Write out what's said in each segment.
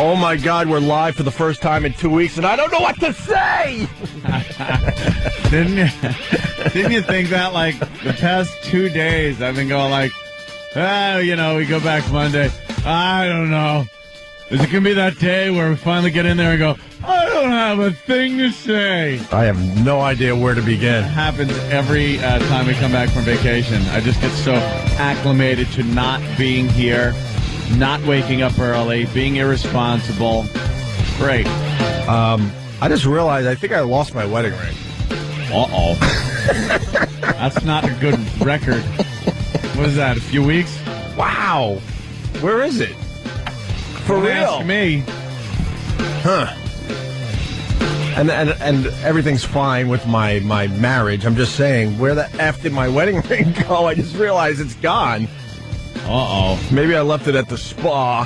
Oh, my God, we're live for the first time in 2 weeks, and I don't know what to say! Didn't you think that, like, the past 2 days, I've been going like, we go back Monday. I don't know. Is it going to be that day where we finally get in there and go, I don't have a thing to say? I have no idea where to begin. It happens every time we come back from vacation. I just get so acclimated to not being here, not waking up early, being irresponsible. Great. I just realized I think I lost my wedding ring. Uh-oh. That's not a good record. What is that, a few weeks? Wow. Where is it? For Don't real? Ask me. Huh. And everything's fine with my marriage. I'm just saying, where the F did my wedding ring go? I just realized it's gone. Uh-oh. Maybe I left it at the spa.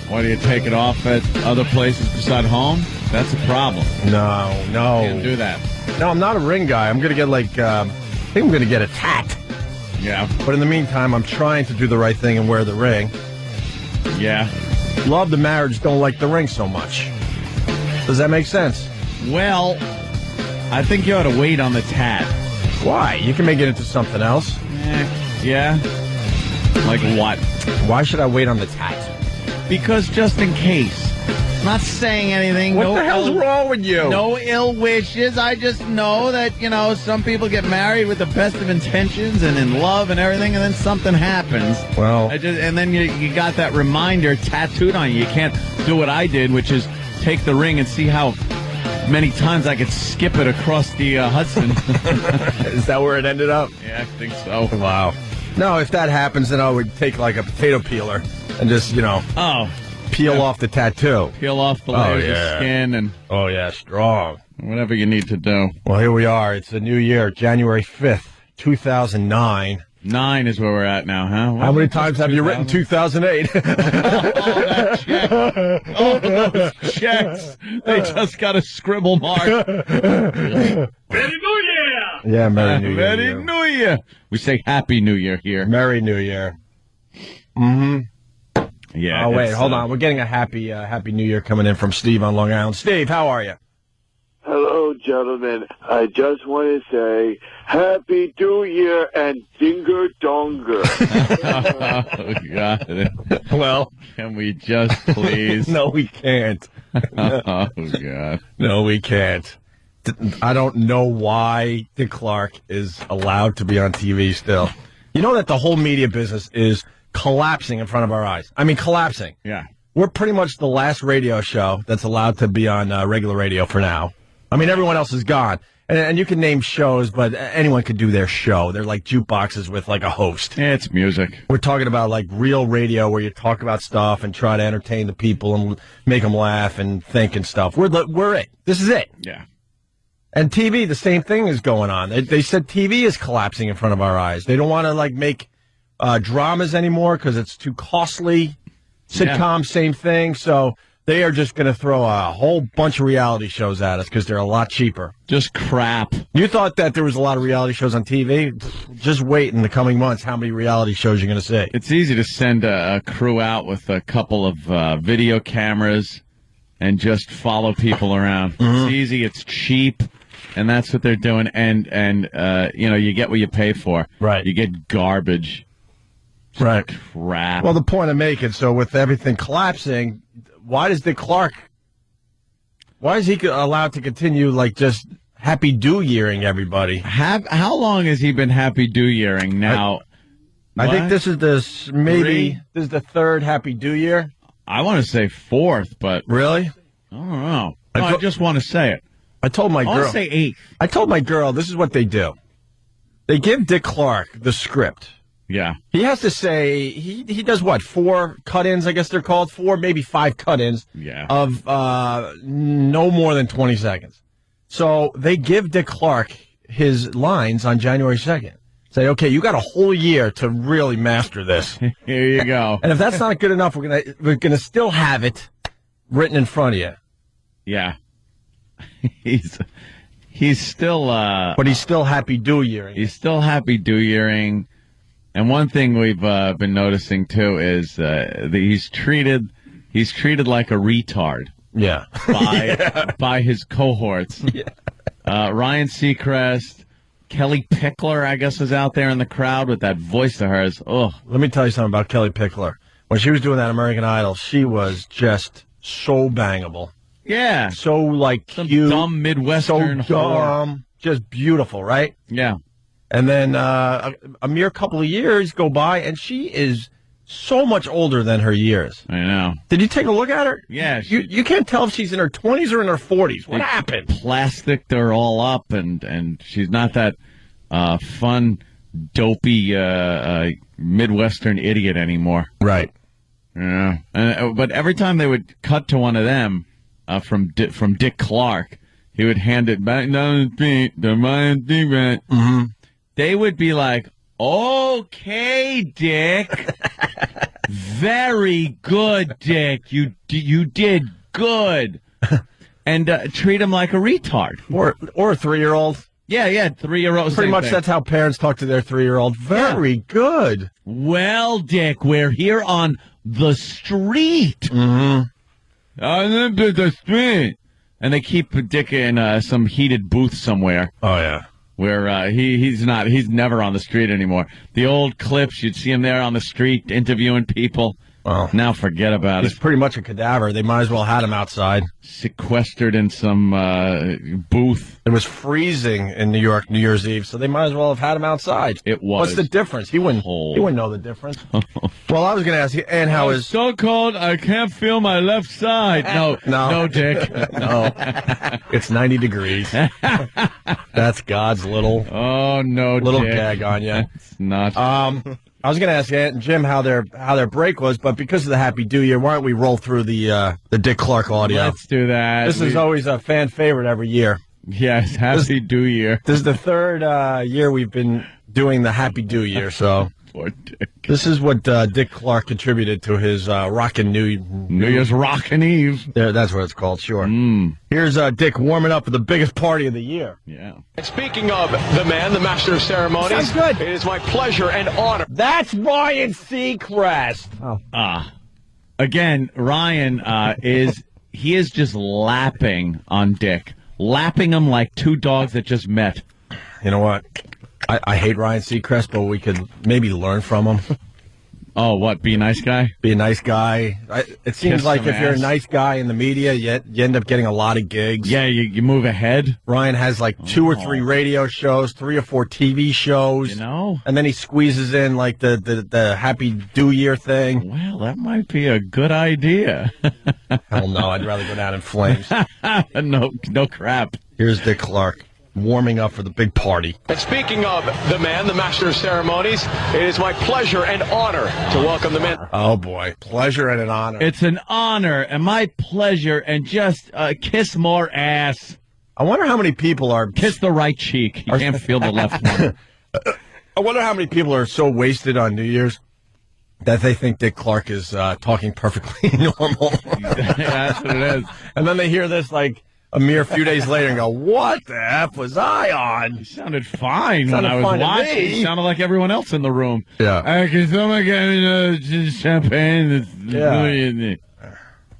Why do you take it off at other places beside home? That's a problem. No. Can't do that. No, I'm not a ring guy. I'm going to get I think I'm going to get a tat. Yeah. But in the meantime, I'm trying to do the right thing and wear the ring. Yeah. Love the marriage, don't like the ring so much. Does that make sense? Well, I think you ought to wait on the tat. Why? You can make it into something else. Yeah. Like what? Why should I wait on the tat? Because just in case. Not saying anything. What the hell's wrong with you? No ill wishes. I just know that, some people get married with the best of intentions and in love and everything, and then something happens. Well. And then you got that reminder tattooed on you. You can't do what I did, which is take the ring and see how many times I could skip it across the Hudson. Is that where it ended up? Yeah, I think so. Wow. No, if that happens, then I would take like a potato peeler and just, peel off the tattoo. Peel off the layers of skin and... Oh, yeah, strong. Whatever you need to do. Well, here we are. It's a new year, January 5th, 2009. 9 is where we're at now, huh? How many times have you written 2008? That check. Oh, those checks. They just got a scribble mark. Merry New Year! Yeah, Merry New Year. Merry New Year. We say Happy New Year here. Merry New Year. Mm-hmm. Yeah. Oh, wait, hold on. We're getting a happy New Year coming in from Steve on Long Island. Steve, how are you? Hello, gentlemen. I just want to say Happy New Year and Dinger Donger. Oh, God. Well, can we just please? No, we can't. Oh, God. No, we can't. I don't know why Dick Clark is allowed to be on TV still. You know that the whole media business is collapsing in front of our eyes. I mean, collapsing. Yeah. We're pretty much the last radio show that's allowed to be on regular radio for now. I mean, everyone else is gone. And you can name shows, but anyone could do their show. They're like jukeboxes with like a host. It's music. We're talking about like real radio where you talk about stuff and try to entertain the people and make them laugh and think and stuff. We're it. This is it. Yeah. And TV, the same thing is going on. They said TV is collapsing in front of our eyes. They don't want to like make dramas anymore because it's too costly. Sitcoms, same thing. So they are just going to throw a whole bunch of reality shows at us because they're a lot cheaper. Just crap. You thought that there was a lot of reality shows on TV? Just wait in the coming months how many reality shows you're going to see. It's easy to send a crew out with a couple of video cameras and just follow people around. It's easy. It's cheap. And that's what they're doing. And you get what you pay for. Right. You get garbage. Right. Crap. Well, the point I'm making, so with everything collapsing, why is Dick Clark, why is he allowed to continue, like, just happy do-yearing everybody? How long has he been happy do-yearing now? I think this is this is the third happy do-year. I want to say fourth, but... Really? I don't know. I just want to say it. I told my girl. I want to say eighth. I told my girl, this is what they do. They give Dick Clark the script. Yeah. He has to say, he does what, 4 cut-ins, I guess they're called? 4, maybe 5 cut-ins of no more than 20 seconds. So they give Dick Clark his lines on January 2nd. Say, okay, you got a whole year to really master this. Here you go. And if that's not good enough, we're gonna still have it written in front of you. Yeah. He's still but he's still happy do-yearing. He's still happy do-yearing. And one thing we've been noticing, too, is that he's treated he's treated like a retard. Yeah. By his cohorts. Yeah. Ryan Seacrest, Kelly Pickler, I guess, was out there in the crowd with that voice of hers. Oh, let me tell you something about Kelly Pickler. When she was doing that American Idol, she was just so bangable. Yeah. So, like, some cute. Dumb Midwestern. So dumb. Just beautiful, right? Yeah. And then a mere couple of years go by, and she is so much older than her years. I know. Did you take a look at her? Yeah. You can't tell if she's in her 20s or in her 40s. What happened? Plasticed her all up, and she's not that fun, dopey Midwestern idiot anymore. Right. Yeah. But every time they would cut to one of them from Dick Clark, he would hand it back down the street. Mm-hmm. They would be like, "Okay, Dick, very good, Dick. You did good," and treat him like a retard or a 3-year-old. Yeah, 3-year-old. Pretty much that's how parents talk to their 3-year-old. Very good. Well, Dick, we're here on the street. Mm-hmm. On the street. And they keep Dick in some heated booth somewhere. Oh, yeah. Where he's never on the street anymore. The old clips, you'd see him there on the street interviewing people. Well, now forget about it. He's pretty much a cadaver. They might as well had him outside. Sequestered in some booth. It was freezing in New York New Year's Eve, so they might as well have had him outside. It was. What's the difference? He wouldn't know the difference. Well, I was going to ask you, and how is... so cold, I can't feel my left side. No, Dick. No. It's 90 degrees. That's God's little... Oh, no, little Dick. gag on you. It's not. I was going to ask Ant and Jim how their break was, but because of the Happy New Year, why don't we roll through the Dick Clark audio? Let's do that. This is always a fan favorite every year. Yes, Happy New Year. This is the third year we've been doing the Happy New Year, so poor Dick. This is what Dick Clark contributed to his Rockin' New Year's Rockin' Eve. There, that's what it's called, sure. Here's Dick warming up for the biggest party of the year. Yeah. And speaking of the man, the master of ceremonies, sounds good. It is my pleasure and honor. That's Ryan Seacrest. Oh. Again, Ryan is just lapping on Dick. Lapping him like two dogs that just met. You know what? I hate Ryan Seacrest, but we could maybe learn from him. Oh, what? Be a nice guy? Be a nice guy. It seems like if you're a nice guy in the media, you end up getting a lot of gigs. Yeah, you move ahead. Ryan has like 2 or 3 radio shows, 3 or 4 TV shows. You know? And then he squeezes in like the Happy New Year thing. Well, that might be a good idea. Hell no, I'd rather go down in flames. No crap. Here's Dick Clark warming up for the big party. And speaking of the man, the master of ceremonies, it is my pleasure and honor to welcome the man. Oh, boy. Pleasure and an honor. It's an honor and my pleasure, and just kiss more ass. I wonder how many people are... Kiss the right cheek. You can't feel the left one. I wonder how many people are so wasted on New Year's that they think Dick Clark is talking perfectly normal. That's what it is. And then they hear this like a mere few days later and go, what the F was I on? You sounded fine when I was watching. You sounded like everyone else in the room. Yeah. Can someone get me champagne? Yeah.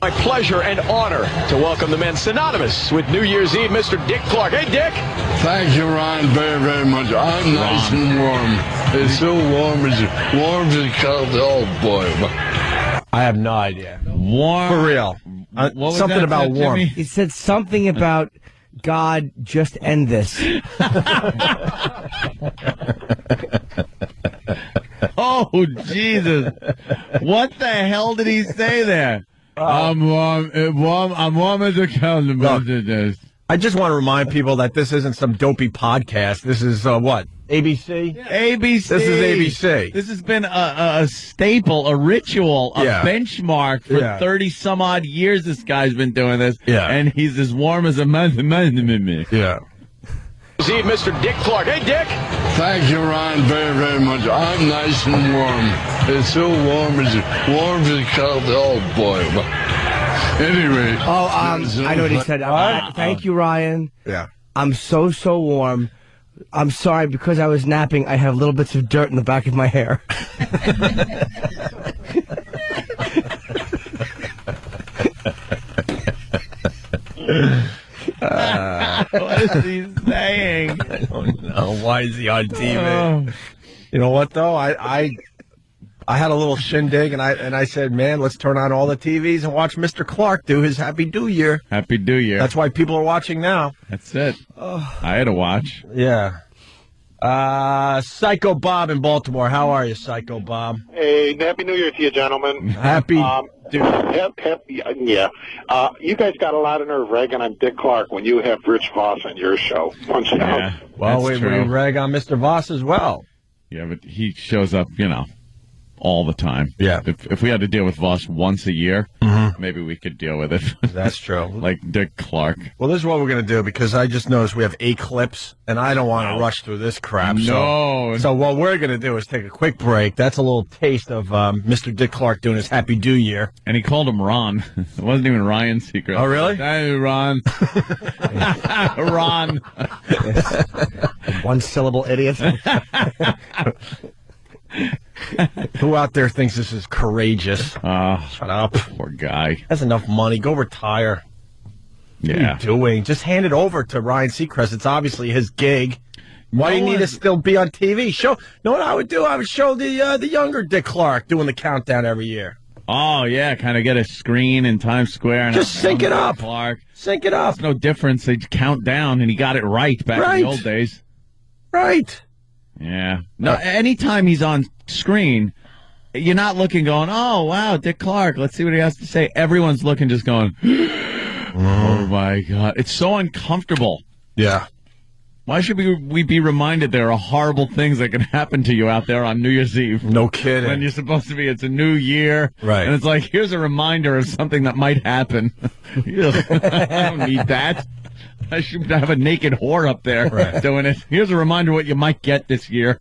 My pleasure and honor to welcome the man synonymous with New Year's Eve, Mr. Dick Clark. Hey, Dick. Thank you, Ryan, very, very much. I'm nice and warm. It's so warm as a cold. Oh, boy. I have no idea. Warm. For real. Something about warm. He said something about God, just end this. Oh, Jesus. What the hell did he say there? I'm warm as a cold. I just want to remind people that this isn't some dopey podcast. This is what? ABC? Yeah. ABC. This is ABC. This has been a staple, a ritual, a benchmark for 30-some-odd years this guy's been doing this. Yeah. And he's as warm as a man. Yeah. Eve, Mr. Dick Clark. Hey, Dick. Thank you, Ryan, very, very much. I'm nice and warm. It's so warm as a cold. Oh, boy. Anyway. Oh, I know what he said. Thank you, Ryan. Yeah. I'm so warm. I'm sorry, because I was napping, I have little bits of dirt in the back of my hair. What is he saying? I don't know. Why is he on TV? You know what, though? I had a little shindig, and I said, man, let's turn on all the TVs and watch Mr. Clark do his Happy New Year. Happy New Year. That's why people are watching now. That's it. I had to watch. Yeah. Psycho Bob in Baltimore. How are you, Psycho Bob? Hey, Happy New Year to you, gentlemen. Happy. Yeah. You guys got a lot of nerve ragging on Dick Clark when you have Rich Voss on your show. Once Yeah, well, we rag on Mr. Voss as well. Yeah, but he shows up, all the time. Yeah. If we had to deal with Voss once a year, maybe we could deal with it. That's true. Like Dick Clark. Well, this is what we're going to do, because I just noticed we have 8 clips, and I don't want to rush through this crap. No. So what we're going to do is take a quick break. That's a little taste of Mr. Dick Clark doing his Happy New Year. And he called him Ron. It wasn't even Ryan's secret. Oh, really? Hey, Ron. Ron. One-syllable idiot. Who out there thinks this is courageous? Shut up. Poor guy. Has enough money. Go retire. What are you doing? Just hand it over to Ryan Seacrest. It's obviously his gig. Why do you need to still be on TV? You know what I would do? I would show the younger Dick Clark doing the countdown every year. Oh, yeah, kind of get a screen in Times Square. And just sync it up. Clark. Sync it up. There's no difference. They count down, and he got it right back in the old days. Right. Yeah. No, anytime he's on screen, you're not looking going, oh, wow, Dick Clark, let's see what he has to say. Everyone's looking just going, oh, my God. It's so uncomfortable. Yeah. Why should we be reminded there are horrible things that can happen to you out there on New Year's Eve? No kidding. When you're supposed to be, it's a new year. Right. And it's like, here's a reminder of something that might happen. I don't need that. I should have a naked whore up there doing it. Here's a reminder what you might get this year.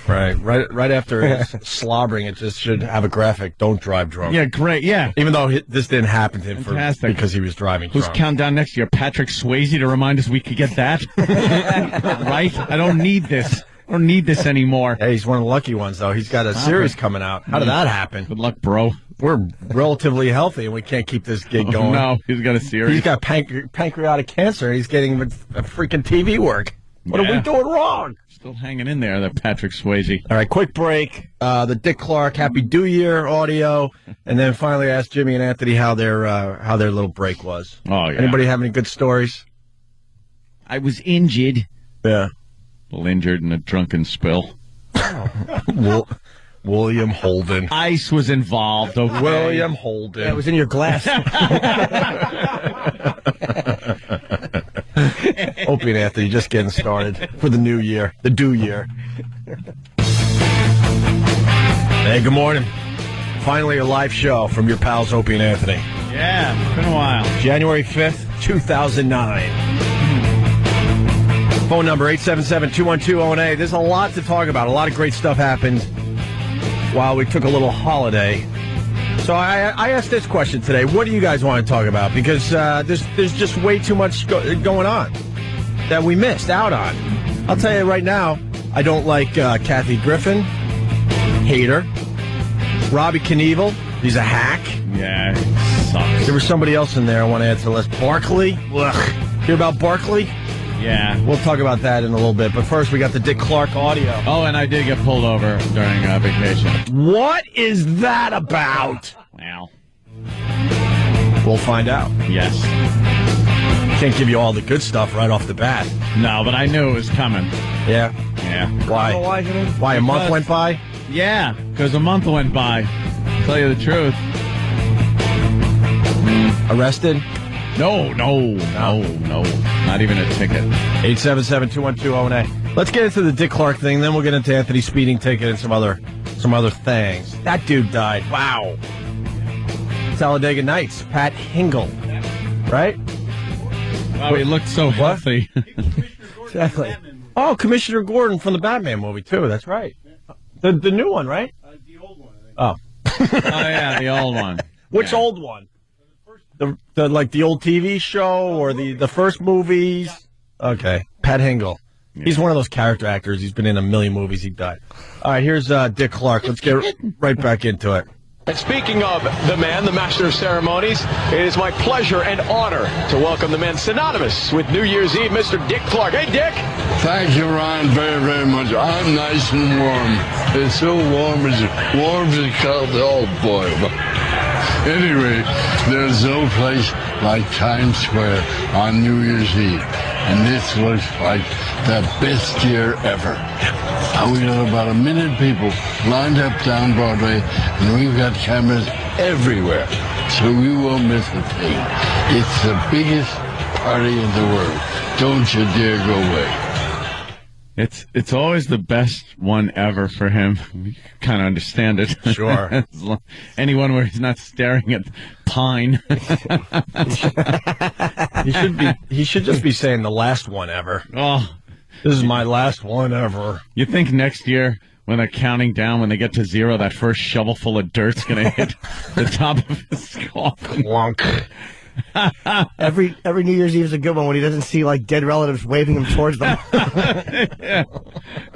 Right after it's slobbering, it just should have a graphic, don't drive drunk. Yeah, great, yeah. Even though this didn't happen to him because he was driving Who's drunk. counting down next year? Patrick Swayze to remind us we could get that? Right? I don't need this. I don't need this anymore. Hey, he's one of the lucky ones, though. He's got a series coming out. How did that happen? Good luck, bro. We're relatively healthy, and we can't keep this gig going. No, he's got a series. He's got pancreatic cancer, and he's getting a freaking TV work. What are we doing wrong? Still hanging in there, that Patrick Swayze. All right, quick break. The Dick Clark Happy New Year audio, and then finally ask Jimmy and Anthony how their little break was. Oh, yeah. Anybody have any good stories? I was injured. Yeah. A little injured in a drunken spill. William Holden. Ice was involved. Okay. William Holden. It was in your glass. Opie and Anthony just getting started for the new year, the do year. Hey, good morning. Finally a live show from your pals Opie and Anthony. Yeah, it's been a while. January 5th, 2009. Phone number 877-212-018. There's a lot to talk about. A lot of great stuff happened while we took a little holiday. So I asked this question today. What do you guys want to talk about? Because there's just way too much going on that we missed out on. I'll tell you right now, I don't like Kathy Griffin. Hater. Robbie Knievel. He's a hack. Yeah, it sucks. There was somebody else in there I want to add to the list. Barkley. Ugh. Hear about Barkley? Yeah. We'll talk about that in a little bit. But first, we got the Dick Clark audio. Oh, and I did get pulled over during vacation. What is that about? Well. We'll find out. Yes. Can't give you all the good stuff right off the bat. No, but I knew it was coming. Yeah? Yeah. Why? Why, a month went by? Yeah, because a month went by. Tell you the truth. Arrested? No. Not even a ticket. 877-212-018. Let's get into the Dick Clark thing, then we'll get into Anthony's speeding ticket and some other things. That dude died. Wow. Talladega Nights. Pat Hingle. Right? Wow, he looked so healthy. Exactly. Oh, Commissioner Gordon from the Batman movie, too. That's right. The new one, right? The old one, I think. Oh. Oh, yeah, the old one. Which old one? The like the old TV show or the first movies? Okay. Pat Hingle. Yeah. He's one of those character actors. He's been in a million movies. He died. All right, here's Dick Clark. Let's get right back into it. And speaking of the man, the master of ceremonies, it is my pleasure and honor to welcome the man synonymous with New Year's Eve, Mr. Dick Clark. Hey, Dick. Thank you, Ryan, very, very much. I'm nice and warm. It's so warm as cold. Oh, boy. Anyway, there's no place like Times Square on New Year's Eve. And this looks like the best year ever. We got about 1 million people lined up down Broadway, and we've got cameras everywhere. So we won't miss a thing. It's the biggest party in the world. Don't you dare go away. It's always the best one ever for him. You kind of understand it. Sure. Anyone where he's not staring at pine. He should just be saying the last one ever. Oh, this is my last one ever. You think next year, when they're counting down, when they get to 0, that first shovelful of dirt's going to hit the top of his skull? Clunk. Every New Year's Eve is a good one when he doesn't see like dead relatives waving him towards them. Yeah.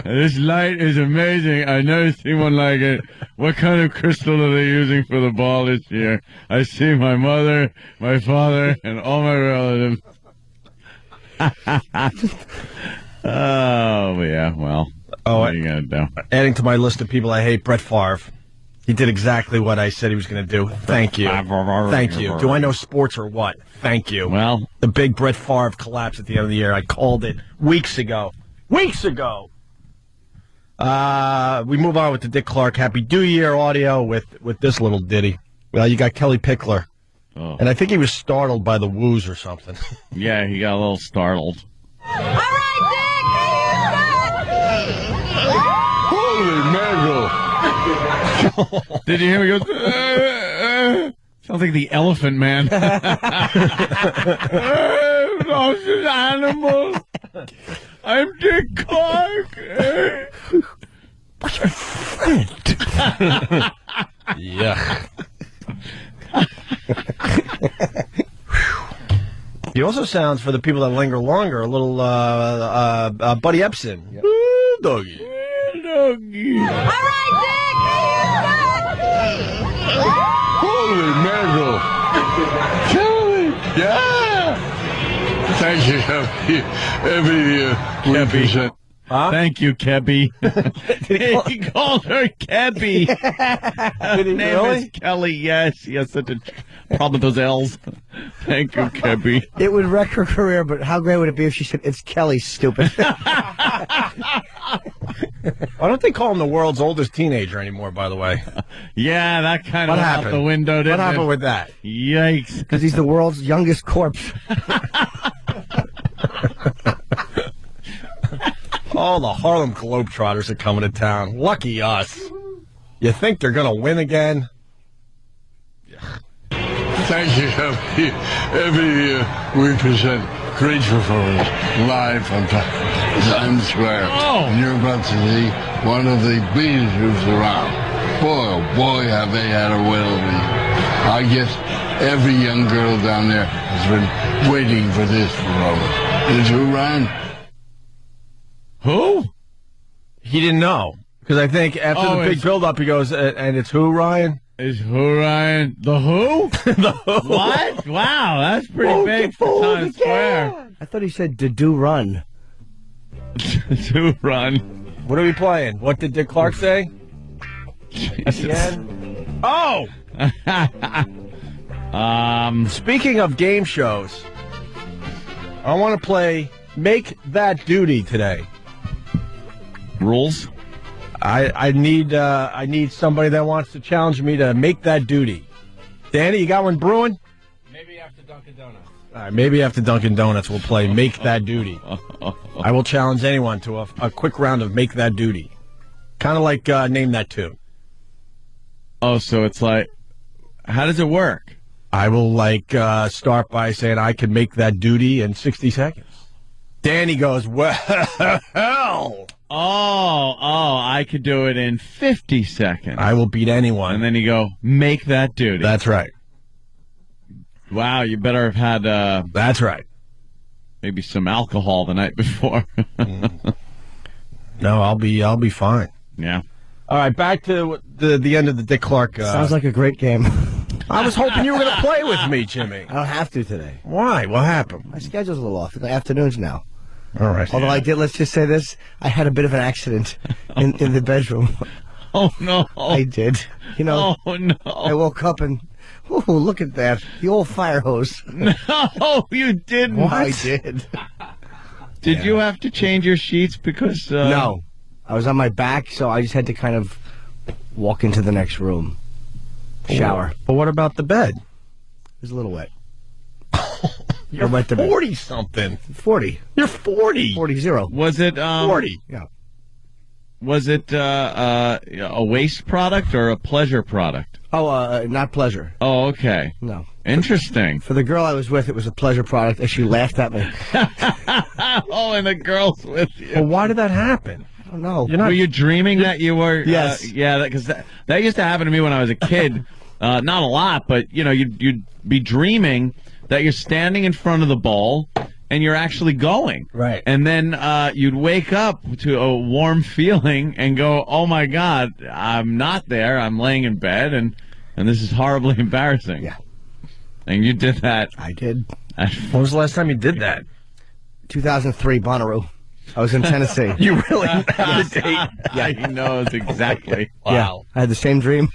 This light is amazing. I've never seen one like it. What kind of crystal are they using for the ball this year? I see my mother, my father, and all my relatives. Oh, yeah, well, what are you going to do? Adding to my list of people I hate, Brett Favre. He did exactly what I said he was going to do. Thank you. Thank you. Do I know sports or what? Thank you. Well, the big Brett Favre collapse at the end of the year. I called it weeks ago. Weeks ago. We move on with the Dick Clark Happy New Year audio with this little ditty. Well, you got Kelly Pickler. Oh. And I think he was startled by the woos or something. Yeah, he got a little startled. All right, Holy mackerel. Did you hear me go? Sounds like the Elephant Man. Lost an animal. I'm Dick Clark. What's your friend? Yeah. He also sounds, for the people that linger longer, a little Buddy Epson. Yep. Doggy. Doggy. All right, Holy mackerel. Kelly. Yeah. Thank you, Kelly. Every year we present. Huh? Thank you, Kebby. He called her Kebby. Her name really? is Kelly. Yes, he has such a problem with those L's. Thank you, Kebby. It would wreck her career, but how great would it be if she said, "It's Kelly, stupid." Why don't they call him the world's oldest teenager anymore, by the way? Yeah, that kind of What out happened? the window, didn't What happened it? with that? Yikes. Because he's the world's youngest corpse. Oh, the Harlem Globetrotters are coming to town. Lucky us. You think they're going to win again? Thank you, Kelly. Every year we present great performance live from Times Square. Oh. And you're about to see one of the biggest groups around. Boy, oh boy, have they had a whale of a year. I guess every young girl down there has been waiting for this performance. Is who, Ryan? Who? He didn't know. Because I think after the big build-up, he goes, and it's who, Ryan? Is who, Ryan? The Who? The Who. What? Wow, that's pretty big for Times Square. I thought he said to do run. To run. What are we playing? What did Dick Clark say? At the end? Oh! Speaking of game shows, I want to play Make That Duty today. Rules? I need somebody that wants to challenge me to make that duty. Danny, you got one brewing? Maybe after Dunkin' Donuts. All right, maybe after Dunkin' Donuts we'll play Make That Duty. I will challenge anyone to a quick round of Make That Duty. Kind of like Name That Tune. Oh, so it's like, how does it work? I will start by saying I can make that duty in 60 seconds. Danny goes, well. Oh, I could do it in 50 seconds. I will beat anyone. And then you go, make that duty. That's right. Wow, you better have had That's right. maybe some alcohol the night before. No, I'll be fine. Yeah. All right, back to the end of the Dick Clark. Sounds like a great game. I was hoping you were going to play with me, Jimmy. I don't have to today. Why? What happened? My schedule's a little off. The afternoons now. All right. Although I did, let's just say this, I had a bit of an accident in the bedroom. Oh, no. I did. You know, Oh, no. I woke up and, ooh, look at that. The old fire hose. No, you didn't. I did. Did you have to change your sheets because... No. I was on my back, so I just had to kind of walk into the next room. Shower. But what about the bed? It was a little wet. You're wet the bed. 40-something. 40. You're 40. 40-0. Was it... 40. Yeah. Was it a waste product or a pleasure product? Oh, not pleasure. Oh, okay. No. Interesting. For the girl I was with, it was a pleasure product, and she laughed at me. Oh, and the girl's with you. Well, why did that happen? I don't know. Were you dreaming that you were... Yes. Yeah, because that used to happen to me when I was a kid. Not a lot, but, you know, you'd be dreaming that you're standing in front of the bowl and you're actually going. Right. And then you'd wake up to a warm feeling and go, oh, my God, I'm not there. I'm laying in bed, and this is horribly embarrassing. Yeah. And you did that. I did. When was the last time you did that? 2003, Bonnaroo. I was in Tennessee. You really had a date? Yeah, he knows exactly. Wow. Yeah, I had the same dream.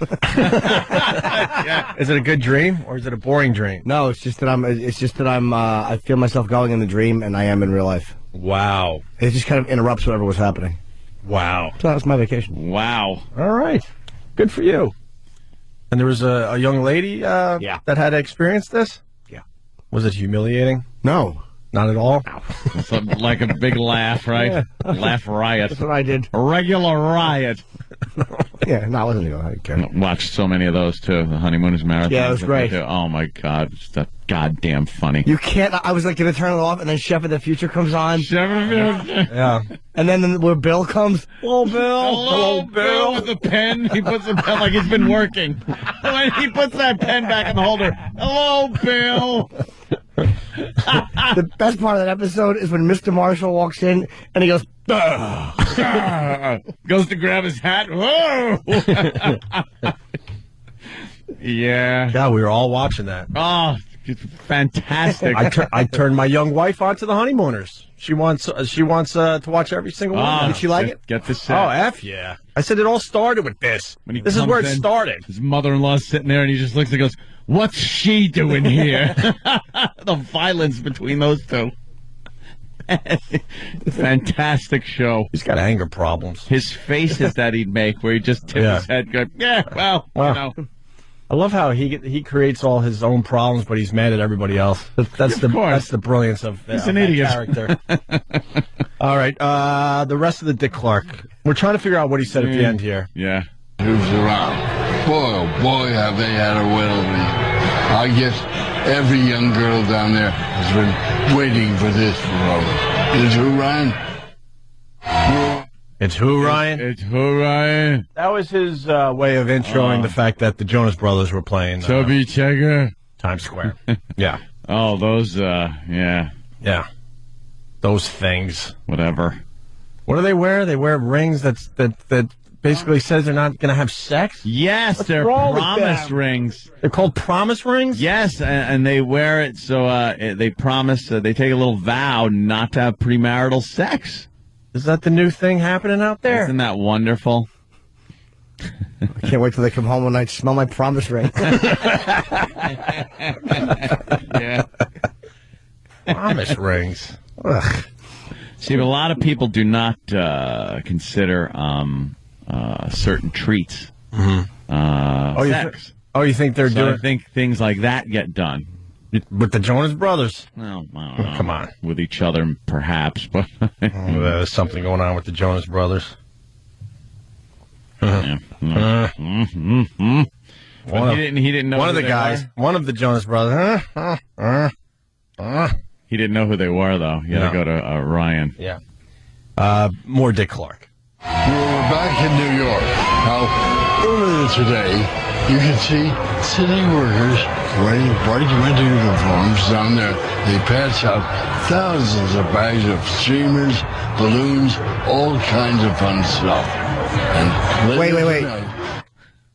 Is it a good dream or is it a boring dream? No, it's just that I feel myself going in the dream, and I am in real life. Wow. It just kind of interrupts whatever was happening. Wow. So that was my vacation. Wow. All right. Good for you. And there was a young lady that had experienced this? Yeah. Was it humiliating? No. Not at all? So, like a big laugh, right? Yeah. Laugh riot. That's what I did. A regular riot. Yeah, no, I wasn't going to. I didn't care. Watched so many of those, too. The Honeymooners Marathon. Yeah, it was great. Oh, my God. It's that goddamn funny. You can't. I was like going to turn it off, and then Chef of the Future comes on. Yeah. And then where Bill comes. Oh, Bill. Hello, Bill. With the pen. He puts the pen like he's been working. When he puts that pen back in the holder. Hello, Bill. The best part of that episode is when Mr. Marshall walks in and he goes, goes to grab his hat. Whoa! Yeah. Yeah, we were all watching that. Oh, it's fantastic. I turned my young wife on to the Honeymooners. She wants to watch every single one. Did she like it? Get the set. Oh, F yeah. I said it all started with this. This is comes where it in, started. His mother-in-law's sitting there, and he just looks and goes, what's she doing here? The violence between those two. Fantastic show. He's got anger problems. His faces that he'd make, where he just tips his head, going, yeah, well, you know. I love how he creates all his own problems, but he's mad at everybody else. That's the brilliance of he's an idiot character. All right, the rest of the Dick Clark. We're trying to figure out what he said at the end here. Yeah. Who's around? Boy, oh boy, have they had a will of me. I guess every young girl down there has been waiting for this forever. Is who, Ryan? It's who, Ryan? It's who, Ryan? That was his way of introing the fact that the Jonas Brothers were playing Toby Checker. Times Square. Yeah. Oh, those, yeah. Yeah. Those things. Whatever. What do they wear? They wear rings that basically says they're not going to have sex? Yes, What's they're wrong with promise them? rings. They're called promise rings? Yes, and they wear it so they promise, they take a little vow not to have premarital sex. Is that the new thing happening out there? Isn't that wonderful? I can't wait till they come home one night to smell my promise ring. Yeah. Promise rings. Ugh. See, but a lot of people do not consider certain treats sex. You think they're doing? I think things like that get done. With the Jonas Brothers? Well, I don't know. Come on. With each other, perhaps, but There's something going on with the Jonas Brothers. yeah. But he didn't know One of who the they guys, were. one of the Jonas Brothers. He didn't know who they were, though. You had to go to Ryan. Yeah. More Dick Clark. We're back in New York. Now, earlier today, you can see city workers white winter uniforms down there. They pass out thousands of bags of streamers, balloons, all kinds of fun stuff. And Wait.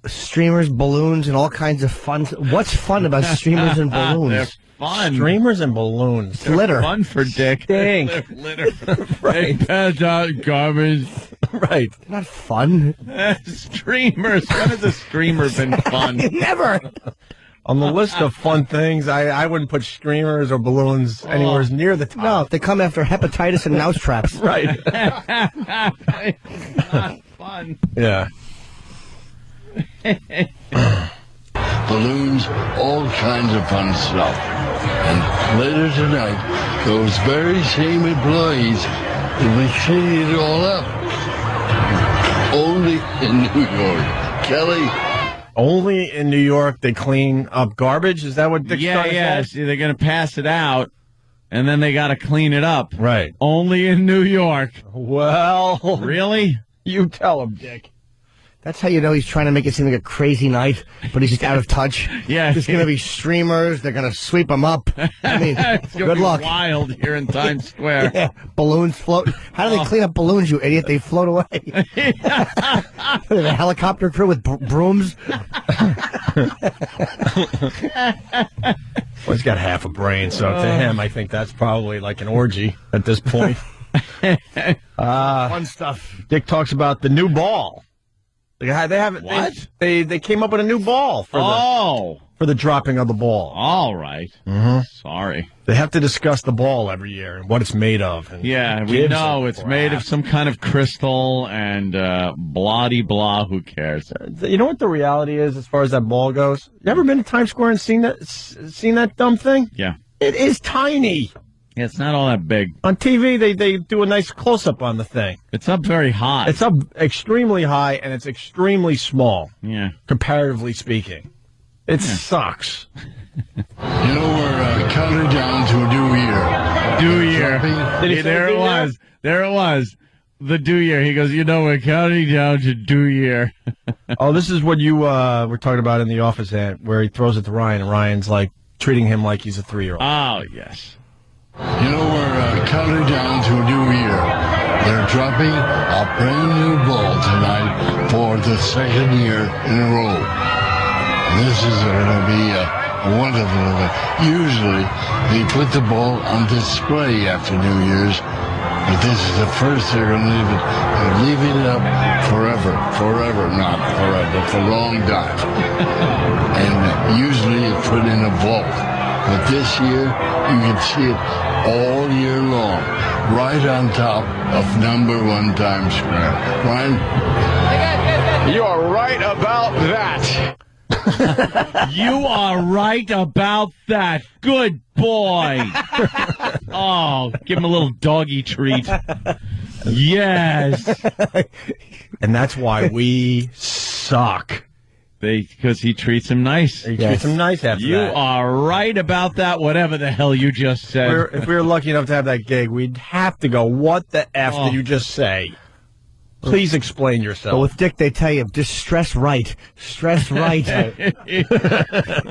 Streamers, balloons, and all kinds of fun. What's fun about streamers and balloons? They're fun. Streamers and balloons. Glitter. Fun for Dick. Stink. Glitter. Right. They pass out garbage. Right. They're not fun. Streamers. When has a streamer been fun? Never. On the list of fun things, I wouldn't put streamers or balloons anywhere near the top. No, they come after hepatitis and mouse traps. Right. It's not fun. Yeah. balloons, all kinds of fun stuff. And later tonight, those very same employees will be cleaning it all up. Only in New York. Kelly? Only in New York they clean up garbage? Is that what Dick's trying to say? See, they're going to pass it out, and then they got to clean it up. Right. Only in New York. Well, really? You tell him, Dick. That's how you know he's trying to make it seem like a crazy night, but he's just out of touch. Yeah. There's going to be streamers. They're going to sweep them up. I mean, It's gonna good be luck. wild here in Times Square. Yeah, balloons float. How do they clean up balloons, you idiot? They float away. The helicopter crew with brooms. Well, he's got half a brain, so to him, I think that's probably like an orgy at this point. Fun stuff. Dick talks about the new ball. They have What? They came up with a new ball for the dropping of the ball. All right. Mm-hmm. Sorry. They have to discuss the ball every year and what it's made of. And Yeah, we know it's made of some kind of crystal and blah-de-blah. Who cares? You know what the reality is as far as that ball goes? You ever been to Times Square and seen that dumb thing? Yeah. It is tiny. Yeah, it's not all that big. On TV, they do a nice close-up on the thing. It's up very high. It's up extremely high, and it's extremely small, Yeah. comparatively speaking. It sucks. You know, we're counting down to a new year. Due year. Did he say There due it year? was. There it was. The due year. He goes, we're counting down to due year. Oh, this is what you were talking about in the office, Ant, where he throws it to Ryan, and Ryan's like treating him like he's a 3-year-old. Oh, yes. You know, we're counting down to a new year. They're dropping a brand new ball tonight for the second year in a row. This is going to be a wonderful event. Usually, they put the ball on display after New Year's, but this is the first they're going to leave it. They're leaving it up forever, not forever, for a long time. And usually it's put in a vault. But this year, you can see it all year long, right on top of number 1 Times Square. Ryan? You are right about that. You are right about that. Good boy. Oh, give him a little doggy treat. Yes. And that's why we suck. Because he treats him nice. He treats him nice after You that. are right about that, whatever the hell you just said. If we were lucky enough to have that gig, we'd have to go, what the F did you just say? Please explain yourself. But with Dick, they tell you, just stress right. Stress right.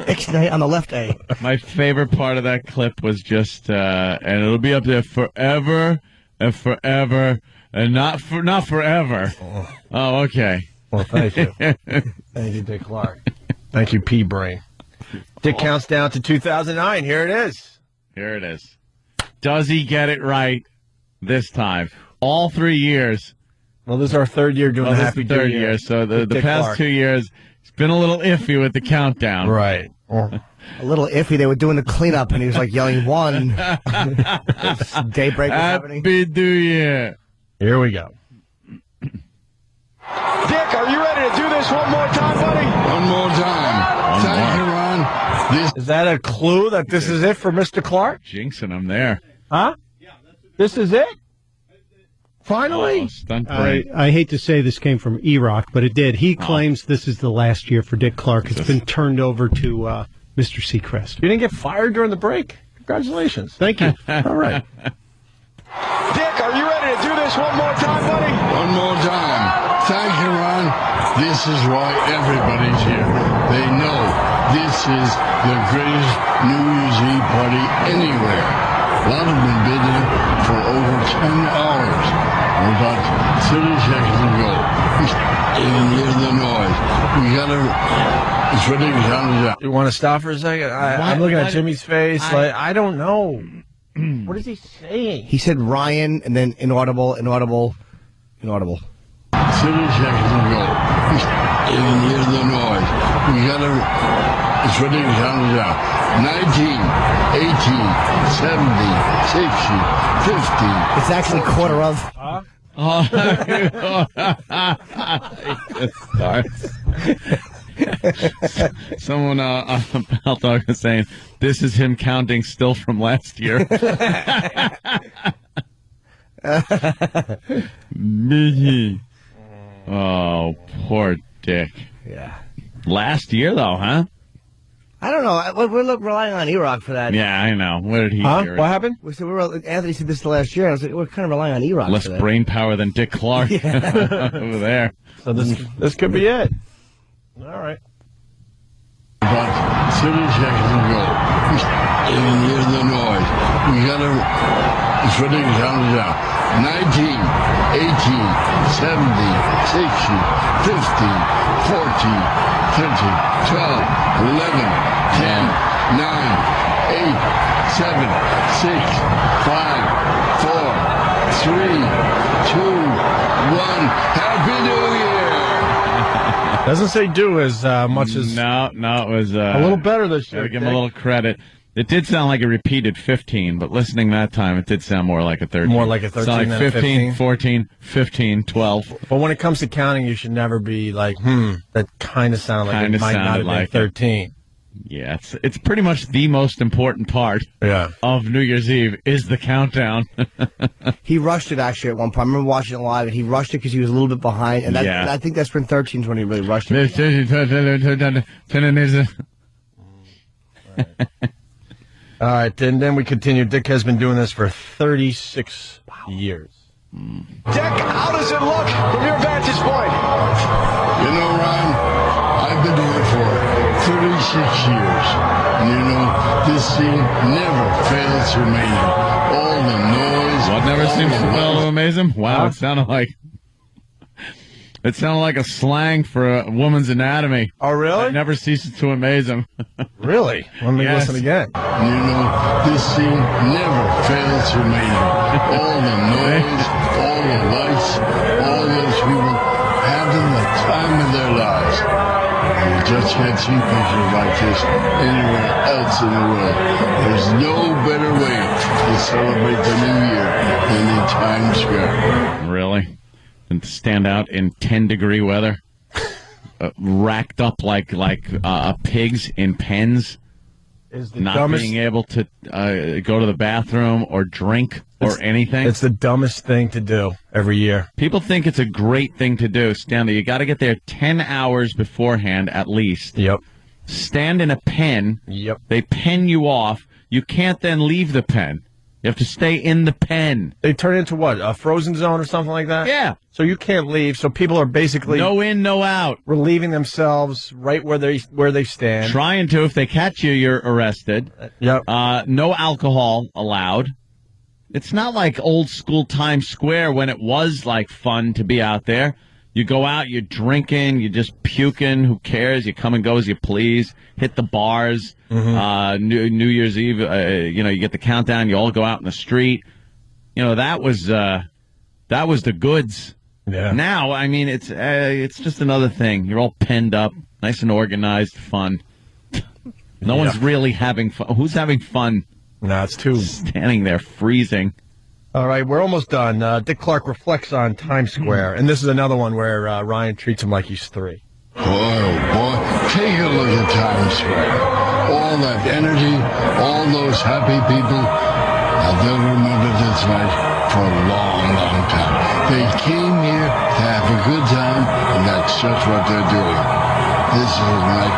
Ixnay on the left A. My favorite part of that clip was just, and it'll be up there forever and forever and not forever. Oh, okay. Well, thank you. Thank you, Dick Clark. Thank you, P-Brain. Dick counts down to 2009. Here it is. Here it is. Does he get it right this time? All 3 years. Well, this is our third year doing the This is Happy the third New year. So the Dick past Clark. 2 years, it's been a little iffy with the countdown. Right. A little iffy. They were doing the cleanup, and he was like yelling 1. Daybreak was happening. Happy New Year. Here we go. Dick, are you ready to do this one more time, buddy? One more time. Thank you, Ron. This Is that a clue that this is it for Mr. Clark? Jinxing him there. Huh? This is it? Finally? Oh, stunt parade. I hate to say this came from E-Rock, but it did. He claims this is the last year for Dick Clark. It's been turned over to Mr. Seacrest. You didn't get fired during the break? Congratulations. Thank you. All right. Dick, are you ready to do this one more time, buddy? one more time. Thank you, Ron. this is why everybody's here. They know this is the greatest New Year's Eve party anywhere. A lot of them have been there for over 10 hours. We're about 30 seconds to go. You can hear the noise. It's ready to count it down. You want to stop for a second? I'm looking at Jimmy's face. I don't know. What is he saying? He said Ryan and then inaudible. 30 seconds to go. You can hear the noise. It's ready to count it down. 19, 18, 70, 60, 50. It's actually quarter of. Someone Pal Dog is saying this is him counting still from last year. Oh, poor Dick. Yeah. Last year, though, huh? I don't know. We're relying on E-Rock for that. Yeah, I know. What did he hear? What happened? Anthony said this the last year. I was like, we're kind of relying on E-Rock. Less brain power than Dick Clark over there. So this could be it. All right. About 30 seconds to go. You can hear the noise. It's ready to count it down. 19, 18, 70, 60, 50, 14, 13, 12, 11, 10, 9, 8, 7, 6, 5, 4, 3, 2, 1. Happy New Year! Doesn't say do as much as... No, it was... a little better this year. Gotta give him a little credit. It did sound like a repeated 15, but listening that time, it did sound more like a 13. More like a 13 than than 15, 15. 14, 15, 12. But when it comes to counting, you should never be like, that kind of sounded like it might not have been 13. Yeah, it's pretty much the most important part of New Year's Eve is the countdown. He rushed it actually at one point. I remember watching it live, and he rushed it because he was a little bit behind. And I think that's when 13 is when he really rushed it. All right, then we continue. Dick has been doing this for 36 years. Dick, how does it look from your vantage point? You know, Ryan, I've been here for 36 years. And you know, this scene never fails to amaze me. All the noise. What never seems to fail to amaze him? Wow, it sounded like a slang for a woman's anatomy. Oh, really? It never ceases to amaze him. Really? Let me listen again. You know, this scene never fails to amaze me. All the noise, all the lights, all those people having the time of their lives. You just can't see pictures like this anywhere else in the world. There's no better way to celebrate the new year than in Times Square. Really? And stand out in 10-degree weather, racked up like pigs in pens, not being able to go to the bathroom or drink or anything. It's the dumbest thing to do every year. People think it's a great thing to do. Stand there. You got to get there 10 hours beforehand at least. Yep. Stand in a pen. Yep. They pen you off. You can't then leave the pen. You have to stay in the pen. They turn into what? A frozen zone or something like that? Yeah. So you can't leave. So people are basically no in, no out, relieving themselves right where they stand. Trying to. If they catch you, you're arrested. Yep. No alcohol allowed. It's not like old school Times Square when it was like fun to be out there. You go out, you're drinking, you're just puking. Who cares? You come and go as you please. Hit the bars. Mm-hmm. New Year's Eve, you get the countdown. You all go out in the street. That was the goods. Yeah. Now, I mean, it's just another thing. You're all penned up, nice and organized, fun. No one's really having fun. Who's having fun? No, it's too standing there freezing. All right, we're almost done. Dick Clark reflects on Times Square, and this is another one where Ryan treats him like he's 3. Boy, take a look at Times Square. All that energy, all those happy people. They'll remember this night for a long, long time. They came here to have a good time, and that's just what they're doing. This is a night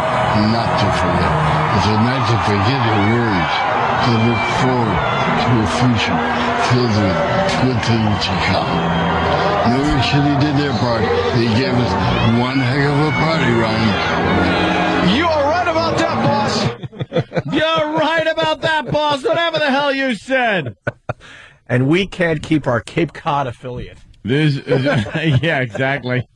not to forget. It's a night to forget your worries, to look forward to a future filled with good things to come. New York City did their part. They gave us one heck of a party, Ryan. You're right about that, boss. You're right about that, boss. Whatever the hell you said. And we can't keep our Cape Cod affiliate. Yeah, exactly.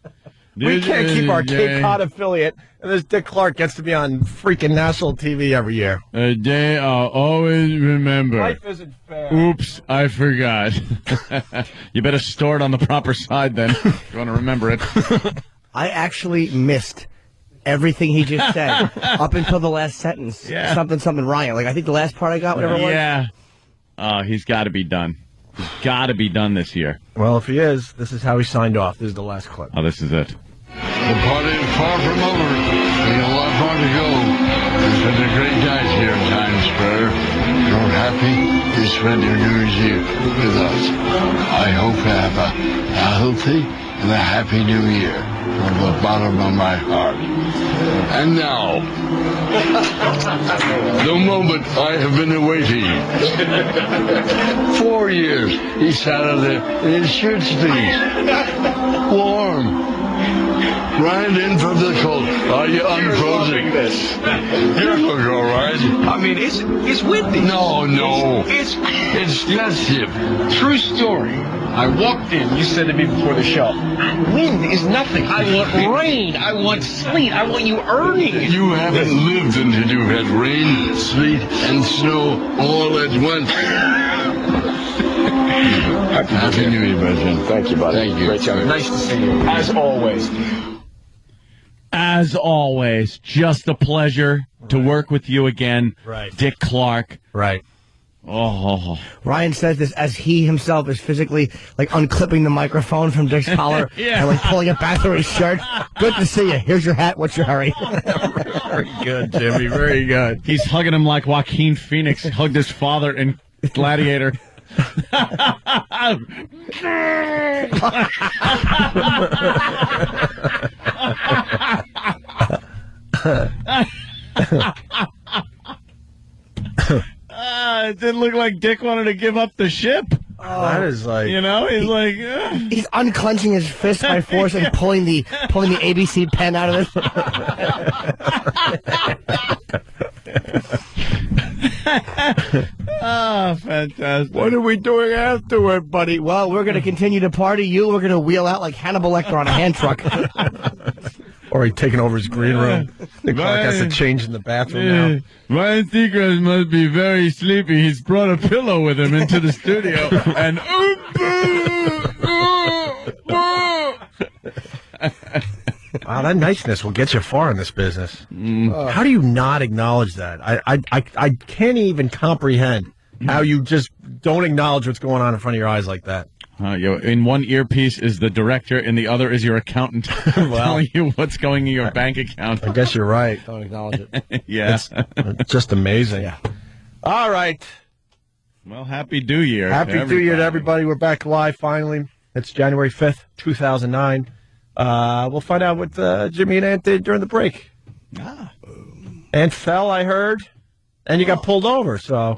We can't keep our Cape Cod affiliate, and this Dick Clark gets to be on freaking national TV every year. A day I'll always remember. Life isn't fair. Oops, I forgot. You better store it on the proper side then, if you want to remember it. I actually missed everything he just said up until the last sentence. Yeah. Something Ryan. Like, I think the last part I got, whatever it was. Yeah. He's got to be done. He's got to be done this year. Well, if he is, this is how he signed off. This is the last clip. Oh, this is it. The party is far from over. We got a lot more to go. There's been a great night here in Times Square. You're happy you spent your New Year's Eve with us. I hope you have a healthy and a happy New Year from the bottom of my heart. And now, the moment I have been awaiting. 4 years he sat out there in his shirt sleeves, warm. Ryan in from the cold. Are you unfrozen? You look all right. I mean, it's windy. No. It's That's him. true story. I walked in. You said to me before the show, wind is nothing. I want rain. I want sleet. I want you earning it. You haven't lived until you've had rain, sleet, and snow all at once. Happy New Year, my friend. Thank you, buddy. Thank you. Great job. Nice to see you. As always. As always, just a pleasure to work with you again, Right. Dick Clark. Right. Oh, Ryan says this as he himself is physically like unclipping the microphone from Dick's collar Yeah. and like pulling it back through his shirt. Good to see you. Here's your hat. What's your hurry? Very good, Jimmy. Very good. he's hugging him like Joaquin Phoenix hugged his father in Gladiator. It didn't look like Dick wanted to give up the ship. That is like, You know, he's like, He's unclenching his fist by force and pulling the ABC pen out of it. oh, fantastic. what are we doing afterward, buddy? Well, we're going to continue to party. We're going to wheel out like Hannibal Lecter on a hand truck. Or he taking over his green room. Dick Clark has to change in the bathroom now. Ryan Seacrest must be very sleepy. He's brought a pillow with him into the studio. And Wow, that niceness will get you far in this business. How do you not acknowledge that? I can't even comprehend how you just don't acknowledge what's going on in front of your eyes like that. In one earpiece is the director, and the other is your accountant telling you what's going in your bank account. I guess you're right. Don't acknowledge it. Yeah. It's just amazing. Yeah. All right. Well, happy New Year. Happy New Year to everybody. We're back live finally. It's January 5th, 2009. We'll find out what Jimmy and Ant did during the break. Ant fell, I heard, and you got pulled over, so.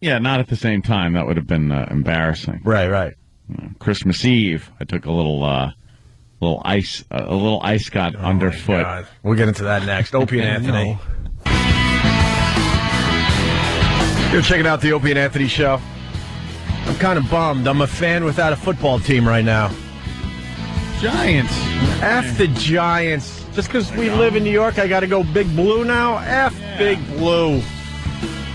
Yeah, not at the same time. That would have been embarrassing. Right. Christmas Eve, I took a little ice got underfoot. God. We'll get into that next. Opie and Anthony. You're checking out the Opie and Anthony show. I'm kind of bummed. I'm a fan without a football team right now. Giants. F the Giants. Just because we live in New York, I got to go Big Blue now. Big Blue.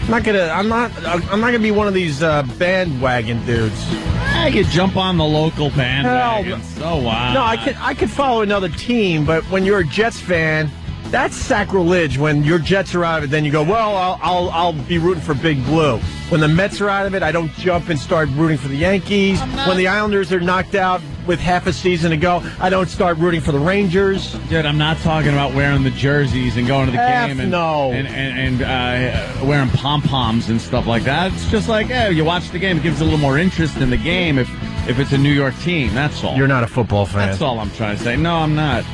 I'm not gonna be one of these bandwagon dudes. I could jump on the local bandwagon. So wow. No, I could follow another team, but when you're a Jets fan, that's sacrilege. When your Jets are out of it, then you go, well, I'll be rooting for Big Blue. When the Mets are out of it, I don't jump and start rooting for the Yankees. When the Islanders are knocked out with half a season to go, I don't start rooting for the Rangers. Dude, I'm not talking about wearing the jerseys and going to the game and wearing pom-poms and stuff like that. It's just like, you watch the game, it gives a little more interest in the game if it's a New York team. That's all. You're not a football fan. That's all I'm trying to say. No, I'm not.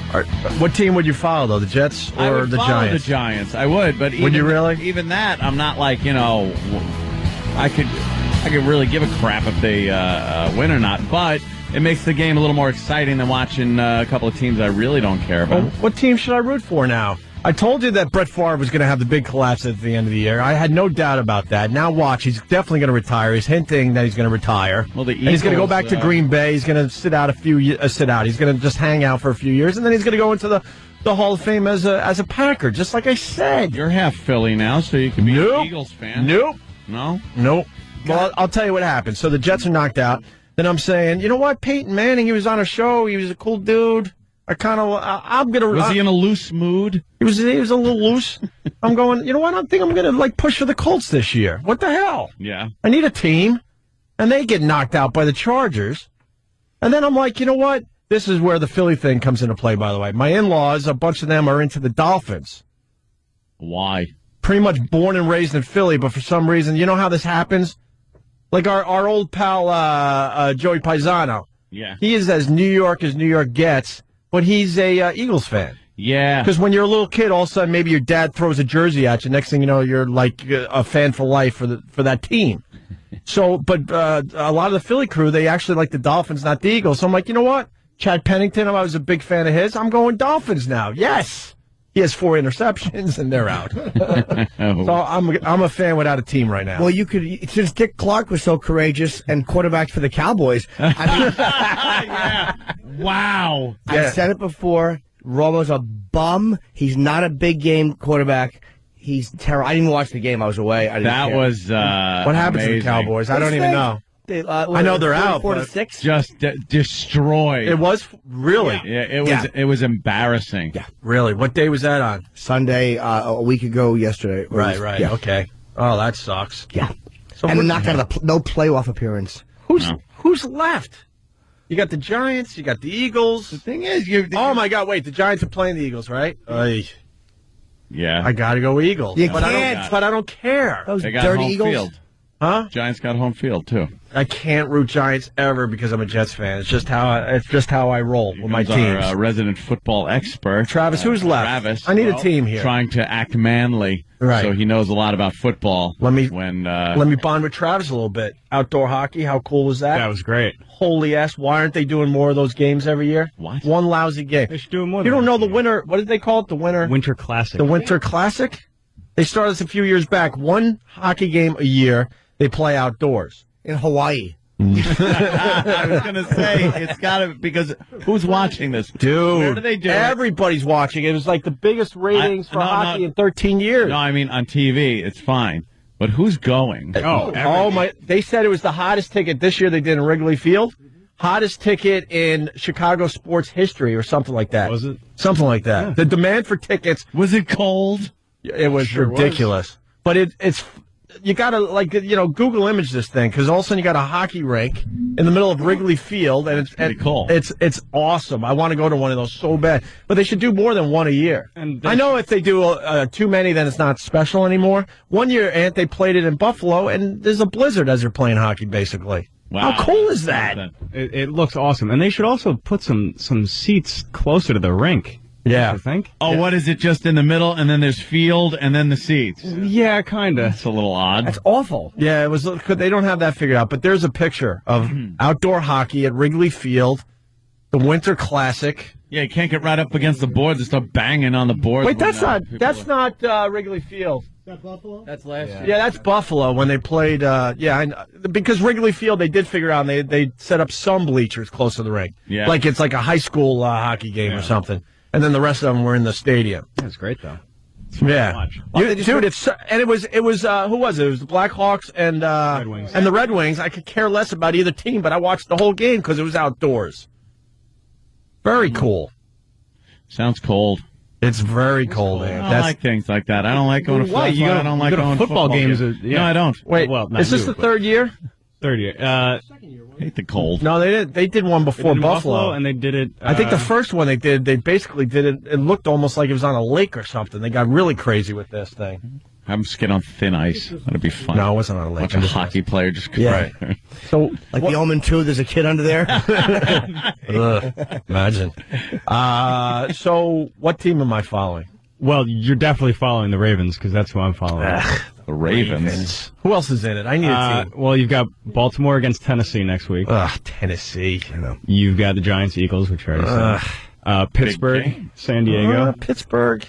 What team would you follow, though? The Jets or the Giants? The Giants. I would, but would you really? Even that, I'm not like, I could really give a crap if they win or not. But it makes the game a little more exciting than watching a couple of teams I really don't care about. Well, what team should I root for now? I told you that Brett Favre was going to have the big collapse at the end of the year. I had no doubt about that. Now watch, he's definitely going to retire. He's hinting that he's going to retire. Well, the and he's going to go back to Green Bay. He's going to sit out. He's going to just hang out for a few years, and then he's going to go into the Hall of Fame as a Packer, just like I said. You're half Philly now, so you can be an Eagles fan. Nope. No? Nope. Well, I'll tell you what happened. So the Jets are knocked out. Then I'm saying, you know what, Peyton Manning, he was on a show. He was a cool dude. I'm going to... Was he in a loose mood? He was a little loose. I'm going, you know what, I think I'm going to push for the Colts this year. What the hell? Yeah. I need a team. And they get knocked out by the Chargers. And then I'm like, you know what? This is where the Philly thing comes into play, by the way. My in-laws, a bunch of them are into the Dolphins. Why? Pretty much born and raised in Philly, but for some reason, you know how this happens? Like our old pal Joey Paisano. Yeah. He is as New York gets, but he's a Eagles fan. Yeah. Because when you're a little kid, all of a sudden maybe your dad throws a jersey at you. Next thing you know, you're like a fan for life for that team. So, but a lot of the Philly crew, they actually like the Dolphins, not the Eagles. So I'm like, you know what? Chad Pennington, I was a big fan of his. I'm going Dolphins now. Yes. He has 4 interceptions, and they're out. So I'm a fan without a team right now. Well, you could, since Dick Clark was so courageous and quarterback for the Cowboys. Yeah. Wow. I said it before. Romo's a bum. He's not a big game quarterback. He's terrible. I didn't even watch the game. I was away. I didn't care. Was what happens to the Cowboys? I don't even know. I know they're out. 4-6. Just destroyed. It was really. Yeah, it was embarrassing. Yeah, really. What day was that on? Sunday, a week ago yesterday. Right. Yeah. Okay. Oh, that sucks. Yeah. So and knocked out of no playoff appearance. Who's left? You got the Giants. You got the Eagles. The thing is, oh my God! Wait, the Giants are playing the Eagles, right? Yeah. I got to go Eagles. You but can't. I don't care. Those they got dirty home Eagles. Field. Huh? Giants got home field too. I can't root Giants ever because I'm a Jets fan. It's just how I roll with my teams. Our resident football expert, Travis. Who's left? Travis. I need a team here. Trying to act manly, right? So he knows a lot about football. Let me bond with Travis a little bit. Outdoor hockey. How cool was that? That was great. Holy ass! Why aren't they doing more of those games every year? What? One lousy game. They should do more. You don't know the winter. What did they call it? The Winter Classic. The Winter Classic. They started this a few years back. One hockey game a year. They play outdoors. In Hawaii. I was going to say, it's got to, because who's watching this? Dude. Where do they do Everybody's watching. It was like the biggest ratings for hockey in 13 years. No, I mean, on TV, it's fine. But who's going? They said it was the hottest ticket this year they did in Wrigley Field. Hottest ticket in Chicago sports history or something like that. Was it? Something like that. Yeah. The demand for tickets. Was it cold? It was ridiculous. But it's... You gotta Google image this thing because all of a sudden you got a hockey rink in the middle of Wrigley Field and it's pretty cool. It's awesome. I want to go to one of those so bad, but they should do more than one a year. And I know if they do too many, then it's not special anymore. One year, Ant, they played it in Buffalo, and there's a blizzard as they're playing hockey, basically. Wow. How cool is that? It looks awesome, and they should also put some seats closer to the rink. Yeah. I think. Oh, yeah. What is it? Just in the middle, and then there's field, and then the seats. Yeah, kind of. It's a little odd. That's awful. Yeah, it was. They don't have that figured out, but there's a picture of outdoor hockey at Wrigley Field, the Winter Classic. Yeah, you can't get right up against the boards and start banging on the boards. Wait, that's not Wrigley Field. Is that Buffalo? That's last year. Yeah, that's Buffalo when they played. Because Wrigley Field, they did figure out they set up some bleachers close to the rink. Yeah, like it's like a high school hockey game or something. And then the rest of them were in the stadium. That's great, though. Yeah, dude, it was who was it? It was the Blackhawks and Red Wings. And the Red Wings. I could care less about either team, but I watched the whole game because it was outdoors. Very cool. Sounds cold. It's very cold. I don't like things like that. I don't like going to football. I don't like going to football games. No, I don't. Wait, is this the third year? Third year. Second year. Hate the cold. No, they did. They did one before Buffalo, and they did it. I think the first one they did. They basically did it. It looked almost like it was on a lake or something. They got really crazy with this thing. I'm skid on thin ice. That'd be fun. No, it wasn't on a lake. Watch a hockey player just right. So, like the Omen 2, there's a kid under there. Imagine. So, what team am I following? Well, you're definitely following the Ravens because that's who I'm following. The Ravens. Who else is in it? I need a team. Well, you've got Baltimore against Tennessee next week. Tennessee. You've got the Giants, Eagles, which I already said. Pittsburgh, San Diego. Pittsburgh.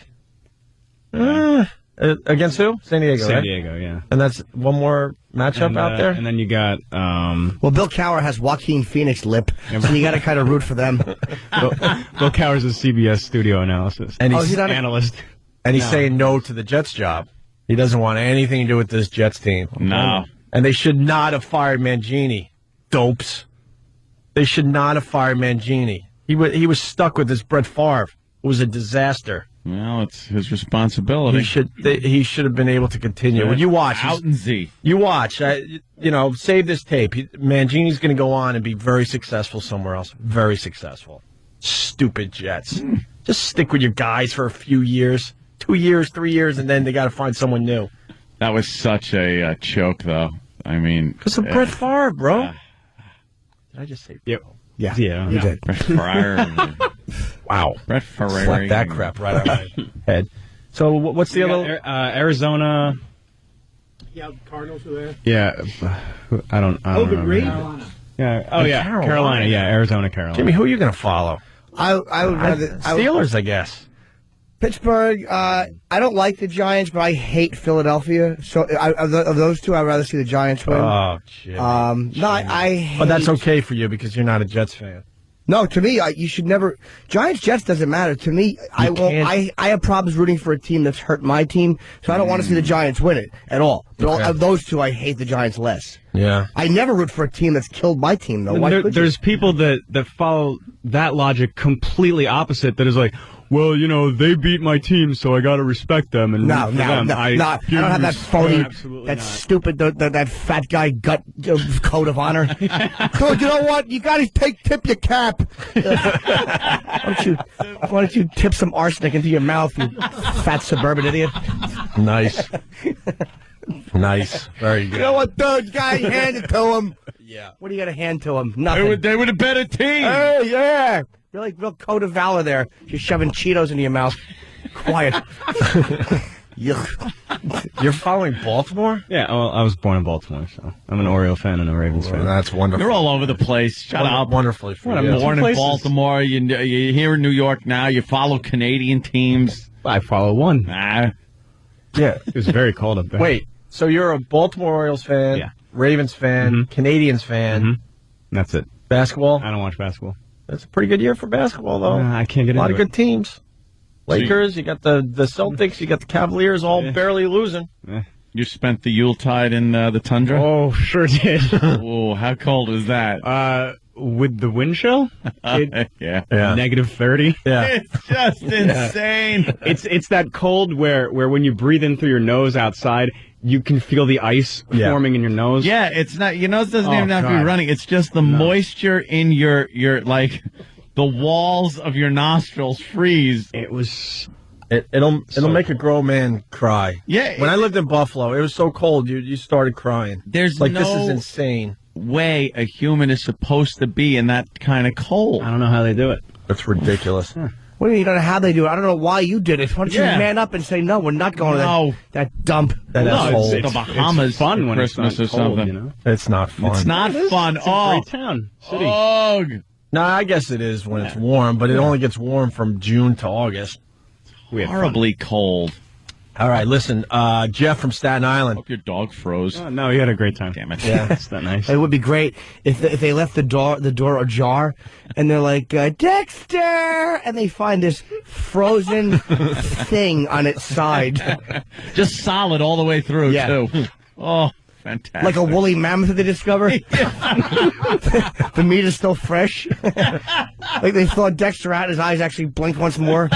Against who? San Diego, San right? Diego, yeah. And that's one more matchup out there? And then you got... Well, Bill Cowher has Joaquin Phoenix lip, so you got to kind of root for them. Bill Cowher's a CBS studio analysis. And he's an analyst. And he's saying no to the Jets job. He doesn't want anything to do with this Jets team. No. And they should not have fired Mangini. Dopes. They should not have fired Mangini. He was stuck with this Brett Favre. It was a disaster. Well, it's his responsibility. He should have been able to continue. When you watch, you watch. Save this tape. Mangini's going to go on and be very successful somewhere else. Very successful. Stupid Jets. Just stick with your guys for a few years, 2 years, 3 years, and then they got to find someone new. That was such a choke, though. I mean, because of Brett Favre, bro. Did I just say? Yeah, you did. Brett Favre. Wow. Brett Favre. Slap that crap right out of my head. So what's the other? Arizona. Yeah, Cardinals are there. Yeah, I don't the remember. Ravens. Yeah. Oh, yeah. Carolina. Yeah, Arizona, Carolina. Jimmy, who are you going to follow? I would rather Steelers, I guess. Pittsburgh. I don't like the Giants, but I hate Philadelphia. So of those two, I'd rather see the Giants win. Oh, Jimmy. No, I hate. But that's okay for you because you're not a Jets fan. No, to me, you should never. Giants, Jets doesn't matter. To me, I won't. I have problems rooting for a team that's hurt my team, so I don't want to see the Giants win it at all. But of those two, I hate the Giants less. Yeah. I never root for a team that's killed my team, though. There's people that follow that logic completely opposite. That is like, well, they beat my team, so I got to respect them. And no. I don't have that phony, stupid, that fat guy gut code of honor. Dude, you know what? You got to tip your cap. Why don't you tip some arsenic into your mouth, you fat suburban idiot? Nice. Nice. Very good. You know what, dude? You got to hand it to him. Yeah. What do you got to hand to him? Nothing. They were the better team. Hey, yeah. You're like real code of valor there. You're shoving Cheetos into your mouth. Quiet. You're following Baltimore? Yeah, well, I was born in Baltimore, so I'm an Oriole fan and a Ravens fan. That's wonderful. You're all over the place. Shut up. Wonderfully for I'm you. born in Baltimore. You're here in New York now. You follow Canadian teams. I follow one. Nah. Yeah. It was very cold up there. Wait, so you're a Baltimore Orioles fan, Ravens fan, Canadians fan. That's it. Basketball? I don't watch basketball. That's a pretty good year for basketball, though. I can't get into it. A lot of good teams. Lakers, you got the Celtics, you got the Cavaliers all barely losing. You spent the Yuletide in the tundra? Oh, sure did. Oh, how cold was that? With the wind chill? Yeah. Negative 30. Yeah. It's just insane. It's that cold where when you breathe in through your nose outside, you can feel the ice forming in your nose. Yeah, it's not, your nose doesn't even have to be running. It's just the moisture in your like, the walls of your nostrils freeze. It was... It'll make a grown man cry. Yeah. When I lived in Buffalo, it was so cold, you started crying. There's like, this is insane. Way a human is supposed to be in that kind of cold. I don't know how they do it. That's ridiculous. Well, you don't know how they do it. I don't know why you did it. Why don't you man up and say, no, we're not going to that dump. It's the Bahamas. It's fun when Christmas it's or cold, something. It's not fun. It's not fun. It's a great town. City. Ugh. No, I guess it is when it's warm, but it only gets warm from June to August. Horribly cold. All right, listen, Jeff from Staten Island. Hope your dog froze. Oh, no, he had a great time. Damn it. Yeah. It's not nice. It would be great if they left the door ajar, and they're like, Dexter! And they find this frozen thing on its side. Just solid all the way through, too. Oh, fantastic. Like a woolly mammoth that they discover. The meat is still fresh. Like they thought Dexter out, his eyes actually blinked once more.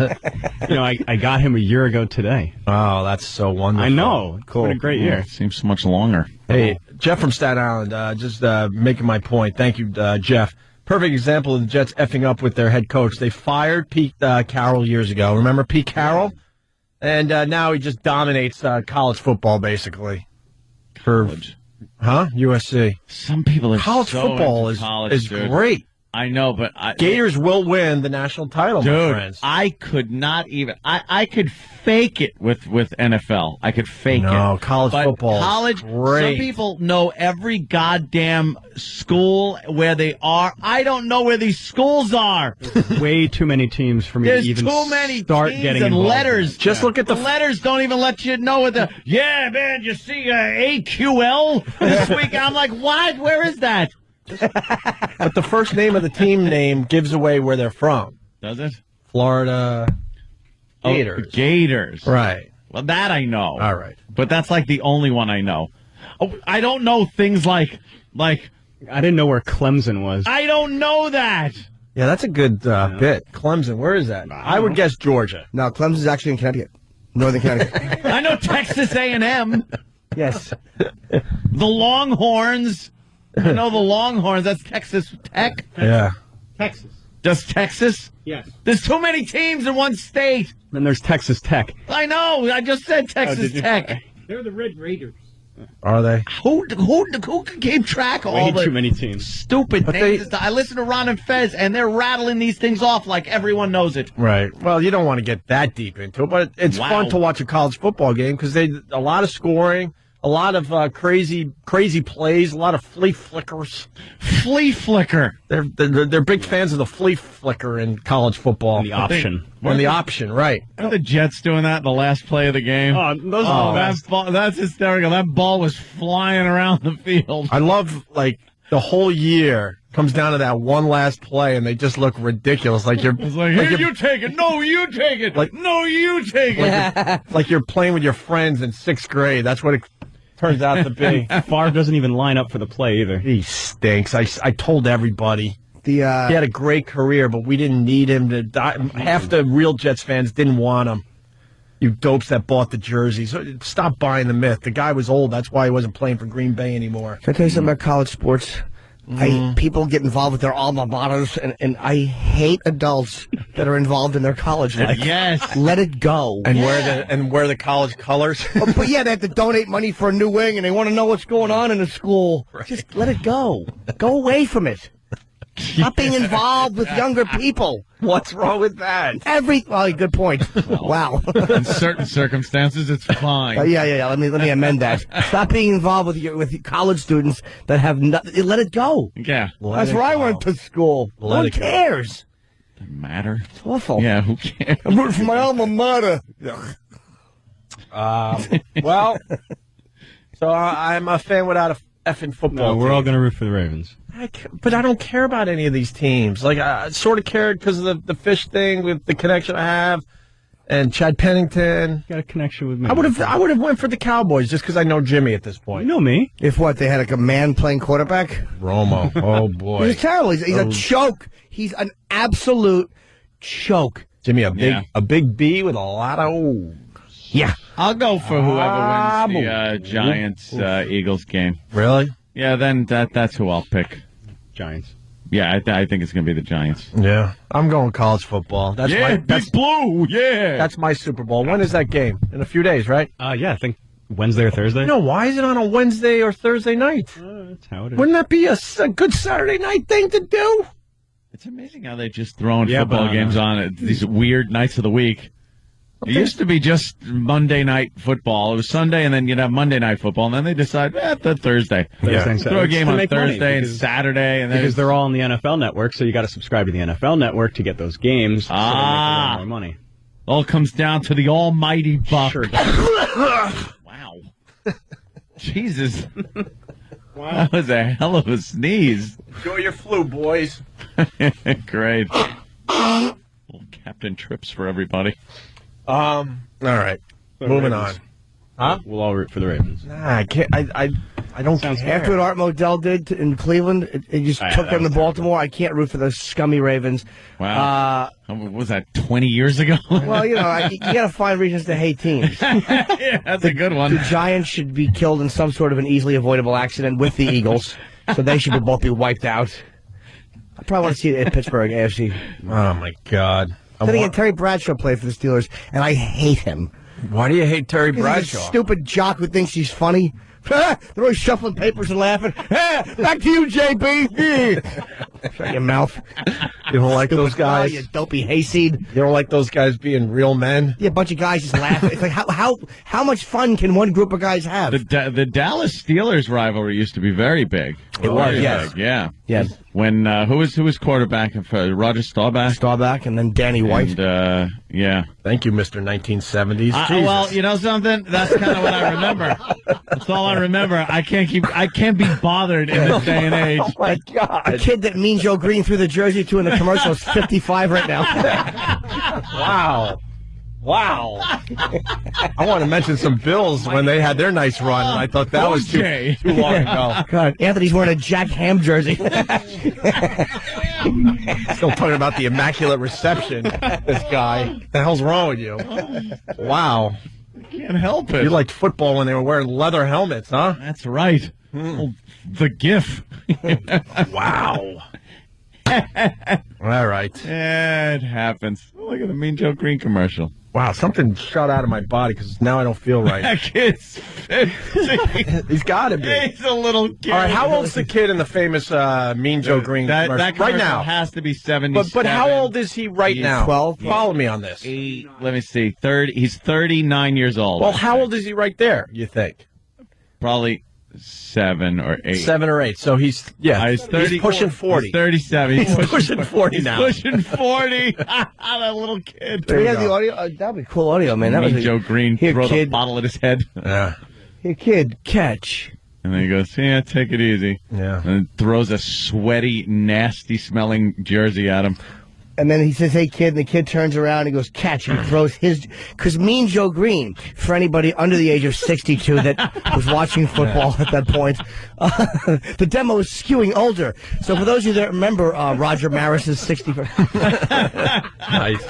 I got him a year ago today. Oh, that's so wonderful. I know. Cool. It's been a great year. Seems so much longer. Hey, Jeff from Staten Island, just making my point. Thank you, Jeff. Perfect example of the Jets effing up with their head coach. They fired Pete Carroll years ago. Remember Pete Carroll? And now he just dominates college football, basically. College. USC. Some people are college so football into college, is dude. great. I know, but Gators will win the national title, my friends. I could not even. I could fake it with NFL. I could fake it. No, college football. College. Great. Some people know every goddamn school where they are. I don't know where these schools are. Way too many teams for me to even too many start teams getting and involved. letters. Just look at the letters. Don't even let you know what the. Yeah, man, you see AQL this week? I'm like, what? Where is that? But the first name of the team name gives away where they're from. Does it? Florida Gators. Oh, Gators. Right. Well, that I know. All right. But that's like the only one I know. Oh, I don't know things like I didn't know where Clemson was. I don't know that. Yeah, that's a good bit. Clemson, where is that? I would guess Georgia. No, Clemson's actually in Connecticut. Northern Connecticut. I know Texas A&M. Yes. The Longhorns. I know the Longhorns. That's Texas Tech. Yeah. Texas. Just Texas? Yes. There's too many teams in one state. Then there's Texas Tech. I know. I just said Texas Tech. They're the Red Raiders. Are they? Who keep track of all Way the too many teams. stupid things? I listen to Ron and Fez, and they're rattling these things off like everyone knows it. Right. Well, you don't want to get that deep into it, but it's fun to watch a college football game because a lot of scoring, a lot of crazy plays, a lot of flea flickers. Flea flicker. They're big fans of the flea flicker in college football. And the option. And the option, right. Are the Jets doing that in the last play of the game? That's hysterical. That ball was flying around the field. I love, the whole year comes down to that one last play, and they just look ridiculous. Like you're, It's like, here, you take it. No, you take it. No, you take it. like you're playing with your friends in 6th grade. That's what it turns out to be. Favre doesn't even line up for the play either. He stinks. I told everybody. He had a great career, but we didn't need him to die. Half the real Jets fans didn't want him. You dopes that bought the jerseys. Stop buying the myth. The guy was old. That's why he wasn't playing for Green Bay anymore. Can I tell you something about college sports? People get involved with their alma maters, and I hate adults that are involved in their college life. Yes. Let it go. And wear the college colors. But yeah, they have to donate money for a new wing, and they want to know what's going on in the school. Right. Just let it go. Go away from it. Stop being involved with younger people. What's wrong with that? Well, good point. Wow. In certain circumstances, it's fine. Yeah. Let me amend that. Stop being involved with college students that have nothing. Let it go. Yeah. That's where I went to school. Who cares? Doesn't matter. It's awful. Yeah, who cares? I'm rooting for my alma mater. Well, so I'm a fan without a effing football. No, we're all going to root for the Ravens. But I don't care about any of these teams. I sort of cared because of the fish thing with the connection I have, and Chad Pennington. Got a connection with me. I would have went for the Cowboys just because I know Jimmy at this point. You know me. If what, they had a man playing quarterback? Romo. Oh boy, he's terrible. He's a choke. He's an absolute choke. Jimmy, a big B with a lot of O's. Yeah. I'll go for whoever wins the Giants Eagles game. Really? Yeah, then that's who I'll pick. Giants. Yeah, I think it's going to be the Giants. Yeah, I'm going college football. That's Big Blue. Yeah, that's my Super Bowl. When is that game? In a few days, right? Yeah, I think Wednesday or Thursday. No, why is it on a Wednesday or Thursday night? That's how it is. Wouldn't that be a good Saturday night thing to do? It's amazing how they just throwing football games on at these weird nights of the week. It used to be just Monday night football. It was Sunday, and then you'd have Monday night football, and then they decide, Thursday. Throw a game on Thursday and Saturday. And because they're all on the NFL Network, so you got to subscribe to the NFL Network to get those games. So they make a lot more money. All comes down to the almighty buck. Sure. Wow. Jesus. Wow. That was a hell of a sneeze. Enjoy your flu, boys. Great. Little Captain Trips for everybody. All right. Moving on. Huh? We'll all root for the Ravens. Nah, I can't. I don't care. After what Art Modell did in Cleveland, it just took them to Baltimore. I can't root for those scummy Ravens. Wow. What was that, 20 years ago? Well, you got to find reasons to hate teams. Yeah, that's a good one. The Giants should be killed in some sort of an easily avoidable accident with the Eagles, so they should both be wiped out. I probably want to see it at Pittsburgh, AFC. Oh, my God. Then again, Terry Bradshaw played for the Steelers, and I hate him. Why do you hate Terry Bradshaw? He's a stupid jock who thinks he's funny. They're always shuffling papers and laughing. Back to you, JB. Shut your mouth. You don't like those guys? You dopey hayseed. You don't like those guys being real men? Yeah, a bunch of guys just laughing. It's like, how much fun can one group of guys have? The Dallas Steelers rivalry used to be very big. It was, yes. Big, yeah. Yes. When who was quarterback for Roger Staubach? Staubach and then Danny White. And, yeah. Thank you, Mr. 1970s. Well, you know something? That's kind of what I remember. That's all I remember. I can't be bothered in this day and age. Oh my God! The kid that Mean Joe Green threw the jersey to in the commercial is 55 right now. Wow. I want to mention some Bills when they had their nice run, and I thought that was too long ago. God, Anthony's wearing a Jack Ham jersey. Still talking about the immaculate reception. This guy. What the hell's wrong with you? Wow. Can't help it. You liked football when they were wearing leather helmets, huh? That's right. Well, the GIF. Wow. All right. Yeah, it happens. Look at the Mean Joe Green commercial. Wow, something shot out of my body because now I don't feel right. That kid's 50. He's got to be. He's a little kid. All right, how old's the kid in the famous Mean Joe Green commercial? That commercial right now has to be 77. But how old is he now? 12. Follow me on this. Let me see. 30. He's 39 years old. Well, how old is he right there, you think? Probably 7 or 8. 7 or 8. So he's 30, he's pushing 40. He's 37. He's pushing 40 now. He's pushing 40. That little kid. Do we have the audio? That'd be cool audio, man. That Mean Joe Green throw the bottle at his head. Yeah. Hey, kid, catch. And then he goes, yeah, take it easy. Yeah. And throws a sweaty, nasty-smelling jersey at him. And then he says, hey, kid, and the kid turns around and he goes, catch, and he throws his... Because Mean Joe Green, for anybody under the age of 62 that was watching football at that point, the demo is skewing older. So for those of you that remember Roger Maris's 60... Nice.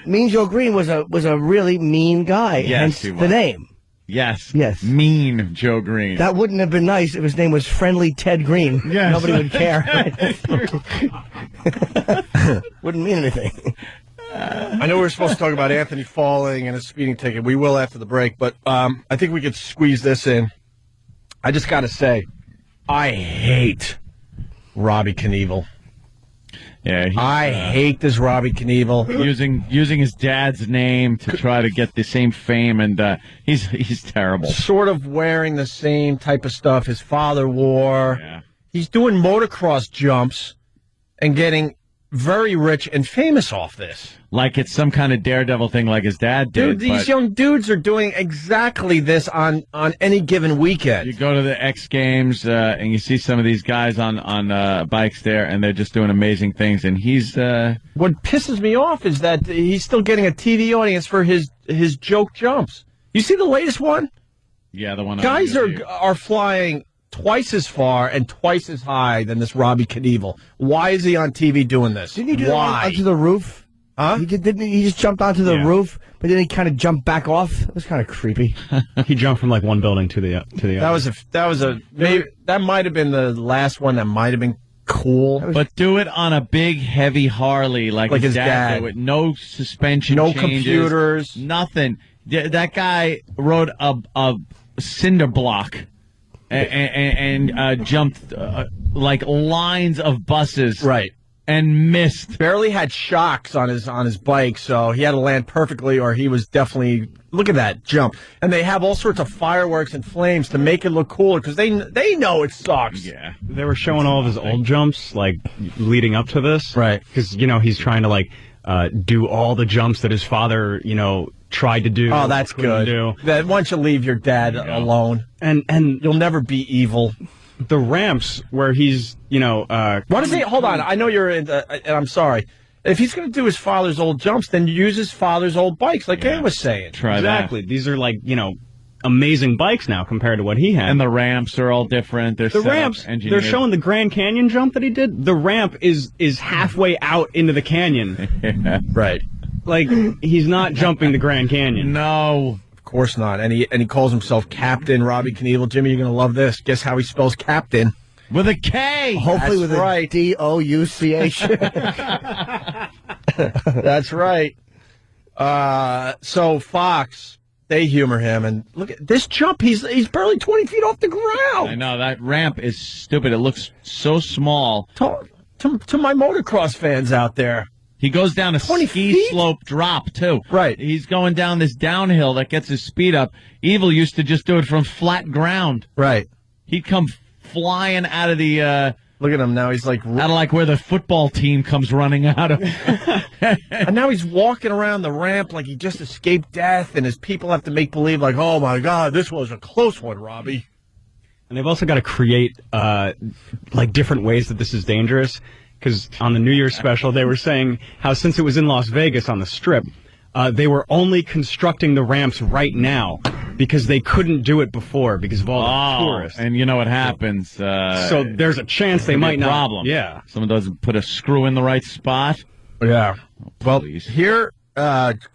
Mean Joe Green was a really mean guy, Yes, hence he was. the name. Yes. Yes. Mean Joe Green. That wouldn't have been nice if his name was Friendly Ted Green. Yes. Nobody would care. Wouldn't mean anything. I know we were supposed to talk about Anthony falling and his speeding ticket. We will after the break, but I think we could squeeze this in. I just got to say, I hate Robbie Knievel. Yeah, I hate this Robbie Knievel. Using his dad's name to try to get the same fame, and he's terrible. Sort of wearing the same type of stuff his father wore. Yeah. He's doing motocross jumps and getting very rich and famous off this. Like it's some kind of daredevil thing like his dad did. Dude, these young dudes are doing exactly this on any given weekend. You go to the X Games and you see some of these guys on bikes there, and they're just doing amazing things. And he's what pisses me off is that he's still getting a TV audience for his joke jumps. You see the latest one? Yeah, the one. Guys are flying twice as far and twice as high than this Robbie Knievel. Why is he on TV doing this? Didn't he do Why? that onto the roof? Huh? He just jumped onto the roof, but then he kind of jumped back off. It was kind of creepy. He jumped from like one building to the other. That might have been the last one that might have been cool. But do it on a big, heavy Harley like his dad. With no suspension, no changes, computers, nothing. That guy rode a cinder block and jumped like lines of buses, right? And missed. Barely had shocks on his bike, so he had to land perfectly, or he was definitely. Look at that jump, and they have all sorts of fireworks and flames to make it look cooler because they know it sucks. Yeah, they were showing all of his old jumps like leading up to this, right? Because he's trying to like do all the jumps that his father tried to do. Oh, that's good. That once you leave your dad alone, and you'll never be evil. The ramps where he's, What is he? Hold on. I know you're in, and I'm sorry. If he's going to do his father's old jumps, then use his father's old bikes, like Ann was saying. Try exactly. That. These are like, amazing bikes now compared to what he had. And the ramps are all different. The ramps, they're showing the Grand Canyon jump that he did. The ramp is halfway out into the canyon. Yeah. Right. Like, he's not jumping the Grand Canyon. No. Of course not. And he calls himself Captain Robbie Knievel. Jimmy, you're going to love this. Guess how he spells captain? With a K. Hopefully with a D-O-U-C-H. That's right. So Fox They humor him, and look at this jump. He's barely 20 feet off the ground. I know, that ramp is stupid. It looks so small. To my motocross fans out there. He goes down a ski slope drop, too. Right. He's going down this downhill that gets his speed up. Evil used to just do it from flat ground. Right. He'd come flying out of the... Look at him now. He's like... Out of like where the football team comes running out of. And now he's walking around the ramp like he just escaped death, and his people have to make believe like, oh, my God, this was a close one, Robbie. And they've also got to create like different ways that this is dangerous. Because on the New Year's special, they were saying how since it was in Las Vegas on the Strip, they were only constructing the ramps right now because they couldn't do it before because of all the tourists. And you know what happens. So there's a chance they might not. Problem. Yeah. Someone doesn't put a screw in the right spot. Yeah. Well, Please. here,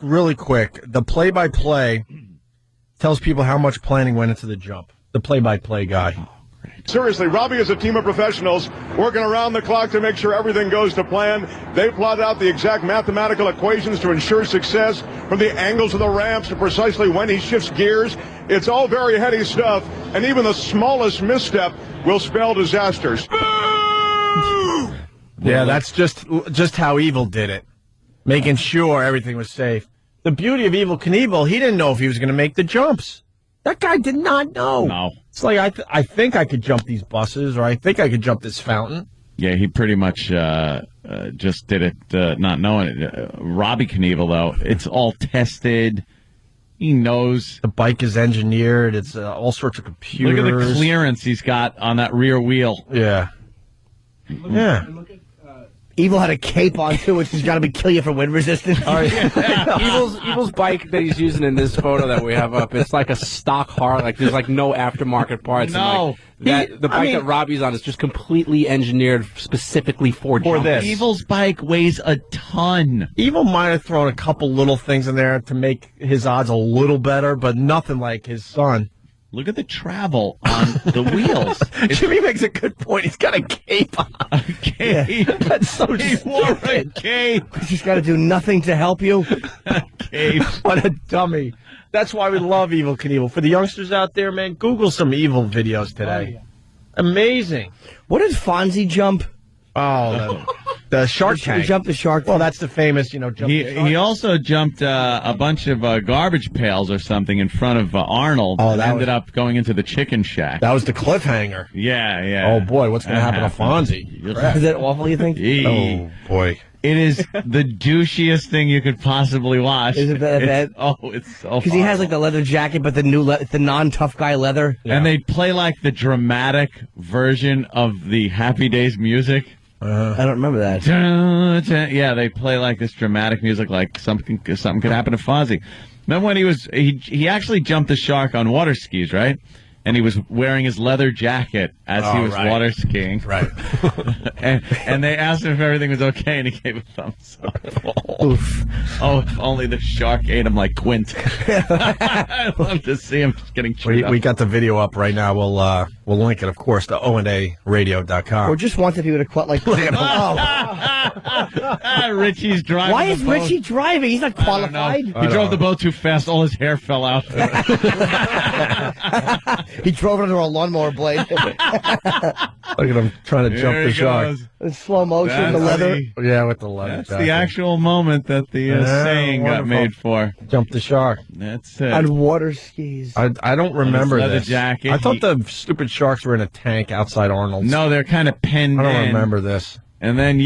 really quick, the play-by-play tells people how much planning went into the jump. The play-by-play guy. Seriously, Robbie is a team of professionals working around the clock to make sure everything goes to plan. They plot out the exact mathematical equations to ensure success, from the angles of the ramps to precisely when he shifts gears. It's all very heady stuff, and even the smallest misstep will spell disasters. Yeah, that's just how Evil did it, making sure everything was safe. The beauty of Evil Knievel, he didn't know if he was going to make the jumps. That guy did not know. No. It's like, I think I could jump these buses, or I think I could jump this fountain. Yeah, he pretty much just did it not knowing it. Robbie Knievel, though, it's all tested. He knows. The bike is engineered. It's all sorts of computers. Look at the clearance he's got on that rear wheel. Yeah. Yeah. Evil had a cape on, too, which has got to kill you for wind resistance. Evil's bike that he's using in this photo that we have up, it's like a stock Harley. Like, there's like no aftermarket parts. No. And, like, the bike that Robbie's on is just completely engineered specifically for this. Evil's bike weighs a ton. Evil might have thrown a couple little things in there to make his odds a little better, but nothing like his son. Look at the travel on the wheels. Jimmy makes a good point. He's got a cape on. A cape. Yeah, that's so He wore a stupid. cape. He's got to do nothing to help you. Cape. What a dummy. That's why we love Evil Knievel. For the youngsters out there, man, Google some Evil videos today. Oh, yeah. Amazing. What did Fonzie jump? Oh, the Shark Tank. He jumped the Shark Tank. Well, that's the famous, jump the Shark He also jumped a bunch of garbage pails or something in front of Arnold. Oh, and that ended up going into the chicken shack. That was the cliffhanger. Yeah. Oh, boy, what's going to happen to Fonzie? Is that awful, you think? Oh, boy. It is the douchiest thing you could possibly watch. Is it bad? It's so Because he has like the leather jacket, but the the non-tough guy leather. Yeah. And they play like the dramatic version of the Happy Days music. I don't remember that. Yeah, they play like this dramatic music, like something could happen to Fozzie. Remember when he actually jumped the shark on water skis, right? And he was wearing his leather jacket as he was water skiing. Right. and they asked him if everything was okay, and he gave a thumbs up. Oof. Oh, if only the shark ate him like Quint. I'd love to see him just getting chewed up. We got the video up right now. We'll link it, of course, to oandaradio.com. Or just wanted people to quote like. Richie's driving. Why is Richie driving? He's not qualified. He drove the boat too fast. All his hair fell out. He drove it under a lawnmower blade. Look at him trying to jump the shark. In slow motion, the leather. Yeah, with the leather. That's the actual moment that the saying got made for. Jump the shark. That's it. On water skis. I don't remember leather this. jacket. I thought the stupid sharks were in a tank outside Arnold's. No, they're kind of penned in. I don't remember this. And then,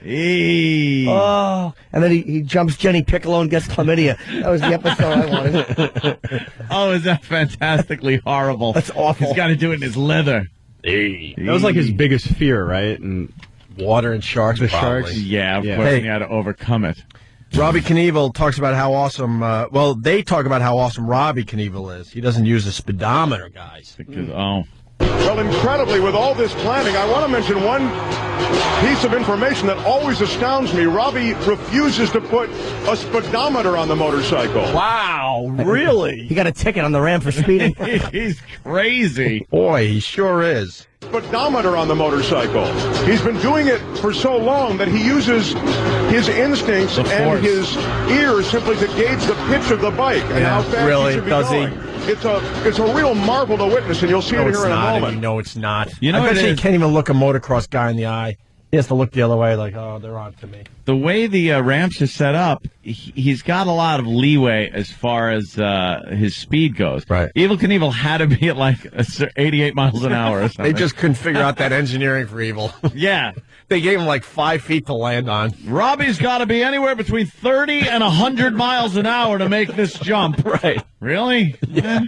Hey. Oh, and then he jumps Jenny Piccolo and gets chlamydia. That was the episode I wanted. Oh, is that fantastically horrible? That's awful. He's got to do it in his leather. That was like his biggest fear, right? And water and sharks. The probably. sharks. Yeah, of course, he had to overcome it. Robbie Knievel talks about how awesome. They talk about how awesome Robbie Knievel is. He doesn't use a speedometer, guys. Because Well, incredibly, with all this planning, I want to mention one piece of information that always astounds me. Robbie refuses to put a speedometer on the motorcycle. Wow, really? He got a ticket on the ram for speeding. He's crazy. Boy, he sure is. Speedometer on the motorcycle. He's been doing it for so long that he uses his instincts and his ears simply to gauge the pitch of the bike and how fast really? he should be Does going. he? It's a real marvel to witness, and you'll see it here in a moment. You know it's not. You know I bet it you is. can't even look a motocross guy in the eye. He has to look the other way like, oh, they're on to me. The way the ramps are set up, he's got a lot of leeway as far as his speed goes. Right. Evel Knievel had to be at like 88 miles an hour or something. They just couldn't figure out that engineering for Evil. Yeah. They gave him like 5 feet to land on. Robbie's got to be anywhere between 30 and 100 miles an hour to make this jump. Right. Really? Yeah.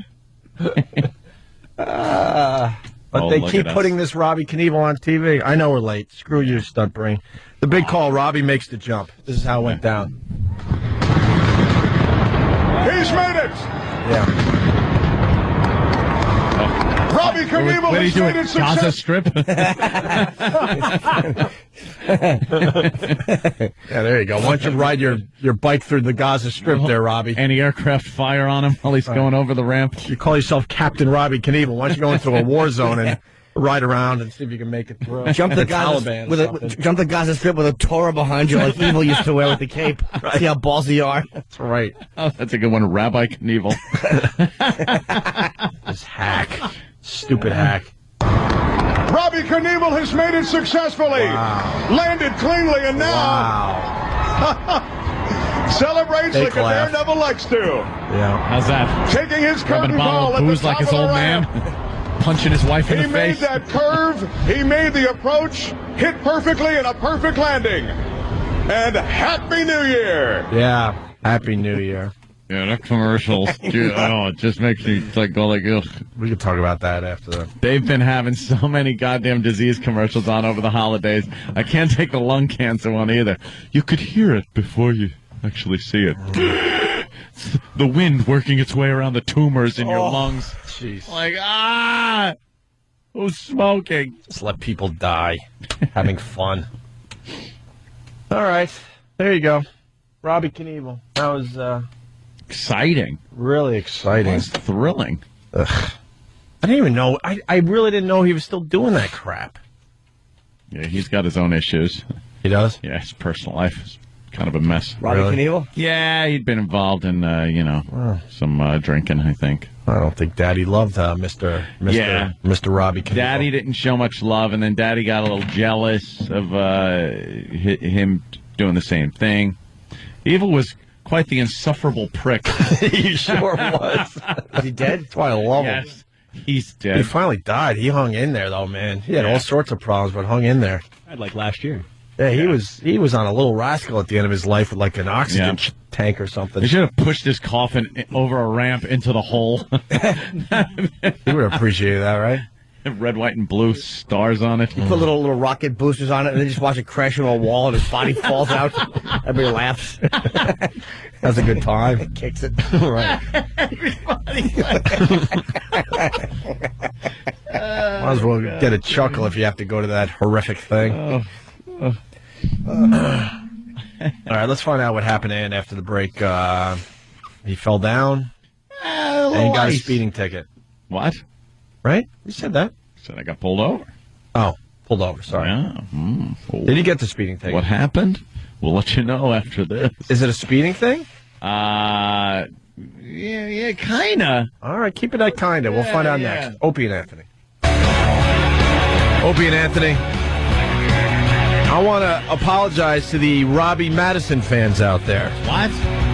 But they keep putting this Robbie Knievel on TV. I know we're late. Screw you, Stunt Brain. The big call, Robbie makes the jump. This is how it went down. He's made it! Yeah. Robbie Knievel What are you has made doing? it success. Gaza Strip? Yeah, there you go. Why don't you ride your bike through the Gaza Strip there, Robbie? Anti-aircraft fire on him while he's going over the ramp. You call yourself Captain Robbie Knievel. Why don't you go into a war zone and ride around and see if you can make it through? Jump the Gaza Taliban jump the Gaza Strip with a Torah behind you, like Evil used to wear with the cape. Right. See how ballsy you are. That's right. Oh, that's a good one, Rabbi Knievel. This hack. Stupid hack. Robbie Knievel has made it successfully. Wow. Landed cleanly, and now celebrates Fake like a laugh. daredevil likes to. Yeah. How's that? Taking his Rubbing curtain a bottle ball of at the booze top like his of the old ramp. man? Punching his wife in He the made face? that curve. He made the approach. Hit perfectly and a perfect landing. And Happy New Year. Yeah. Happy New Year. Yeah, that commercial, it just makes me go like, ugh. We can talk about that after that. They've been having so many goddamn disease commercials on over the holidays. I can't take the lung cancer one either. You could hear it before you actually see it. It's the wind working its way around the tumors in your lungs. Jeez. Like, who's smoking? Just let people die. Having fun. All right. There you go. Robbie Knievel. That was Exciting. really exciting. It's thrilling. Ugh. I didn't even know. I really didn't know he was still doing that crap. Yeah, he's got his own issues. He does? Yeah, his personal life is kind of a mess. Robbie Knievel? Yeah, he'd been involved in, some drinking, I think. I don't think Daddy loved Mr. Robbie Knievel. Daddy didn't show much love, and then Daddy got a little jealous of him doing the same thing. Evil was quite the insufferable prick. He sure was. Is he dead? That's why I love him. Yes, he's dead. He finally died. He hung in there, though, man. He had all sorts of problems, but hung in there. I'd like last year. Yeah, he was on a little rascal at the end of his life with like an oxygen Yeah. tank or something. They should have pushed his coffin over a ramp into the hole. He would appreciate that, right? Red, white, and blue stars on it. Put little rocket boosters on it, and then just watch it crash into a wall, and his body falls out. Everybody laughs. That's a good time. Kicks it. Right. Might as well get a chuckle if you have to go to that horrific thing. All right, let's find out what happened to Ann after the break. He fell down and he got a speeding ticket. What? Right? You said that. Said I got pulled over. Oh, pulled over. Sorry. Yeah. Did he get the speeding ticket? What happened? We'll let you know after this. Is it a speeding thing? Yeah, kinda. All right, keep it at kinda. We'll find out next. Opie and Anthony. Opie and Anthony. I want to apologize to the Robbie Madison fans out there. What?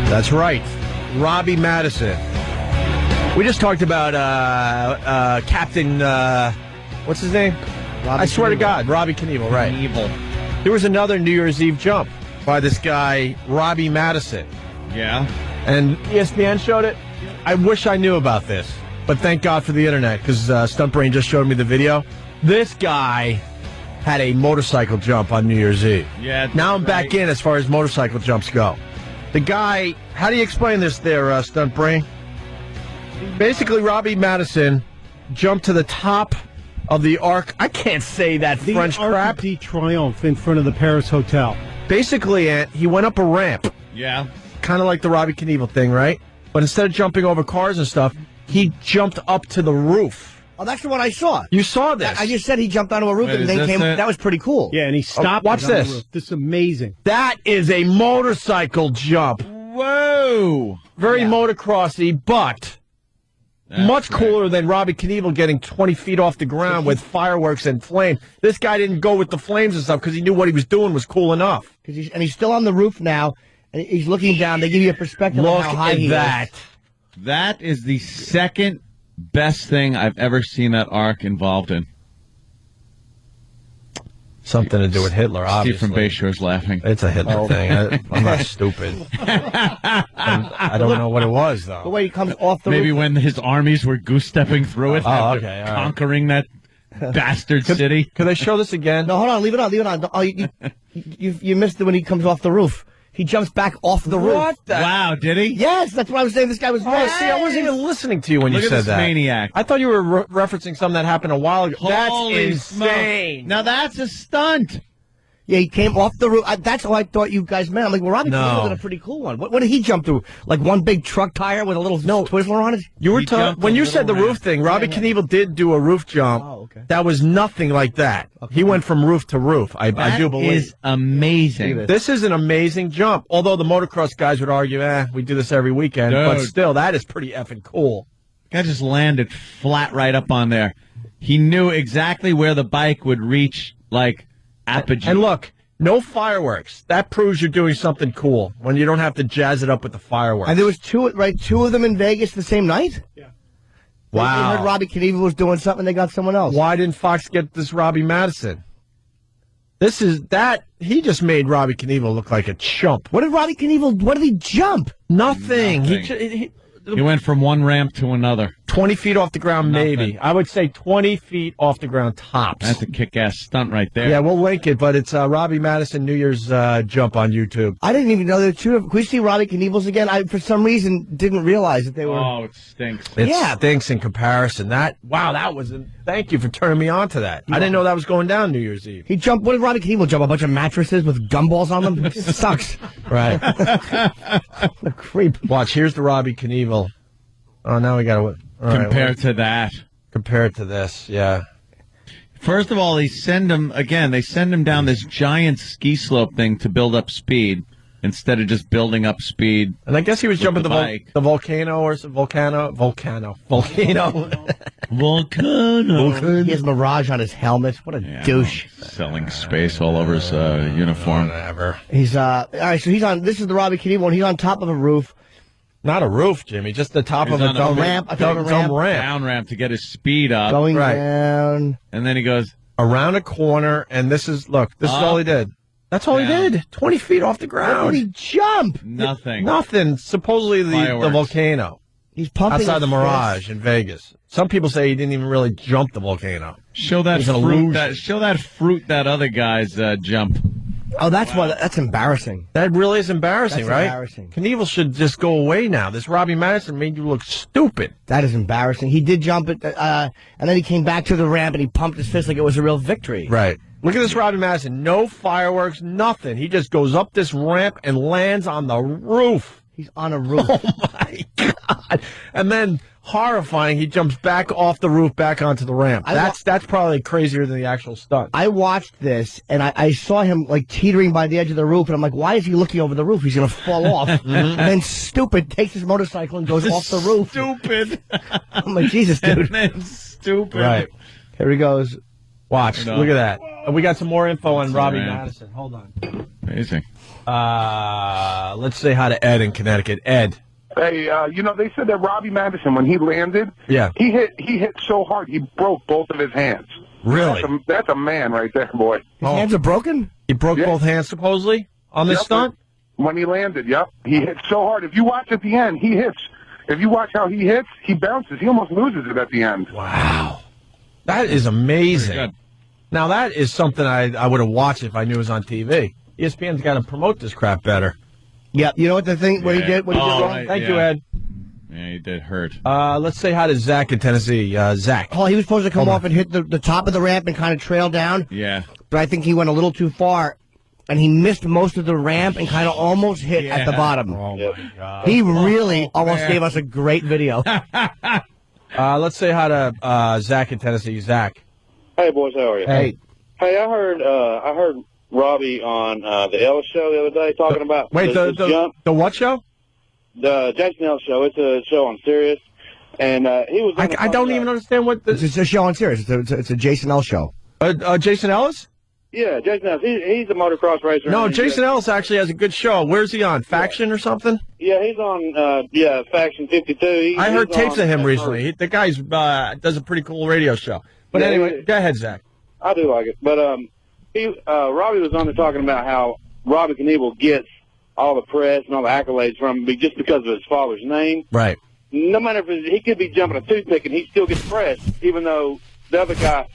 That's right. Robbie Madison. We just talked about Captain, what's his name? I swear to God, Robbie Knievel, right. Knievel. There was another New Year's Eve jump by this guy, Robbie Madison. Yeah. And ESPN showed it. I wish I knew about this, but thank God for the internet, because Stunt Brain just showed me the video. This guy had a motorcycle jump on New Year's Eve. Yeah. Now I'm back in as far as motorcycle jumps go. The guy, how do you explain this there, Stunt Brain? Basically, Robbie Madison jumped to the top of the Arc. I can't say that The French Arc crap. de Triomphe in front of the Paris Hotel. Basically, Ant, he went up a ramp. Yeah. Kind of like the Robbie Knievel thing, right? But instead of jumping over cars and stuff, he jumped up to the roof. Oh, that's the one I saw. You saw this. I just said he jumped onto a roof and then came. That was pretty cool. Yeah, and he stopped. watch on the this. roof. This is amazing. That is a motorcycle jump. Whoa. Very motocrossy, but much cooler than Robbie Knievel getting 20 feet off the ground with fireworks and flames. This guy didn't go with the flames and stuff because he knew what he was doing was cool enough. He's still on the roof now, and he's looking down. They give you a perspective Look of how high at he that. is. That is the second best thing I've ever seen that Arc involved in. Something to do with Hitler, obviously. Steve from Bayshore's laughing. It's a Hitler thing. I'm not stupid. I don't know what it was, though. The way he comes off the Maybe roof. when his armies were goose-stepping through it after okay, all right. conquering that bastard city. Could they show this again? No, hold on. Leave it on. Leave it on. Oh, you missed it when he comes off the roof. He jumps back off the roof. What the? Wow, did he? Yes, that's what I was saying. This guy was right. See, I wasn't even listening to you when Look you at said this that. maniac. I thought you were referencing something that happened a while ago. Holy That's smoke. insane. Now that's a stunt. Yeah, he came off the roof. That's how I thought you guys meant. I'm like, well, Robbie No. Knievel did a pretty cool one. What did he jump through? Like one big truck tire with a little Twizzler on it? You were He jumped when a you little said the ramp. roof thing. Robbie Knievel did do a roof jump. Oh, okay. That was nothing like that. He went from roof to roof. I do believe. That is amazing. This is an amazing jump. Although the motocross guys would argue, we do this every weekend. But Dude. still, that is pretty effing cool. Guy just landed flat right up on there. He knew exactly where the bike would reach, like, apogee. And look, no fireworks. That proves you're doing something cool when you don't have to jazz it up with the fireworks. And there was two of them in Vegas the same night? Yeah. Wow. They heard Robbie Knievel was doing something, they got someone else. Why didn't Fox get this Robbie Madison? He just made Robbie Knievel look like a chump. What did he jump? Nothing. Nothing. He went from one ramp to another. 20 feet off the ground, Nothing. maybe. I would say 20 feet off the ground tops. That's a kick-ass stunt right there. Yeah, we'll link it, but it's Robbie Madison New Year's jump on YouTube. I didn't even know there were two of them. Can we see Robbie Knievel's again? I, for some reason, didn't realize that they were... Oh, it stinks. It stinks in comparison. Thank you for turning me on to that. I didn't know that was going down New Year's Eve. He jumped... What did Robbie Knievel jump? A bunch of mattresses with gumballs on them? It sucks. Right. What a creep. Watch, here's the Robbie Knievel. Oh, now we got to... Compared to that. Compared to this, yeah. First of all, they send him down this giant ski slope thing to build up speed instead of just building up speed. And I guess he was jumping the bike. the volcano or volcano. He has Mirage on his helmet. What a douche. Selling space all over his uniform. Whatever. He's, all right, so he's on... This is the Robbie Knievel one. He's on top of a roof. Not a roof, Jimmy. Just the top of a dumb ramp. Down ramp to get his speed up. Going down. And then he goes around a corner, and this is all he did. That's all he did. 20 feet off the ground. What did he jump? Nothing. Nothing. Supposedly the volcano. He's pumping outside the his Mirage fist. in Vegas. Some people say he didn't even really jump the volcano. Show that He's an fruit. illusion. Show that fruit. That other guy's jump. Oh, that's embarrassing. That really is embarrassing, That's right? embarrassing. Knievel should just go away now. This Robbie Madison made you look stupid. That is embarrassing. He did jump it, and then he came back to the ramp and he pumped his fist like it was a real victory. Right. Look at this Robbie Madison. No fireworks, nothing. He just goes up this ramp and lands on the roof. He's on a roof. Oh, my God. And then, horrifying, he jumps back off the roof, back onto the ramp. That's probably crazier than the actual stunt. I watched this, and I saw him, like, teetering by the edge of the roof, and I'm like, why is he looking over the roof? He's going to fall off. And then stupid takes his motorcycle and goes off the roof. Stupid. I'm like, Jesus, dude. And then stupid. Right. Here he goes. Watch. Look at that. And we got some more info on Robbie Madison. Hold on. Amazing. Let's say hi to Ed in Connecticut. Ed. Hey, they said that Robbie Madison, when he landed, he hit so hard he broke both of his hands. Really? That's a man right there, boy. His hands are broken? He broke both hands, supposedly, on this stunt? When he landed, he hit so hard. If you watch at the end, he hits. If you watch how he hits, he bounces. He almost loses it at the end. Wow. That is amazing. Now, that is something I would have watched if I knew it was on TV. ESPN's got to promote this crap better. Yeah, you know what the thing, what he did wrong? Thank you, Ed. Yeah, he did hurt. Let's say hi to Zach in Tennessee. Zach. Oh, he was supposed to come off and hit the top of the ramp and kind of trail down. Yeah. But I think he went a little too far, and he missed most of the ramp and kind of almost hit at the bottom. Oh, my God. He really almost gave us a great video. Let's say hi to Zach in Tennessee. Zach. Hey, boys, how are you? Hey. Hey, I heard Robbie on the Ellis show the other day talking about the jump. The what show? The Jason Ellis show. It's a show on Sirius, and he was. I don't even understand what this. It's a show on Sirius. It's a Jason Ellis show. Jason Ellis? Yeah, Jason Ellis. He's a motocross racer. No, Jason Ellis actually has a good show. Where's he on? Faction or something? Yeah, he's on Faction 52. I heard tapes of him recently. The guy's does a pretty cool radio show. But anyway, go ahead, Zach. I do like it, but Robbie was on there talking about how Robbie Knievel gets all the press and all the accolades from him just because of his father's name. Right. No matter if he could be jumping a toothpick and he still gets pressed, even though the other guy,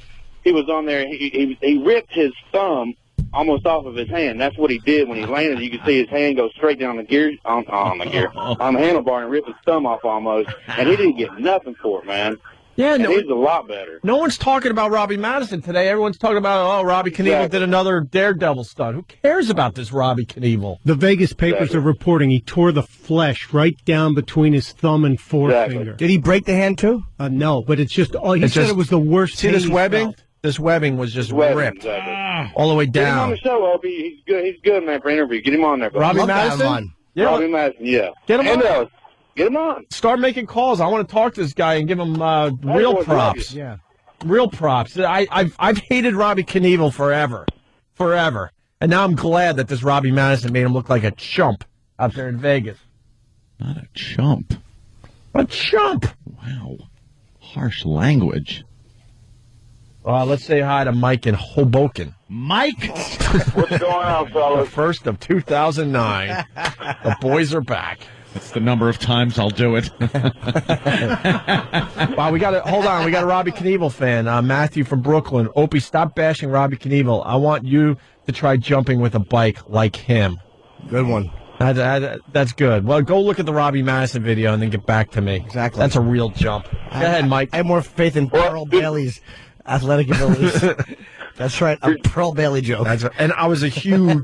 he was on there, he ripped his thumb almost off of his hand. That's what he did when he landed. You could see his hand go straight down the gear on the handlebar and rip his thumb off almost, and he didn't get nothing for it, man. Yeah, and he's a lot better. No one's talking about Robbie Madison today. Everyone's talking about, Robbie Knievel did another daredevil stunt. Who cares about this Robbie Knievel? The Vegas papers are reporting he tore the flesh right down between his thumb and forefinger. Did he break the hand too? No, but it's just. He said it was the worst. See this webbing? Felt. This webbing was just ripped all the way Get him on down. the show, Opie. He's good. He's good, man, for interview. Get him on there. Robbie Madison? Yeah. Robbie Madison, yeah. Get him on. Get him on. Start making calls. I want to talk to this guy and give him real props. Yeah, real props. I've hated Robbie Knievel forever, and now I'm glad that this Robbie Madison made him look like a chump out there in Vegas. Not a chump. A chump. Wow, harsh language. Let's say hi to Mike in Hoboken. Mike, What's going on, fellas? The first of 2009. The boys are back. That's the number of times I'll do it. Wow, hold on. We got a Robbie Knievel fan, Matthew from Brooklyn. Opie, stop bashing Robbie Knievel. I want you to try jumping with a bike like him. Good one. That's good. Well, go look at the Robbie Madison video and then get back to me. Exactly. That's a real jump. Go ahead, Mike. I have more faith in Pearl Bailey's athletic abilities. That's right, a Pearl Bailey joke. And I was a huge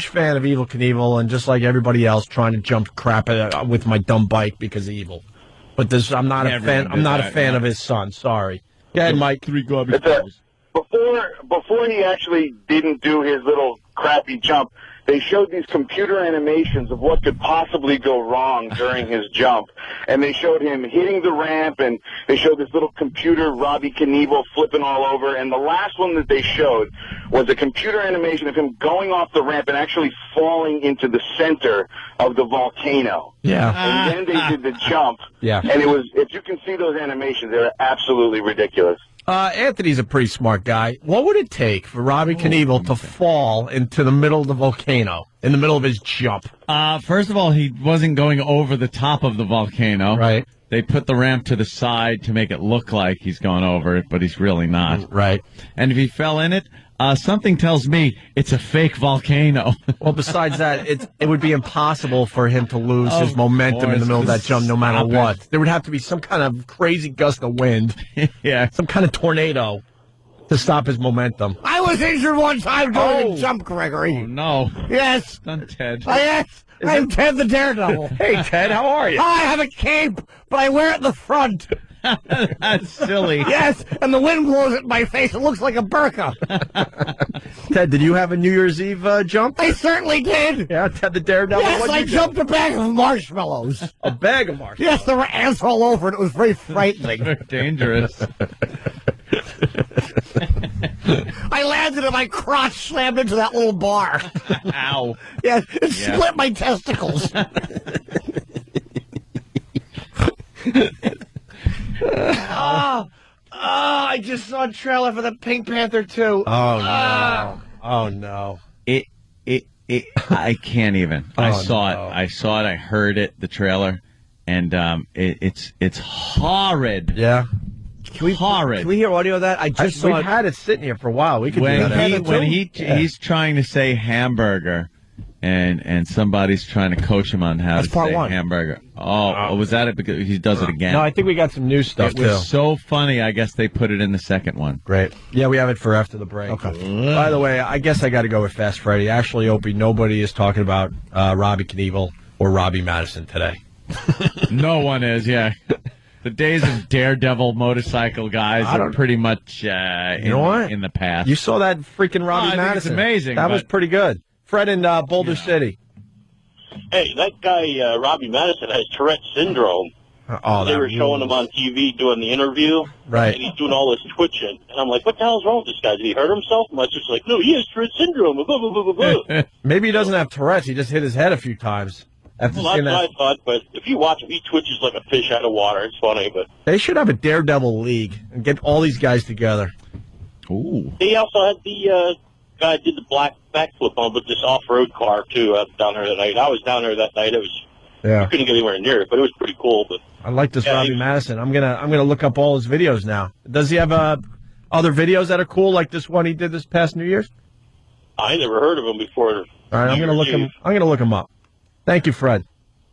fan of Evil Knievel, and just like everybody else, trying to jump crap with my dumb bike because of Evil. But I'm not a fan. I'm not a fan of his son. Sorry. Go ahead, Mike. 3 garbage balls. Before he actually didn't do his little crappy jump, they showed these computer animations of what could possibly go wrong during his jump. And they showed him hitting the ramp, and they showed this little computer Robbie Knievel flipping all over. And the last one that they showed was a computer animation of him going off the ramp and actually falling into the center of the volcano. Yeah. And then they did the jump. Yeah. And it was, if you can see those animations, they're absolutely ridiculous. Anthony's a pretty smart guy. What would it take for Robbie Knievel to fall into the middle of the volcano, in the middle of his jump? First of all, he wasn't going over the top of the volcano. Right. They put the ramp to the side to make it look like he's going over it, but he's really not. Right. And if he fell in it, something tells me it's a fake volcano. Well, besides that, it would be impossible for him to lose his momentum in the middle of that jump no matter what. There would have to be some kind of crazy gust of wind. Yeah. Some kind of tornado to stop his momentum. I was injured one time during the jump, Gregory. Oh, no. Yes. Done, Ted. Yes. I'm Ted the Daredevil. Hey, Ted, how are you? I have a cape, but I wear it in the front. That's silly. Yes, and the wind blows at my face. It looks like a burqa. Ted, did you have a New Year's Eve jump? I certainly did. Yeah, Ted the Daredevil. Yes, I jumped a bag of marshmallows. A bag of marshmallows? Yes, there were ants all over it. It was very frightening. Very dangerous. I landed and my crotch slammed into that little bar. Ow. Yes, it split my testicles. I just saw a trailer for the Pink Panther 2. Oh, no. Oh, no. I can't even. I saw no. it. I saw it. I heard it, the trailer, and it's horrid. Yeah. Horrid. Can we hear audio of that? I just saw We've had it sitting here for a while. We could do that. When he's trying to say hamburger, and somebody's trying to coach him on how to say hamburger. Oh, was that it? Because he does it again. No, I think we got some new stuff, It was so funny, I guess they put it in the second one. Great. Yeah, we have it for after the break. Okay. By the way, I guess I got to go with Fast Freddy. Actually, Opie, nobody is talking about Robbie Knievel or Robbie Madison today. No one is, yeah. The days of daredevil motorcycle guys are pretty much in the past. You saw that freaking Robbie I think Madison. it's amazing. That was pretty good. Fred in Boulder City. Hey, that guy, Robbie Madison, has Tourette's syndrome. They were showing him on TV doing the interview. Right. And he's doing all this twitching. And I'm like, what the hell's wrong with this guy? Did he hurt himself? My sister's like, no, he has Tourette's syndrome. Blah, blah, blah, blah, blah. Maybe he doesn't have Tourette's. He just hit his head a few times. Well, that's what I thought, but if you watch him, he twitches like a fish out of water. It's funny, but... They should have a daredevil league and get all these guys together. Ooh. They also had the guy did the black backflip on with this off-road car, too, down there that night. I was down there that night. It was... Yeah. You couldn't get anywhere near it, but it was pretty cool. But I like this Robbie Madison. I'm gonna look up all his videos now. Does he have other videos that are cool, like this one he did this past New Year's? I never heard of him before. All right, I'm gonna look him up. Thank you, Fred.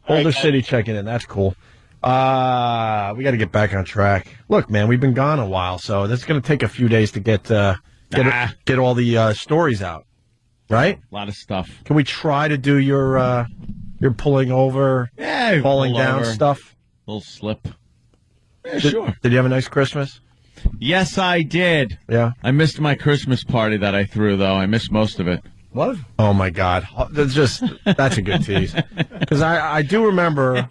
Boulder City checking in. That's cool. We got to get back on track. Look, man, we've been gone a while, so that's going to take a few days to get all the stories out. Right? A lot of stuff. Can we try to do your pulling over, falling down stuff? Little slip. Yeah, sure. Did you have a nice Christmas? Yes, I did. Yeah. I missed my Christmas party that I threw, though. I missed most of it. What? Oh, my God. That's a good tease. Because I do remember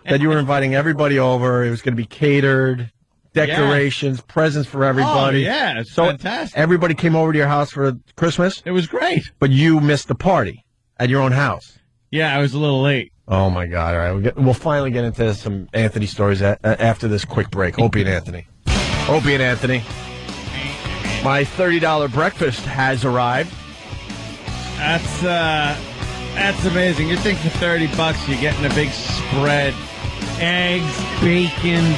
that you were inviting everybody over. It was going to be catered, decorations, presents for everybody. Oh, yeah. It's so fantastic. Everybody came over to your house for Christmas? It was great. But you missed the party at your own house. Yeah, I was a little late. Oh, my God. All right. We'll finally get into some Anthony stories after this quick break. Opie and Anthony. Opie and Anthony. My $30 breakfast has arrived. That's amazing. You think for $30 you're getting a big spread. Eggs, bacon,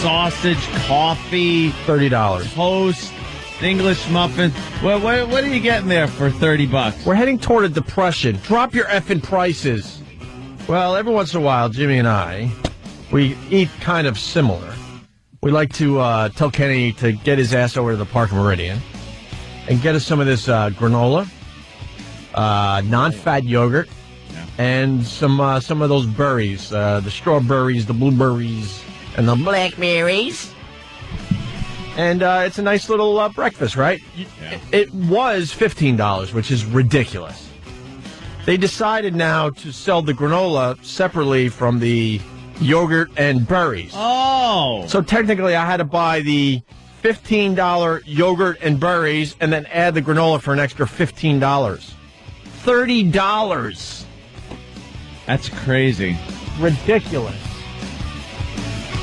sausage, coffee. $30. Toast, English muffin. What are you getting there for $30? We're heading toward a depression. Drop your effing prices. Well, every once in a while, Jimmy and I, we eat kind of similar. We like to tell Kenny to get his ass over to the Park Meridian and get us some of this granola. Non-fat yogurt, and some of those berries, the strawberries, the blueberries, and the blackberries. And it's a nice little breakfast, right? Yeah. It was $15, which is ridiculous. They decided now to sell the granola separately from the yogurt and berries. Oh! So technically I had to buy the $15 yogurt and berries and then add the granola for an extra $15. $30. That's crazy. Ridiculous.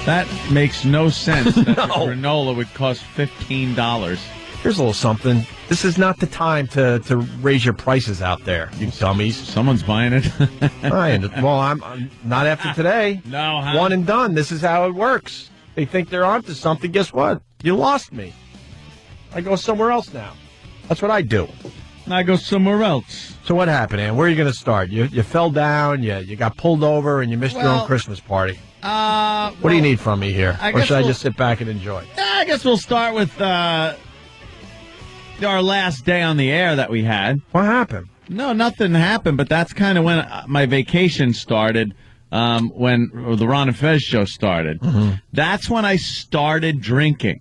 That makes no sense that the granola would cost $15. Here's a little something. This is not the time to raise your prices out there, you dummies. Someone's buying it. Well, I'm not after today. No, huh? One and done. This is how it works. They think they're onto something. Guess what? You lost me. I go somewhere else now. That's what I do. I go somewhere else. So what happened, Ann? Where are you going to start? You fell down, you got pulled over, and you missed your own Christmas party. What do you need from me here? Or should I just sit back and enjoy? I guess we'll start with our last day on the air that we had. What happened? No, nothing happened, but that's kind of when my vacation started, when the Ron and Fez show started. Mm-hmm. That's when I started drinking.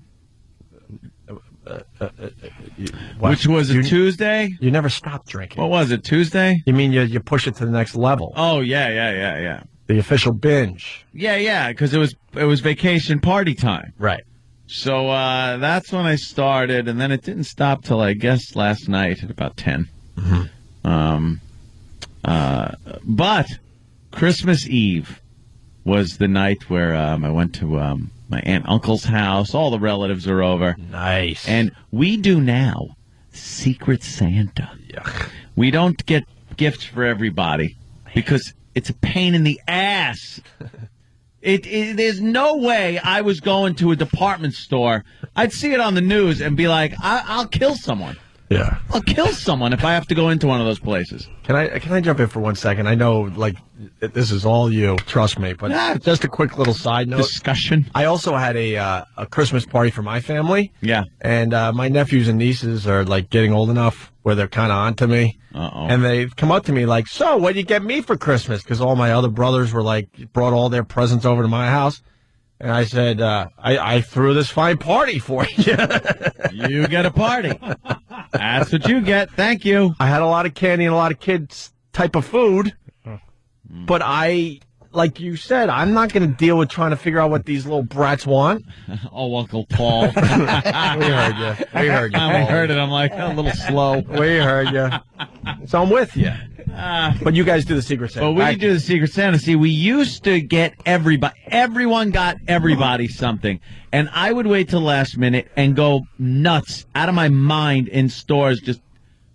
Which was a Tuesday? You never stopped drinking. What was it, Tuesday? You mean you push it to the next level? Oh, yeah. The official binge. Yeah, because it was vacation party time. Right. So that's when I started, and then it didn't stop till, I guess, last night at about 10. Mm-hmm. But Christmas Eve was the night where I went to my aunt and uncle's house. All the relatives are over. Nice. And we do now Secret Santa. Yuck. We don't get gifts for everybody because it's a pain in the ass. There's no way I was going to a department store. I'd see it on the news and be like, I'll kill someone. Yeah. I'll kill someone if I have to go into one of those places. Can I jump in for 1 second? I know, like, this is all you, trust me, but just a quick little side note. Discussion. I also had a Christmas party for my family. Yeah. And my nephews and nieces are, like, getting old enough where they're kind of onto me. Uh-oh. And they've come up to me like, so, what'd you get me for Christmas? Because all my other brothers were, like, brought all their presents over to my house. And I said, I threw this fine party for you. You get a party. That's what you get. Thank you. I had a lot of candy and a lot of kids type of food. But like you said, I'm not going to deal with trying to figure out what these little brats want. Oh, Uncle Paul. We heard you. We heard you. I heard it. I'm like, a little slow. We heard you. So I'm with you. But you guys do the Secret Santa. But we do the Secret Santa. See, we used to get everyone got everybody something. And I would wait till last minute and go nuts, out of my mind in stores, just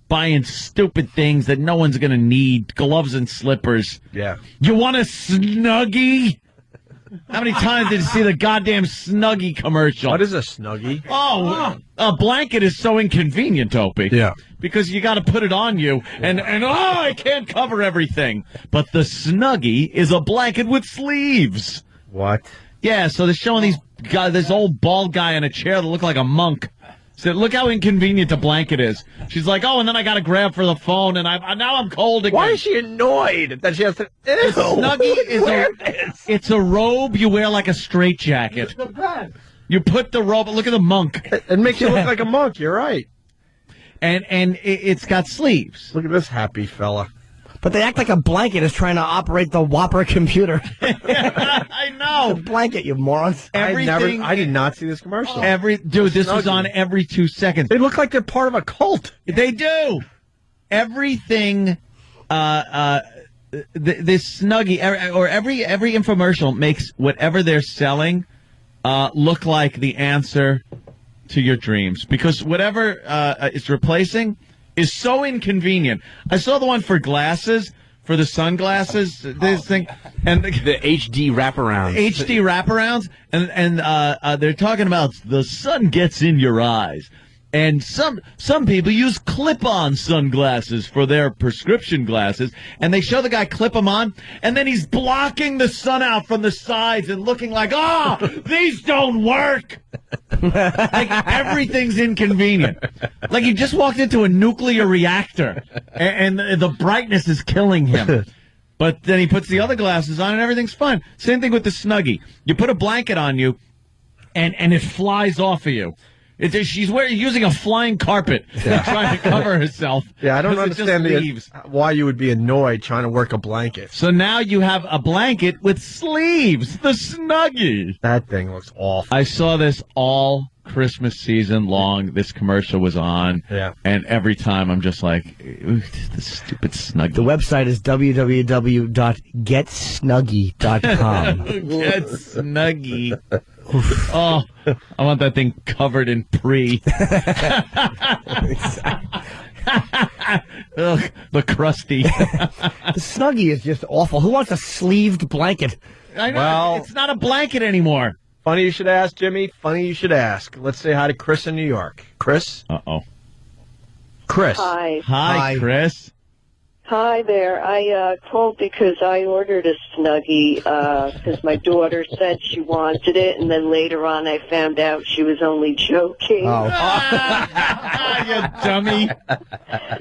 buying stupid things that no one's going to need, gloves and slippers. Yeah. You want a Snuggie? How many times did you see the goddamn Snuggie commercial? What is a Snuggie? Oh, a blanket is so inconvenient, Opie. Yeah. Because you got to put it on you, and I can't cover everything. But the Snuggie is a blanket with sleeves. What? Yeah, so they're showing this old bald guy in a chair that looked like a monk. So look how inconvenient a blanket is. She's like, oh, and then I got to grab for the phone, and now I'm cold again. Why is she annoyed that she has to? The Snuggie it's a robe you wear like a straitjacket. You put the robe. Look at the monk. It makes you look like a monk. You're right. And it's got sleeves. Look at this happy fella. But they act like a blanket is trying to operate the Whopper computer. I know. It's a blanket, you morons. I did not see this commercial. This was on every 2 seconds. They look like they're part of a cult. They do. Everything, this Snuggie, or every infomercial makes whatever they're selling look like the answer to your dreams. Because whatever it's replacing is so inconvenient. I saw the one for glasses, for the sunglasses, this thing, and the HD wraparounds. HD wraparounds, and they're talking about the sun gets in your eyes. And some people use clip-on sunglasses for their prescription glasses, and they show the guy clip them on, and then he's blocking the sun out from the sides and looking like, these don't work. Like everything's inconvenient. Like he just walked into a nuclear reactor, and the brightness is killing him. But then he puts the other glasses on, and everything's fine. Same thing with the Snuggie. You put a blanket on you, and it flies off of you. She's using a flying carpet trying to cover herself. Yeah, I don't understand why you would be annoyed trying to work a blanket. So now you have a blanket with sleeves, the Snuggie. That thing looks awful. I saw this all Christmas season long. This commercial was on. Yeah. And every time I'm just like, this stupid Snuggie. The website is www.getsnuggie.com. Get Snuggie. Oh, I want that thing covered in pre. Ugh, the crusty. The Snuggie is just awful. Who wants a sleeved blanket? I know. It's not a blanket anymore. Funny you should ask, Jimmy. Funny you should ask. Let's say hi to Chris in New York. Chris? Uh-oh. Chris. Hi. Hi, Chris. Hi there. I called because I ordered a Snuggie because my daughter said she wanted it, and then later on I found out she was only joking. You dummy.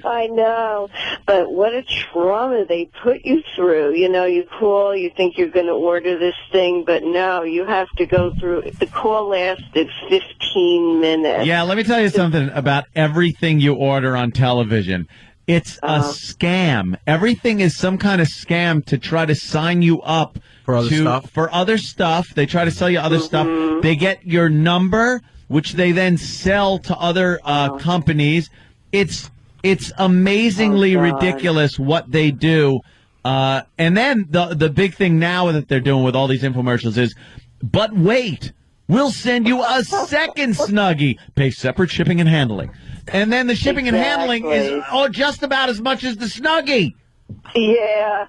I know. But what a trauma they put you through. You know, you call, you think you're going to order this thing, but no, you have to go through. The call lasted 15 minutes. Yeah, let me tell you something about everything you order on television. It's a scam. Everything is some kind of scam to try to sign you up for other stuff. They try to sell you other stuff. They get your number, which they then sell to other companies. It's amazingly ridiculous what they do. And then the big thing now that they're doing with all these infomercials is, but wait, we'll send you a second Snuggie. Pay separate shipping and handling. And then the shipping and handling is just about as much as the Snuggie. Yeah,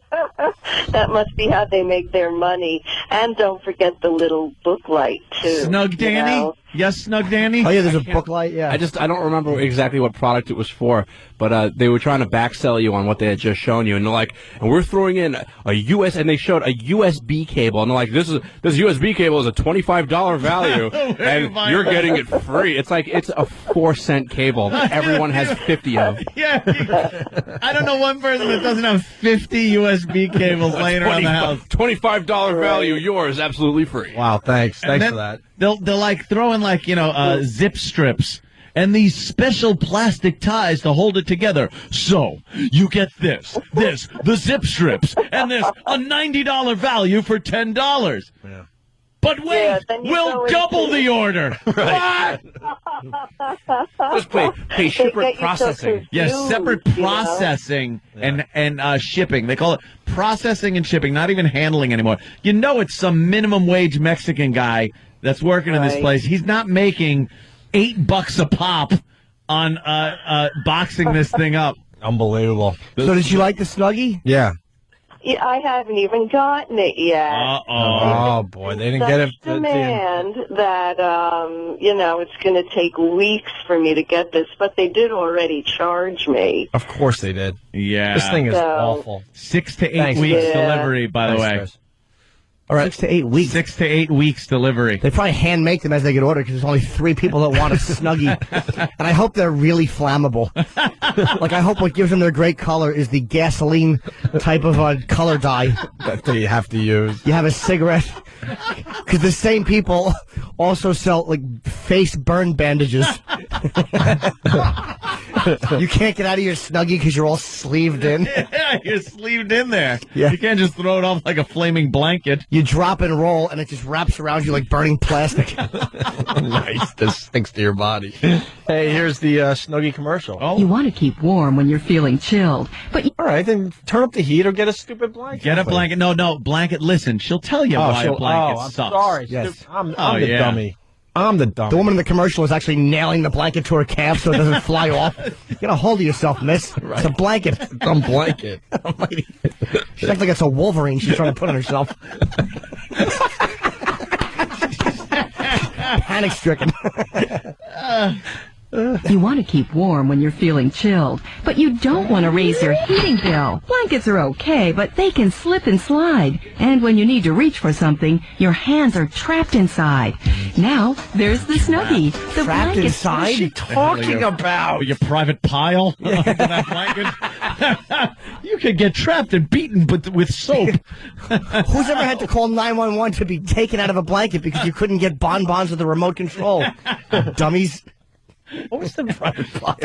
that must be how they make their money. And don't forget the little book light, too. Snug Danny? You know? Yes, Snug Danny? Oh, yeah, there's a book light, yeah. I don't remember exactly what product it was for, but they were trying to backsell you on what they had just shown you, and they're like, and we're throwing in and they showed a USB cable, and they're like, this USB cable is a $25 value, and you're getting it free. It's like, it's a 4-cent cable that everyone has 50 of. Yeah. I don't know one person that doesn't have 50 USB cables laying around the house. $25 value, yours, absolutely free. Wow, thanks. And Thanks then for that. They'll like throw in zip strips and these special plastic ties to hold it together. So you get the zip strips, and this a $90 value for $10. Yeah. But wait, we'll double the order. Right. Just pay separate processing. Yes, separate processing and shipping. They call it processing and shipping, not even handling anymore. You know, it's some minimum wage Mexican guy that's working in this place. He's not making $8 a pop on boxing this thing up. Unbelievable. So did you like the Snuggie? Yeah. Yeah, I haven't even gotten it yet. Oh, boy. They didn't get it. Demand that, it's going to take weeks for me to get this, but they did already charge me. Of course they did. Yeah. This thing is awful. 6 to 8 weeks delivery, by the way. Chris. All right. 6 to 8 weeks. 6 to 8 weeks delivery. They probably hand make them as they get ordered because there's only 3 people that want a Snuggie. And I hope they're really flammable. Like, I hope what gives them their great color is the gasoline type of color dye that they have to use. You have a cigarette. Because the same people also sell, face burn bandages. You can't get out of your Snuggie because you're all sleeved in. Yeah, you're sleeved in there. Yeah. You can't just throw it off like a flaming blanket. You drop and roll, and it just wraps around you like burning plastic. Nice. This sticks to your body. Hey, here's the Snuggie commercial. You want to keep warm when you're feeling chilled, but all right, then turn up the heat or get a stupid blanket. Get a blanket. No, blanket. Listen, she'll tell you why a blanket I'm sucks. sorry. Yes. I'm the dummy. I'm the dummy. The woman in the commercial is actually nailing the blanket to her calf so it doesn't fly off. Get a hold of yourself, miss. Right. It's a blanket. It's a blanket. She acts like it's a Wolverine she's trying to put on herself. Panic stricken. You want to keep warm when you're feeling chilled, but you don't want to raise your heating bill. Blankets are okay, but they can slip and slide. And when you need to reach for something, your hands are trapped inside. Now, there's the Snuggie. The trapped blanket. inside? What is she talking about? Your private pile under that blanket? You could get trapped and beaten with soap. Who's ever had to call 911 to be taken out of a blanket because you couldn't get bonbons with the remote control? Dummies. What was the private file?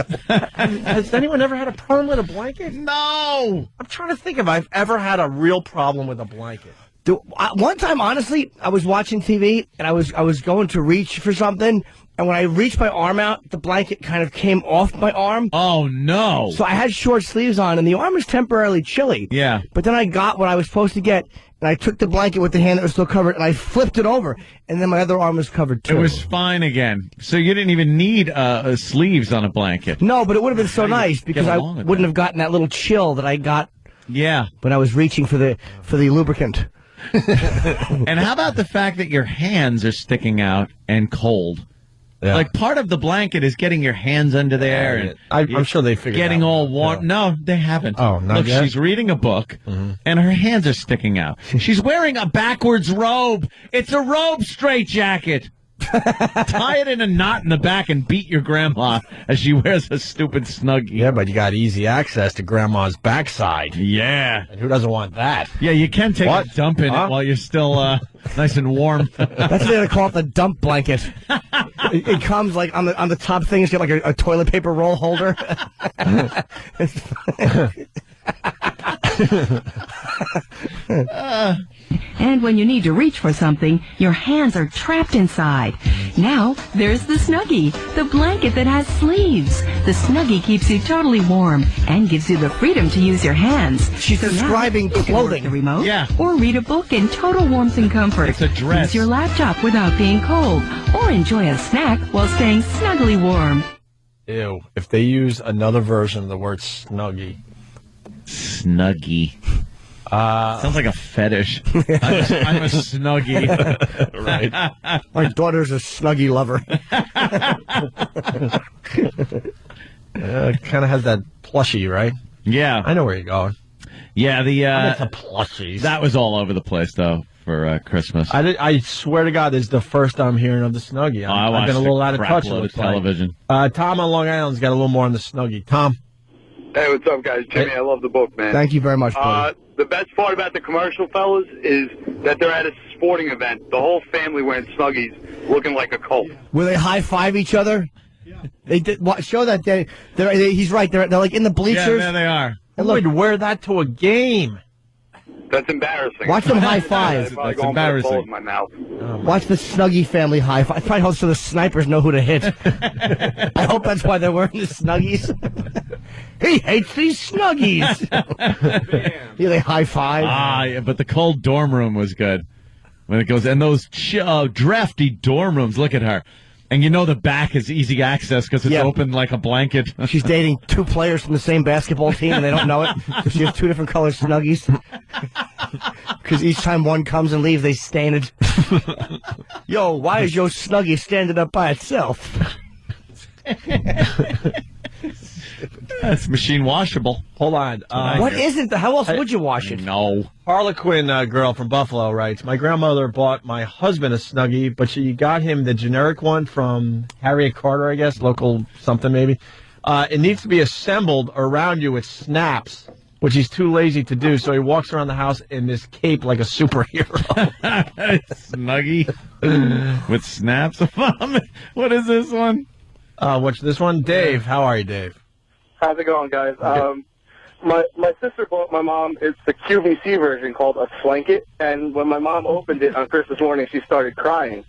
Has anyone ever had a problem with a blanket? No! I'm trying to think if I've ever had a real problem with a blanket. One time, honestly, I was watching TV, and I was going to reach for something, and when I reached my arm out, the blanket kind of came off my arm. Oh, no. So I had short sleeves on, and the arm was temporarily chilly. Yeah. But then I got what I was supposed to get, and I took the blanket with the hand that was still covered, and I flipped it over, and then my other arm was covered, too. It was fine again. So you didn't even need sleeves on a blanket. No, but it would have been so nice, because I wouldn't have gotten that little chill that I got when I was reaching for the lubricant. And how about the fact that your hands are sticking out and cold? Yeah. Like, part of the blanket is getting your hands under there. And I'm sure they figured getting it out. all warm. Yeah. No, they haven't. Oh, not Look, yet? she's reading a book, and her hands are sticking out. She's wearing a backwards robe. It's a robe straitjacket. Tie it in a knot in the back and beat your grandma as she wears a stupid Snuggie. Yeah, but you got easy access to grandma's backside. Yeah. And who doesn't want that? Yeah, you can take a dump in it while you're still nice and warm. That's what they call it, the dump blanket. It comes like on the top thing, it's got like a toilet paper roll holder. And when you need to reach for something, your hands are trapped inside. Now, there's the Snuggie, the blanket that has sleeves. The Snuggie keeps you totally warm and gives you the freedom to use your hands. She's describing You can work clothing. the remote, or read a book in total warmth and comfort. It's a dress. Use your laptop without being cold, or enjoy a snack while staying snugly warm. Ew. If they use another version of the word Snuggie. Snuggie. Sounds like a fetish. I'm a Snuggie. Right. My daughter's a Snuggie lover. Kind of has that plushie, right? Yeah. I know where you're going. Yeah, I'm into plushies. That was all over the place, though, for Christmas. I swear to God, this is the first I'm hearing of the Snuggie. I've been a little out of touch with television. Tom on Long Island's got a little more on the Snuggie. Tom? Hey, what's up, guys? Jimmy, I love the book, man. Thank you very much, buddy. The best part about the commercial, fellas, is that they're at a sporting event. The whole family wearing Snuggies, looking like a cult. Will they high-five each other? Yeah. They did. Show that he's right. They're like in the bleachers. Yeah, there they are. Who would wear that to a game? That's embarrassing. Watch them high-five. That's embarrassing. My mouth. Watch the Snuggie family high-five. I probably hope so the snipers know who to hit. I hope that's why they're wearing the Snuggies. He hates these Snuggies. Yeah, they high-five. Yeah, but the cold dorm room was good. When it goes, and those drafty dorm rooms, look at her. And you know the back is easy access because it's open like a blanket. She's dating two players from the same basketball team and they don't know it. So she has two different color Snuggies. Because each time one comes and leaves, they stain it. Yo, why is your Snuggie standing up by itself? That's machine washable. Hold on. What is it? How else would you wash it? No. Harlequin girl from Buffalo writes, my grandmother bought my husband a Snuggie, but she got him the generic one from Harriet Carter, I guess, local something maybe. It needs to be assembled around you with snaps, which he's too lazy to do, so he walks around the house in this cape like a superhero. Snuggie with snaps. What is this one? What's this one? Dave. How are you, Dave? How's it going, guys? My sister bought my mom, it's the QVC version called a Slanket, and when my mom opened it on Christmas morning, she started crying.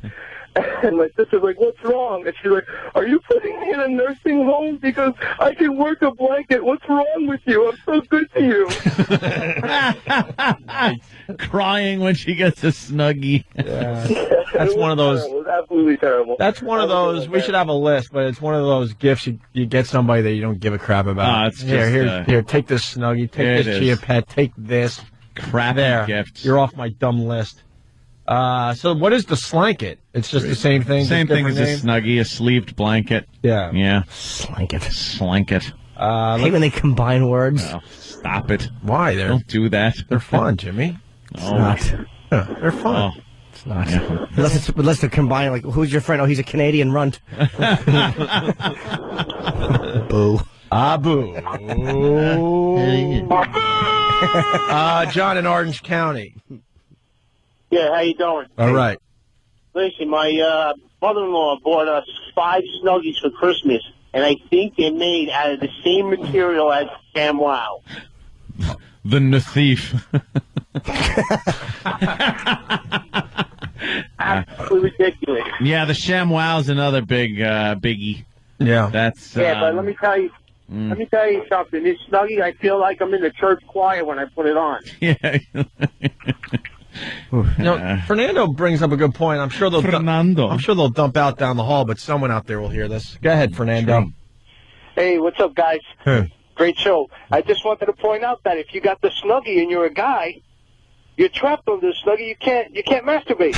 And my sister's like, what's wrong? And she's like, are you putting me in a nursing home? Because I can work a blanket. What's wrong with you? I'm so good to you. Crying when she gets a Snuggie. Yeah. That's one of those. It was absolutely terrible. That's one of those. We should have a list, but it's one of those gifts you get somebody that you don't give a crap about. It's here, take this Snuggie, take this Chia Pet, take this. Crap gifts. You're off my dumb list. So what is the Slanket? It's just the same thing. Same thing as a Snuggie, a sleeved blanket. Yeah. Slanket. I hate when they combine words. Oh, stop it. Why? Don't do that. They're fun, Jimmy. It's not. Yeah, they're fun. Oh. It's not. Yeah. Unless they're combining, like, who's your friend? Oh, he's a Canadian runt. Boo. Boo. John in Orange County. Yeah, how you doing? All right. Listen, my mother-in-law bought us 5 Snuggies for Christmas, and I think they're made out of the same material as ShamWow. The Nathif. Absolutely ridiculous. Yeah, the ShamWow's another biggie. Yeah. That's but let me tell you. Let me tell you something. This Snuggie, I feel like I'm in the church choir when I put it on. Yeah. Fernando brings up a good point. I'm sure they'll dump out down the hall, but someone out there will hear this. Go ahead, Fernando. Hey, what's up, guys? Great show. I just wanted to point out that if you got the Snuggie and you're a guy, you're trapped on the Snuggie. You can't masturbate.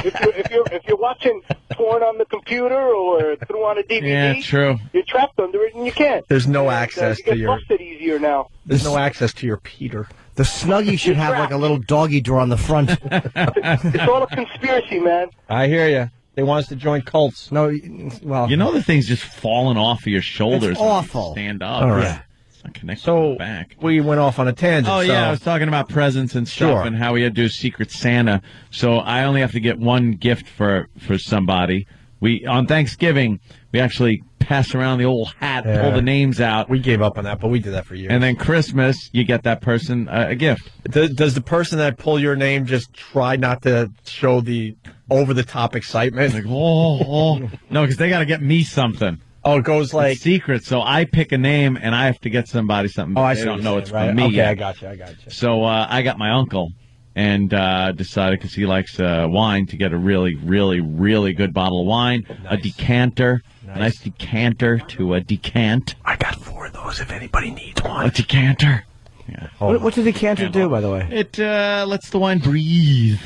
if you're watching porn on the computer or through on a DVD, yeah, true. You're trapped under it and you can't. There's no access to your. You get busted easier now. There's no access to your Peter. The Snuggie should have like a little doggy door on the front. It's all a conspiracy, man. I hear you. They want us to join cults. No, well, you know the thing's just falling off of your shoulders. It's awful. Stand up. All right. It's not connected to the back. We went off on a tangent. Oh, yeah. I was talking about presents and stuff and how we had to do Secret Santa. So I only have to get one gift for somebody. On Thanksgiving, we actually pass around the old hat, pull the names out. We gave up on that, but we did that for years. And then Christmas, you get that person a gift. Does the person that pull your name just try not to show the over-the-top excitement? Like, no, because they got to get me something. Oh, it goes like... It's secret, so I pick a name, and I have to get somebody something. Oh, I they see don't know it's right? from me. Okay, yet. I got you. So I got my uncle. And decided, because he likes wine, to get a really, really, really good bottle of wine, a decanter, a nice decanter to a decant. I got 4 of those if anybody needs one. A decanter. Yeah. What does the decanter do, by the way? It lets the wine breathe.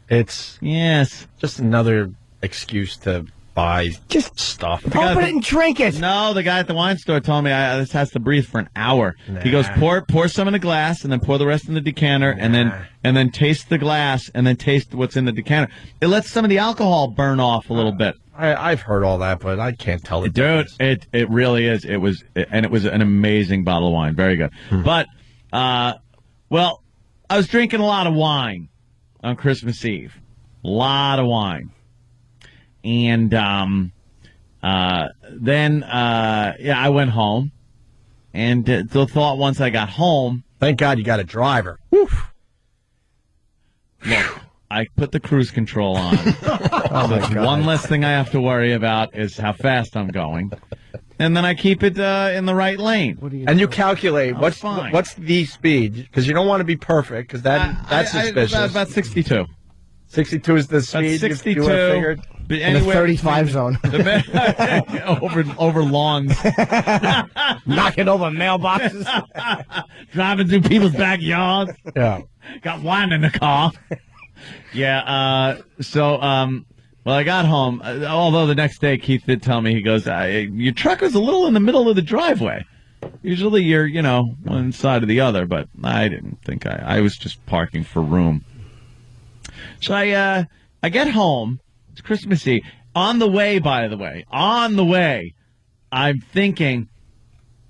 It's just another excuse to buy just stuff. Open it and drink it. No, the guy at the wine store told me this has to breathe for an hour. Nah. He goes, pour some in a glass, and then pour the rest in the decanter, and then taste the glass, and then taste what's in the decanter. It lets some of the alcohol burn off a little bit. I've heard all that, but I can't tell the Dude, it really is. It was an amazing bottle of wine. Very good. But, well, I was drinking a lot of wine on Christmas Eve. A lot of wine. And then I went home. And the thought once I got home. Thank God you got a driver. Woof. Look, I put the cruise control on. One less thing I have to worry about is how fast I'm going. And then I keep it in the right lane. And you calculate what's the speed, because you don't want to be perfect, because that's suspicious. About 62. 62 is the speed. 62. You have figured. But in the 35 zone. over lawns. Knocking over mailboxes. Driving through people's backyards. Yeah. Got wine in the car. Yeah. Well, I got home, although the next day Keith did tell me, he goes, your truck was a little in the middle of the driveway. Usually you're, one side or the other, but I didn't think I was just parking for room. So I get home. It's Christmas Eve. On the way, by the way, I'm thinking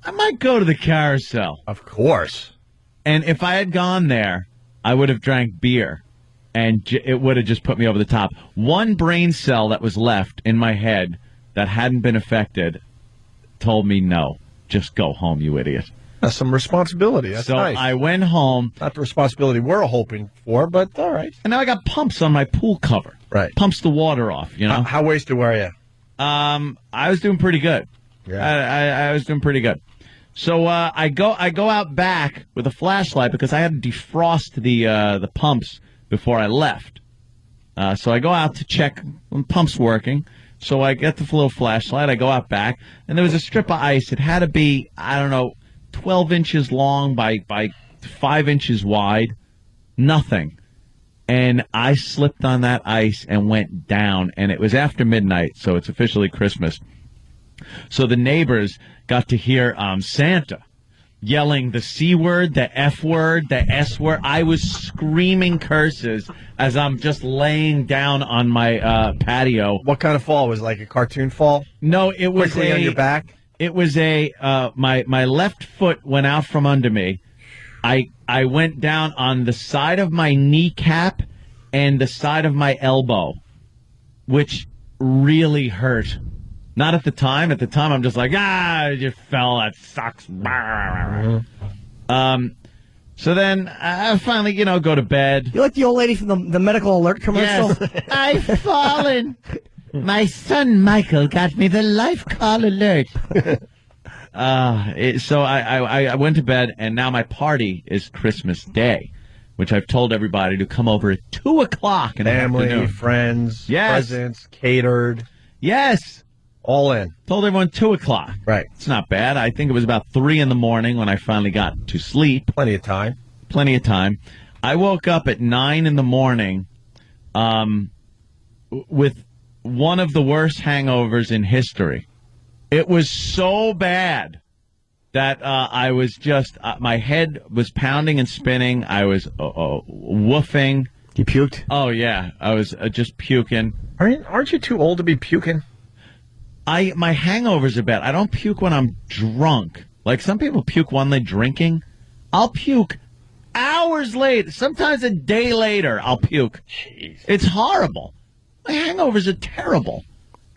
I might go to the carousel. Of course. And if I had gone there, I would have drank beer. And it would have just put me over the top. One brain cell that was left in my head that hadn't been affected told me, no, just go home, you idiot. That's some responsibility. That's nice. So I went home. Not the responsibility we're hoping for, but all right. And now I got pumps on my pool cover. Right. Pumps the water off, How wasted were you? I was doing pretty good. Yeah. I was doing pretty good. So I go out back with a flashlight because I had to defrost the pumps before I left. So I go out to check when the pump's working. So I get the little flashlight. I go out back, and there was a strip of ice. It had to be, 12 inches long by 5 inches wide. Nothing. And I slipped on that ice and went down. And it was after midnight, so it's officially Christmas. So the neighbors got to hear Santa yelling the C word, the F word, the S word. I was screaming curses as I'm just laying down on my patio. What kind of fall? Was it like a cartoon fall? No, it was quickly on your back? It was my left foot went out from under me. I went down on the side of my kneecap and the side of my elbow, which really hurt. Not at the time. At the time, I'm just like, you fell. That sucks. So then I finally, go to bed. You like the old lady from the medical alert commercial? Yes. I've fallen. My son Michael got me the life call alert. So I went to bed, and now my party is Christmas Day, which I've told everybody to come over at 2:00 in the afternoon. Family, friends, presents, catered. Yes. All in. Told everyone 2:00. Right. It's not bad. I think it was about 3 a.m. when I finally got to sleep. Plenty of time. I woke up at 9 a.m. With one of the worst hangovers in history. It was so bad that I was just, my head was pounding and spinning. I was woofing. You puked? Oh, yeah. I was just puking. Aren't you too old to be puking? My hangovers are bad. I don't puke when I'm drunk. Like some people puke when they're drinking. I'll puke hours later. Sometimes a day later, I'll puke. Jeez. It's horrible. My hangovers are terrible.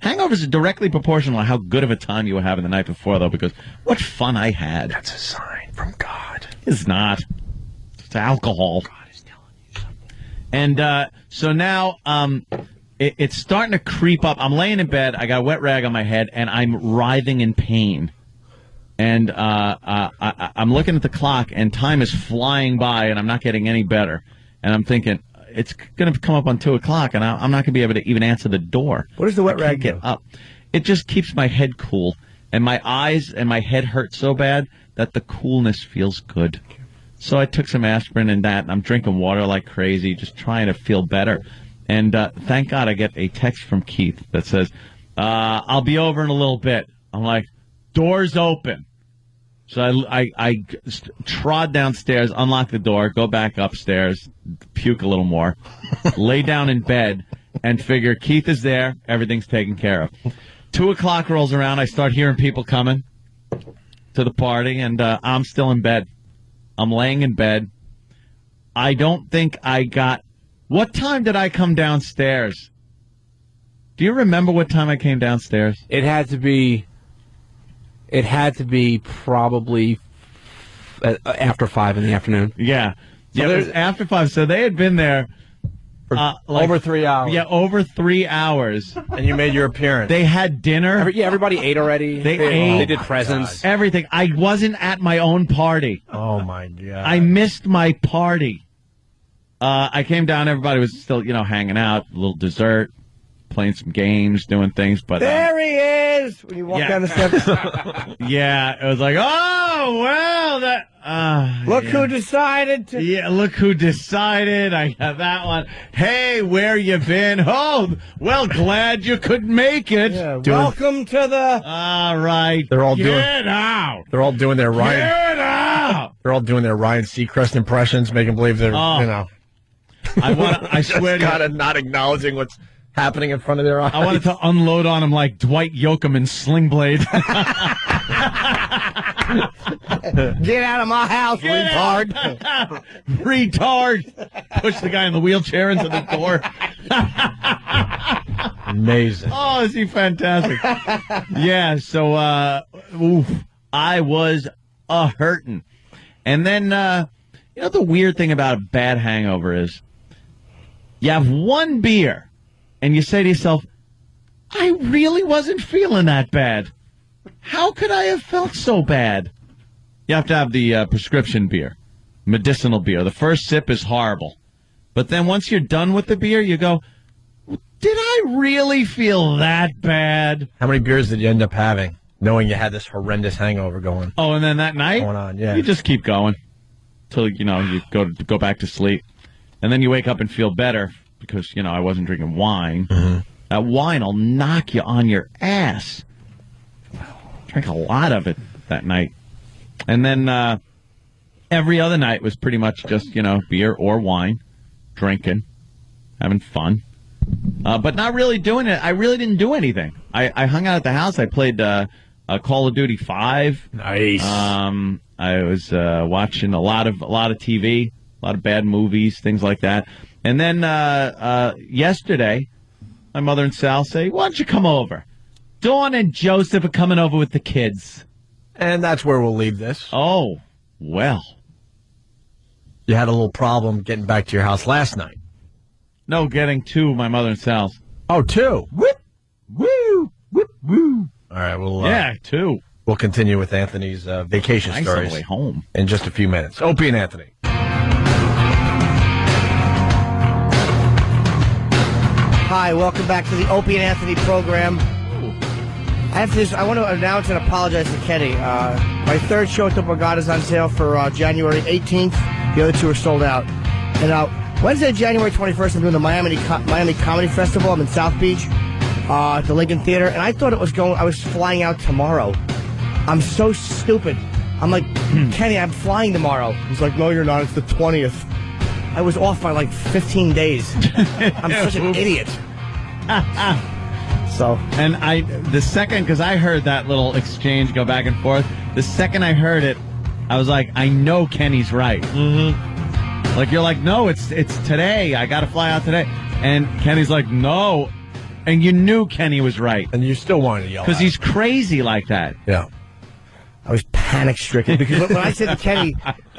Hangovers are directly proportional to how good of a time you were having the night before, though, because what fun I had. That's a sign from God. It's not. It's alcohol. God is telling you something. And so now it's starting to creep up. I'm laying in bed. I got a wet rag on my head, and I'm writhing in pain. And I'm looking at the clock, and time is flying by, and I'm not getting any better. And I'm thinking, it's going to come up on 2:00, and I'm not going to be able to even answer the door. What does the wet rag get up? It just keeps my head cool, and my eyes and my head hurt so bad that the coolness feels good. So I took some aspirin and that, and I'm drinking water like crazy, just trying to feel better. And thank God I get a text from Keith that says, I'll be over in a little bit. I'm like, door's open. So I trod downstairs, unlock the door, go back upstairs, puke a little more, lay down in bed, and figure Keith is there, everything's taken care of. 2 o'clock rolls around, I start hearing people coming to the party, and I'm still in bed. I'm laying in bed. I don't think I got... What time did I come downstairs? Do you remember what time I came downstairs? It had to be probably after 5 in the afternoon. Yeah. So it was after 5. So they had been there for over 3 hours. Yeah, over 3 hours. And you made your appearance. They had dinner. Everybody ate already. They ate. They did presents. Everything. I wasn't at my own party. Oh, my God. I missed my party. I came down. Everybody was still, hanging out. A little dessert. Playing some games, doing things, but... There he is! When you walk down the steps. Yeah, it was like, oh, well, that... look who decided to... Yeah, look who decided. I got that one. Hey, where you been? Oh, well, glad you could make it. Yeah, welcome to the... All right. They're all Get out! They're all doing their Ryan... Get out! They're all doing their Ryan Seacrest impressions, making believe they're, I swear to God, not acknowledging what's happening in front of their eyes. I wanted to unload on him like Dwight Yoakam in Sling Blade. Get out of my house, retard. Retard. Push the guy in the wheelchair into the door. Amazing. Oh, is he fantastic? Yeah, so, I was hurting. And then, the weird thing about a bad hangover is you have one beer and you say to yourself, I really wasn't feeling that bad. How could I have felt so bad? You have to have the prescription beer, medicinal beer. The first sip is horrible. But then once you're done with the beer, you go, did I really feel that bad? How many beers did you end up having, knowing you had this horrendous hangover going? Oh, and then that night, going on, yeah. You just keep going till, you go back to sleep. And then you wake up and feel better because, I wasn't drinking wine. Mm-hmm. That wine will knock you on your ass. Drank a lot of it that night. And then every other night was pretty much just, beer or wine, drinking, having fun. But not really doing it. I really didn't do anything. I hung out at the house. I played Call of Duty 5. Nice. I was watching a lot of TV, a lot of bad movies, things like that. And then yesterday, my mother and Sal say, why don't you come over? Dawn and Joseph are coming over with the kids. And that's where we'll leave this. Oh, well. You had a little problem getting back to your house last night. No, getting to my mother and Sal's. Oh, two. Whip, woo, whip, woo. All right, well, two. We'll continue with Anthony's vacation nice stories on the way home in just a few minutes. Opie and Anthony. Hi, welcome back to the Opie and Anthony program. I want to announce and apologize to Kenny. My third show at the Borgata is on sale for January 18th. The other two are sold out. And Wednesday, January 21st, I'm doing the Miami Comedy Festival. I'm in South Beach at the Lincoln Theater, and I thought I was flying out tomorrow. I'm so stupid. I'm like, Kenny, I'm flying tomorrow. He's like, no, you're not. It's the 20th. I was off by like 15 days. I'm such an idiot. So, and the second, because I heard that little exchange go back and forth, the second I heard it, I was like, I know Kenny's right. Mm-hmm. Like, you're like, no, it's today. I got to fly out today. And Kenny's like, no. And you knew Kenny was right. And you still wanted to yell because he's crazy like that. Yeah. I was panic-stricken because when I said to Kenny,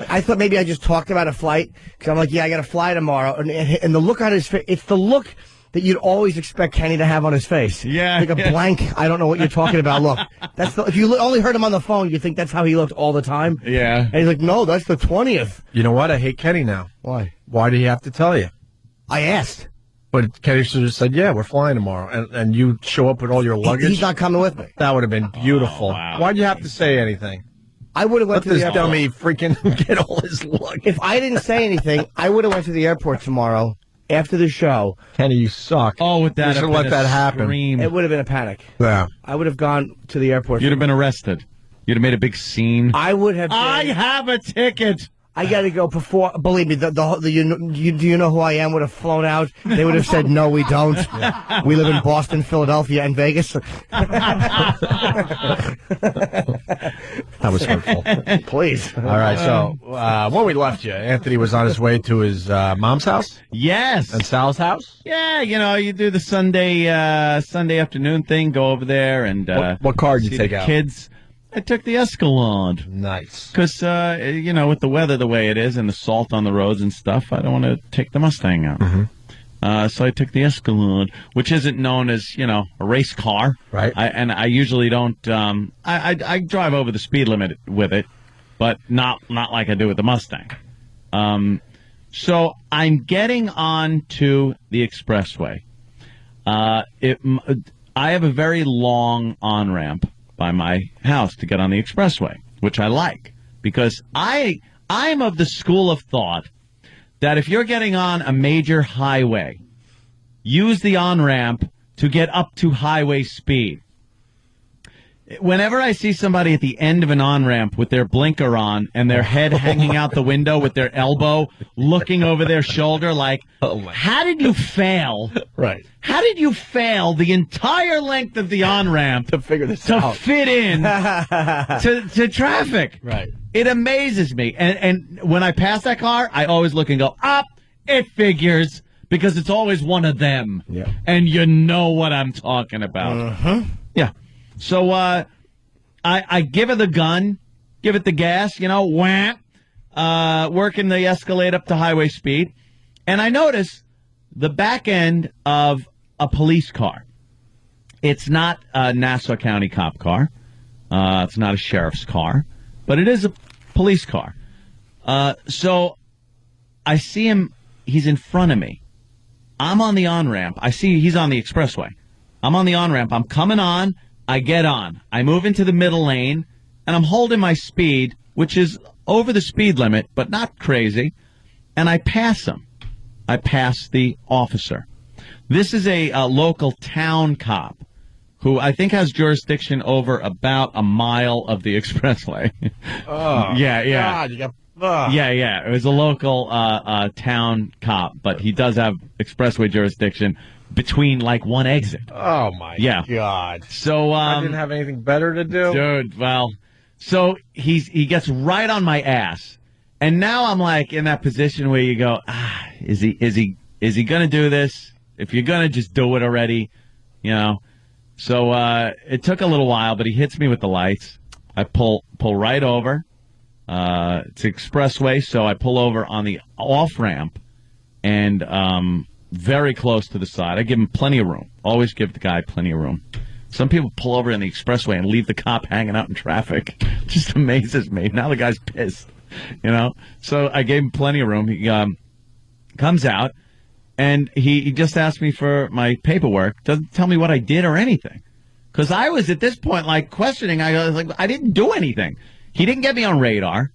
I thought maybe I just talked about a flight because I'm like, yeah, I got to fly tomorrow. And the look on his face, it's the look that you'd always expect Kenny to have on his face. Yeah. Like a blank, I don't know what you're talking about look. If you only heard him on the phone, you think that's how he looked all the time. Yeah. And he's like, no, that's the 20th. You know what? I hate Kenny now. Why? Why did he have to tell you? I asked. But Kenny should have said, yeah, we're flying tomorrow. And you show up with all your luggage. He's not coming with me. That would have been beautiful. Oh, wow. Why'd you have to say anything? I would have went Let to the this airport. dummy freaking get all his luck. If I didn't say anything, I would have went to the airport tomorrow after the show. Kenny, you suck. Oh, with that, you should let that happen. It would have been a panic. Yeah. I would have gone to the airport. You'd have been arrested. You'd have made a big scene. I would have. I have a ticket. I got to go before. Believe me, do you know who I am? Would have flown out. They would have said, "No, we don't. We live in Boston, Philadelphia, and Vegas." That was hurtful. Please. All right, so when we left you, Anthony was on his way to his mom's house? Yes. And Sal's house? Yeah, you do the Sunday afternoon thing, go over there and what car did you see take the out? kids. I took the Escalade. Nice. Because, with the weather the way it is and the salt on the roads and stuff, I don't want to take the Mustang out. Mm-hmm. So I took the Escalade, which isn't known as, a race car. Right. I usually don't, I drive over the speed limit with it, but not like I do with the Mustang. So I'm getting on to the expressway. I have a very long on-ramp by my house to get on the expressway, which I like, because I'm of the school of thought that if you're getting on a major highway, use the on-ramp to get up to highway speed. Whenever I see somebody at the end of an on-ramp with their blinker on and their head hanging out the window with their elbow looking over their shoulder like, how did you fail? Right. How did you fail the entire length of the on-ramp to figure this to out? fit in to traffic? Right. It amazes me. And when I pass that car, I always look and go, up, it figures, because it's always one of them. Yeah. And you know what I'm talking about. Uh-huh. Yeah. So I give her the gun, give it the gas, wham, working the Escalade up to highway speed. And I notice the back end of a police car. It's not a Nassau County cop car. It's not a sheriff's car. But it is a police car. So I see him. He's in front of me. I'm on the on-ramp. I see he's on the expressway. I'm on the on-ramp. I'm coming on. I get on. I move into the middle lane, and I'm holding my speed, which is over the speed limit, but not crazy, and I pass him. I pass the officer. This is a local town cop who I think has jurisdiction over about a mile of the expressway. Oh, yeah. God, you got, Yeah. It was a local town cop, but he does have expressway jurisdiction between like one exit. Oh my God! So I didn't have anything better to do, dude. Well, so he gets right on my ass, and now I'm like in that position where you go, is he gonna do this? If you're gonna just do it already, So it took a little while, but he hits me with the lights. I pull right over. It's expressway, so I pull over on the off ramp, and very close to the side. I give him plenty of room. Always give the guy plenty of room. Some people pull over in the expressway and leave the cop hanging out in traffic. Just amazes me. Now the guy's pissed, So I gave him plenty of room. He comes out, and he just asked me for my paperwork. Doesn't tell me what I did or anything. Because I was at this point questioning. I was like, I didn't do anything. He didn't get me on radar.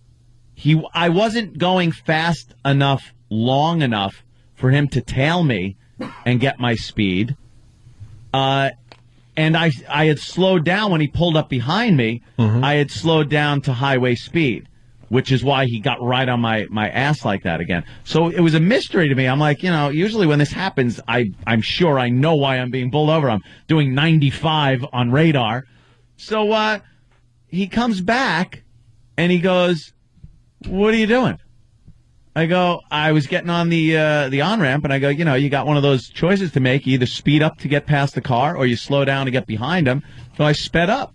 I wasn't going fast enough, long enough for him to tail me and get my speed. And I had slowed down when he pulled up behind me. Mm-hmm. I had slowed down to highway speed, which is why he got right on my ass like that again. So it was a mystery to me. I'm like, usually when this happens, I'm sure I know why I'm being pulled over. I'm doing 95 on radar. So he comes back and he goes, "What are you doing?" I go, "I was getting on the on-ramp," and I go, you got one of those choices to make. You either speed up to get past the car or you slow down to get behind him. So I sped up,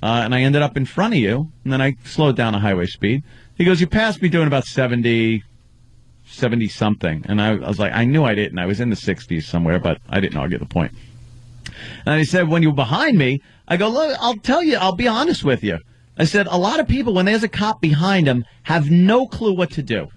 and I ended up in front of you, and then I slowed down to highway speed. He goes, "You passed me doing about 70-something. And I was like, I knew I didn't. I was in the 60s somewhere, but I didn't argue the point. And he said, "When you were behind me," I go, "Look, I'll tell you, I'll be honest with you." I said, a lot of people, when there's a cop behind them, have no clue what to do.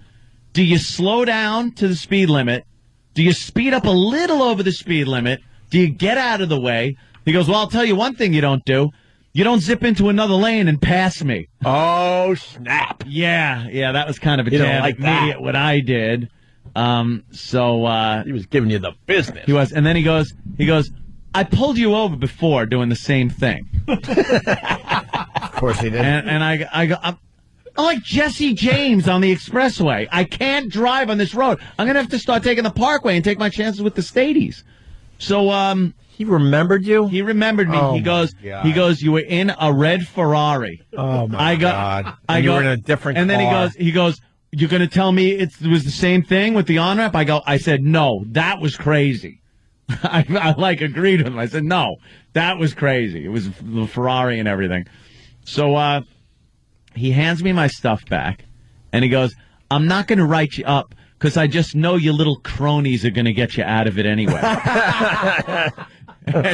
Do you slow down to the speed limit? Do you speed up a little over the speed limit? Do you get out of the way? He goes, "Well, I'll tell you one thing you don't do. You don't zip into another lane and pass me. Oh, snap. Yeah, that was kind of a You don't tad like that. immediate what I did. He was giving you the business. He was, and then he goes, I pulled you over before doing the same thing. Of course he did. And I go, I'm like Jesse James on the expressway. I can't drive on this road. I'm going to have to start taking the Parkway and take my chances with the Stadies. So, he remembered you? He remembered me. Oh, he goes, you were in a red Ferrari. Oh, my God. You were in a different and car. then he goes, you're going to tell me it was the same thing with the on-ramp? I said, no, that was crazy. I agreed with him. I said, no, that was crazy. It was the Ferrari and everything. So, he hands me my stuff back, and he goes, I'm not going to write you up because I just know your little cronies are going to get you out of it anyway.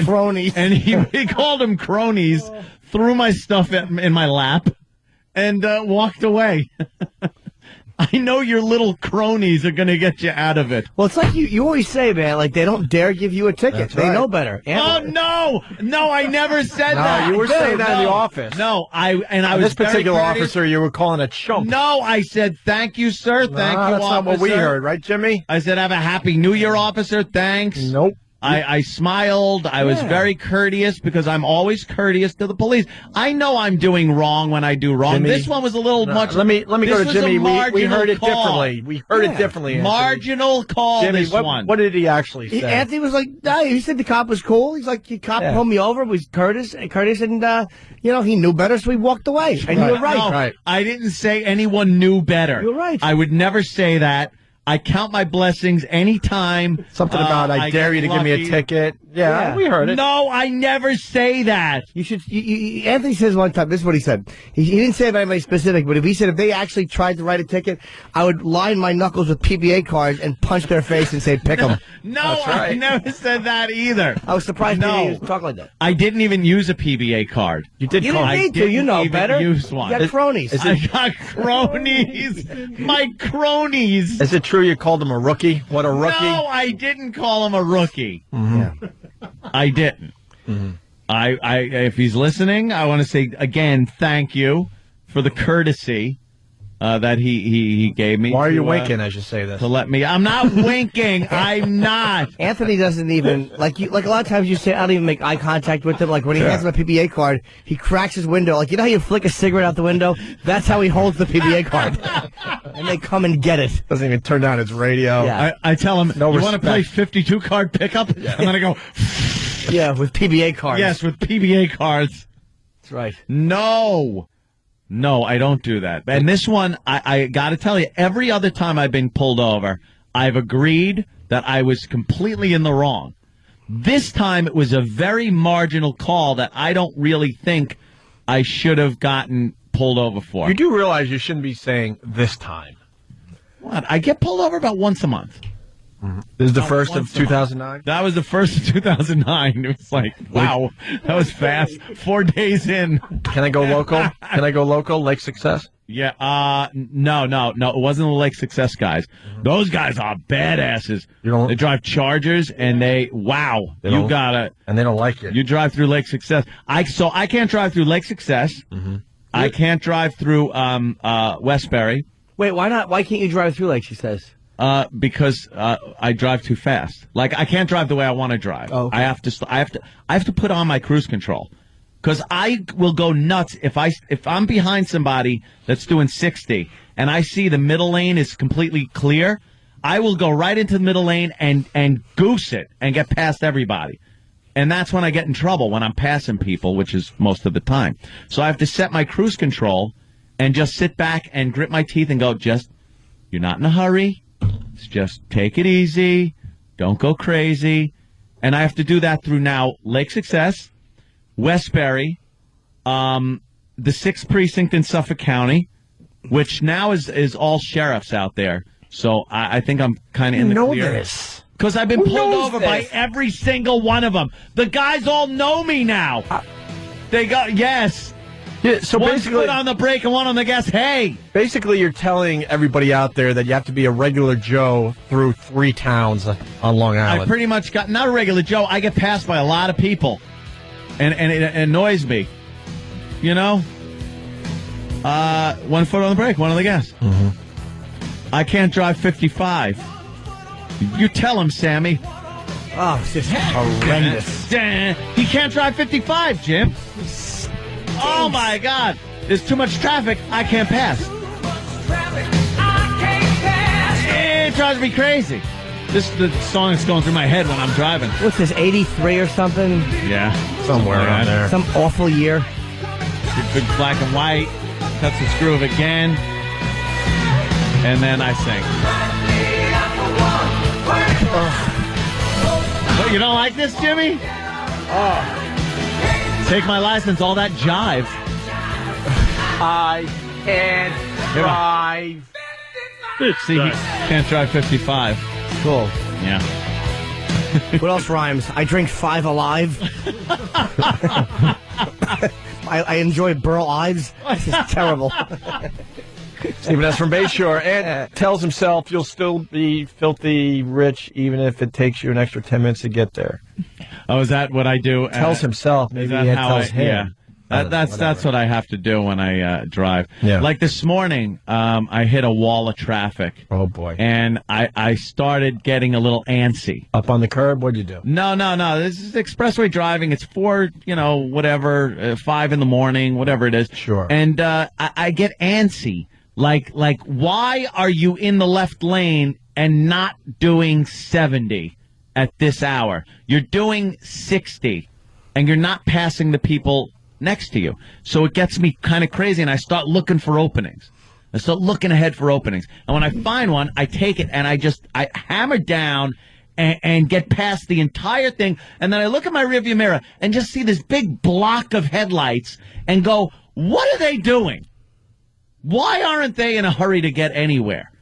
Cronies. And he called them cronies, threw my stuff in my lap, and walked away. I know your little cronies are going to get you out of it. Well, it's like you always say, man, like they don't dare give you a ticket. That's They right. know better. Oh, no, I never said that. No, you were saying that in the office. No, I was this particular very courteous. officer you were calling a chump. No, I said, thank you, sir. Thank you, that's officer. not what we heard, right, Jimmy? I said, have a happy New Year, officer. Thanks. Nope. I smiled. I was very courteous because I'm always courteous to the police. I know I'm doing wrong when I do wrong. Jimmy, This one was a little much. Let me this go to was Jimmy. a We heard it marginal call. differently. We heard it differently. Anthony. Marginal call. Jimmy, this one. what did he actually say? Anthony was like, nah, he said the cop was cool. He's like, the cop pulled me over, was courteous, and he knew better, so he walked away. And you were right. No, I didn't say anyone knew better. You're right. I would never say that. I count my blessings anytime. Something about I dare you to give me a ticket. Yeah, we heard it. No, I never say that. You should. Anthony says one time. This is what he said. He didn't say about anybody specific, but if they actually tried to write a ticket, I would line my knuckles with PBA cards and punch their face and say, "Pick them." No, I never said that either. I was surprised no. he talk like that. I didn't even use a PBA card. You did. You didn't need to. You know better. Use one. You got cronies. I got cronies. My cronies. Is it true you called him a rookie? What a rookie! No, I didn't call him a rookie. Mm-hmm. I didn't. Mm-hmm. If he's listening, I want to say again, thank you for the courtesy that he gave me. Why are you winking as you say this? To let me. I'm not winking. I'm not. Anthony doesn't even like a lot of times you say I don't even make eye contact with him. Like when he hands him a PBA card, he cracks his window. Like you know how you flick a cigarette out the window? That's how he holds the PBA card. And they come and get it. Doesn't even turn down his radio. Yeah. I tell him, no you want to play respect. 52 card pickup? Yeah. And then I go, yeah, with PBA cards. Yes, with PBA cards. That's right. No, I don't do that. And this one, I got to tell you, every other time I've been pulled over, I've agreed that I was completely in the wrong. This time, it was a very marginal call that I don't really think I should have gotten pulled over for. You do realize you shouldn't be saying this time. What? I get pulled over about once a month. Mm-hmm. This is the first of 2009? That was the first of 2009. It was like, wow, that was fast. 4 days in. Can I go local? Can I go local? Lake Success? Yeah, no. It wasn't the Lake Success guys. Mm-hmm. Those guys are badasses. They drive Chargers, and they gotta. And they don't like it. You drive through Lake Success. I can't drive through Lake Success. Mm-hmm. I can't drive through Westbury. Wait, why not? Why can't you drive through Lake Success? Because I drive too fast. Like I can't drive the way I want to drive. Oh, okay. I have to put on my cruise control because I will go nuts if I'm behind somebody that's doing 60 and I see the middle lane is completely clear. I will go right into the middle lane and goose it and get past everybody. And that's when I get in trouble when I'm passing people, which is most of the time. So I have to set my cruise control and just sit back and grit my teeth and go, you're not in a hurry. Just take it easy. Don't go crazy. And I have to do that through now Lake Success, Westbury, the 6th precinct in Suffolk County, which now is all sheriffs out there. So I think I'm kind of in the clear. This? Because I've been pulled over by every single one of them. The guys all know me now. They got, yes. Yeah, so One's basically, foot on the brake and one on the gas. Hey. Basically, you're telling everybody out there that you have to be a regular Joe through 3 towns on Long Island. I pretty much got, not a regular Joe, I get passed by a lot of people. And it annoys me. you know, 1 foot on the brake, 1 on the gas. Mm-hmm. I can't drive 55. You tell him, Sammy. Oh, it's just horrendous. He can't drive 55, Jim. Oh, my God. There's too much traffic. I can't pass. It drives me crazy. This is the song that's going through my head when I'm driving. What's this, 83 or something? Yeah. Somewhere around there. Some awful year. Big black and white. Cuts the groove again. And then I sing. What, you don't like this, Jimmy? Oh. Take my license, all that jive. I can't drive. See, he can't drive 55. Cool. Yeah. What else rhymes? I drink 5 Alive. I enjoy Burl Ives. This is terrible. Stephen S. from Bayshore, and tells himself you'll still be filthy rich even if it takes you an extra 10 minutes to get there. Oh, is that what I do? Tells himself. Maybe he tells him. Yeah. That's what I have to do when I drive. Yeah. Like this morning, I hit a wall of traffic. Oh, boy. And I started getting a little antsy. Up on the curb? What'd you do? No. This is expressway driving. It's 4, whatever, 5 in the morning, whatever it is. Sure. And I get antsy. Like, why are you in the left lane and not doing 70 at this hour? You're doing 60, and you're not passing the people next to you. So it gets me kind of crazy, and I start looking for openings. I start looking ahead for openings. And when I find one, I take it, and I hammer down and get past the entire thing. And then I look at my rearview mirror and just see this big block of headlights and go, what are they doing? Why aren't they in a hurry to get anywhere?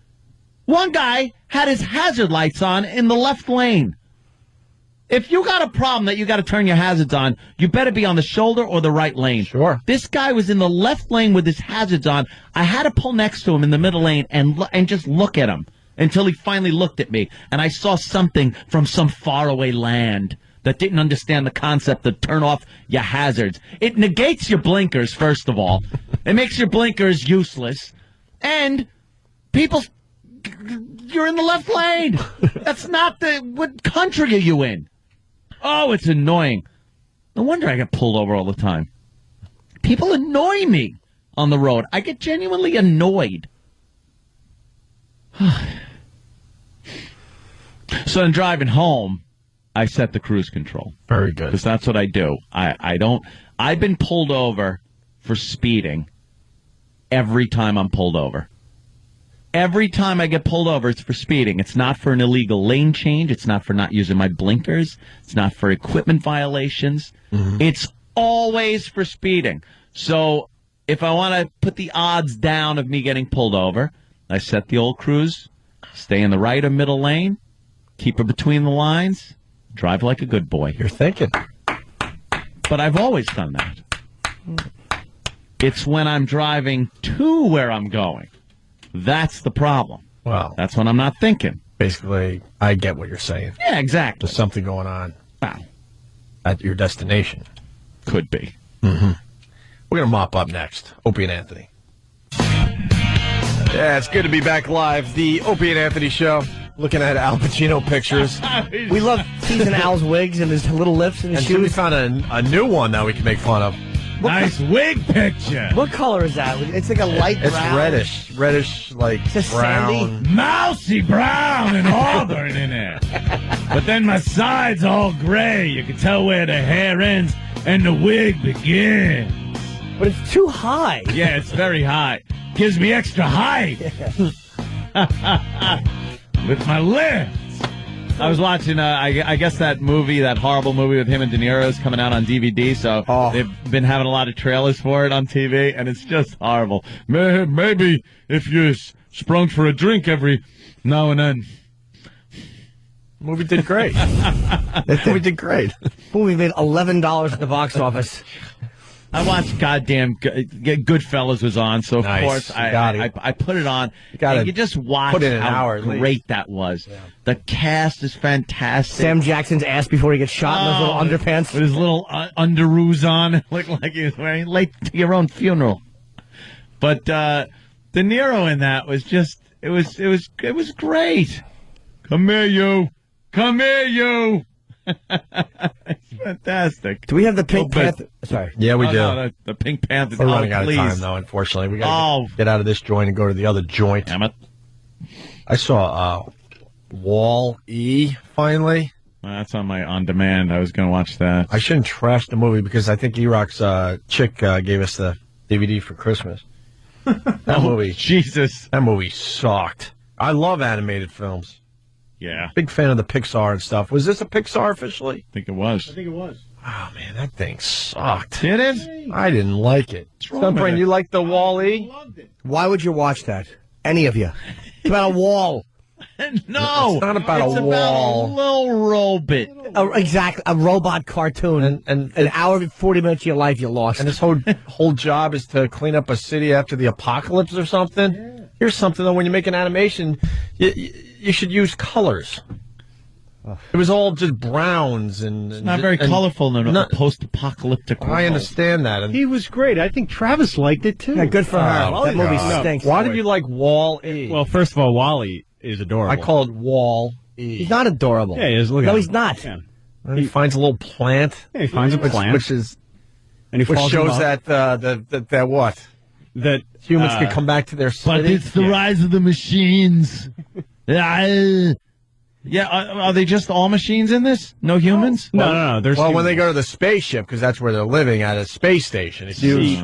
One guy had his hazard lights on in the left lane. If you got a problem that you got to turn your hazards on, you better be on the shoulder or the right lane. Sure. This guy was in the left lane with his hazards on. I had to pull next to him in the middle lane and just look at him until he finally looked at me. And I saw something from some faraway land that didn't understand the concept of turn off your hazards. It negates your blinkers, first of all. It makes your blinkers useless. And you're in the left lane. That's not what country are you in? Oh, it's annoying. No wonder I get pulled over all the time. People annoy me on the road. I get genuinely annoyed. So in driving home, I set the cruise control. Very good. Because that's what I do. I've been pulled over for speeding every time I'm pulled over. Every time I get pulled over, it's for speeding. It's not for an illegal lane change. It's not for not using my blinkers. It's not for equipment violations. Mm-hmm. It's always for speeding. So if I want to put the odds down of me getting pulled over, I set the old cruise, stay in the right or middle lane, keep it between the lines, drive like a good boy. You're thinking. But I've always done that. It's when I'm driving to where I'm going. That's the problem. Well, that's when I'm not thinking. Basically, I get what you're saying. Yeah, exactly. There's something going on. Wow. At your destination. Could be. Mm-hmm. We're going to mop up next. Opie and Anthony. Yeah, it's good to be back live. The Opie and Anthony Show. Looking at Al Pacino pictures. We love teasing Al's wigs and his little lips and his shoes. We found a new one that we can make fun of. Nice wig picture. What color is that? It's like a light brown. It's reddish, like just brown. Sandy? Mousy brown and auburn in it. But then my side's all gray. You can tell where the hair ends and the wig begins. But it's too high. Yeah, it's very high. Gives me extra height. With my lips. I was watching, I guess that movie, that horrible movie with him and De Niro is coming out on DVD, so they've been having a lot of trailers for it on TV, and it's just horrible. Maybe if you sprung for a drink every now and then. Movie did great. Movie did great. Movie made $11 at the box office. I watched goddamn Goodfellas was on, so of course I put it on. You just watch put in an how hour great that was. Yeah. The cast is fantastic. Sam Jackson's ass before he gets shot in those little underpants with his little underoos on, looked like he was wearing late to your own funeral. But De Niro in that was just it was great. Come here, you. Come here, you. It's fantastic. Do we have the Pink Panther? Sorry. Yeah, we do. No, the Pink Panther. We're running out of time, though, unfortunately. We got to get out of this joint and go to the other joint. Damn it. I saw Wall-E, finally. Well, that's on my on-demand. I was going to watch that. I shouldn't trash the movie because I think E-Rock's chick gave us the DVD for Christmas. That movie. Jesus. That movie sucked. I love animated films. Yeah. Big fan of the Pixar and stuff. Was this a Pixar officially? I think it was. Oh, man, that thing sucked. Did it? I didn't like it. Stumpbrain, you like the Wall-E? Why would you watch that? Any of you? It's about a wall. No. It's not about a wall. It's about a little robot. Exactly. A robot cartoon. And an hour and 40 minutes of your life you lost. And his whole job is to clean up a city after the apocalypse or something? Yeah. Here's something, though. When you make an animation, you should use colors. It was all just browns and... It's not very colorful in a post-apocalyptic world. I understand that. And he was great. I think Travis liked it, too. Yeah, good for her. That movie stinks. Why did you like Wall-E? Well, first of all, Wall-E is adorable. I call it Wall-E. He's not adorable. Yeah, he is. Look at no, him. He's not. Yeah. He finds a little plant. Yeah, he finds a plant. Which is... And he which falls shows in love. that what? That humans can come back to their city. But it's the rise of the machines. Yeah, are they just all machines in this? No humans? No. There's when they go to the spaceship, because that's where they're living at a space station. It's huge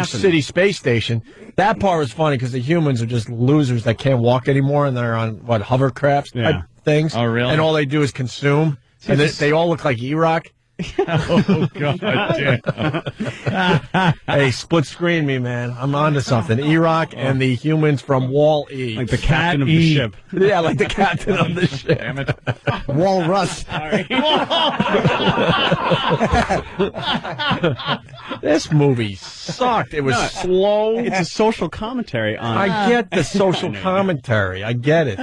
city space station. That part was funny because the humans are just losers that can't walk anymore, and they're on hovercrafts type things. Oh, really? And all they do is consume. And they all look like E-Rock. Oh, God damn. Hey, split screen me, man. I'm onto something. E-Rock and the humans from Wall-E. Like the captain of the ship. Yeah, like the captain of the ship. Damn it. Walrus. This movie sucked. It was slow. It's a social commentary on... I get the social commentary. I get it.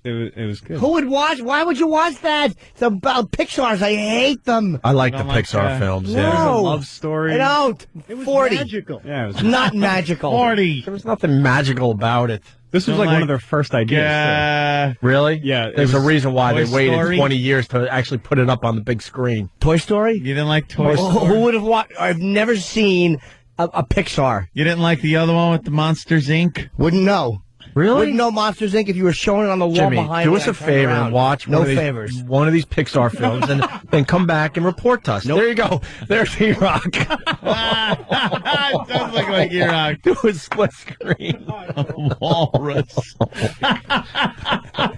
It was good. Who would watch? Why would you watch that? It's about Pixar's. I hate them. I like the Pixar films. No. Yeah. There's a love story. I don't. It was 40. magical. Yeah, it was Not magical. 40. There was nothing magical about it. This was like one of their first ideas. Really? Yeah. There's a reason why Toy they waited Story? 20 years to actually put it up on the big screen. Toy Story? You didn't like Toy Story? Who would have watched? I've never seen a Pixar. You didn't like the other one with the Monsters, Inc.? Wouldn't know. Really? Wouldn't know Monsters, Inc. if you were showing it on the wall Jimmy, behind do me. us a favor and watch one of these Pixar films and then come back and report to us. Nope. There you go. There's E-Rock. It does look like E-Rock. Do a split screen. Walrus.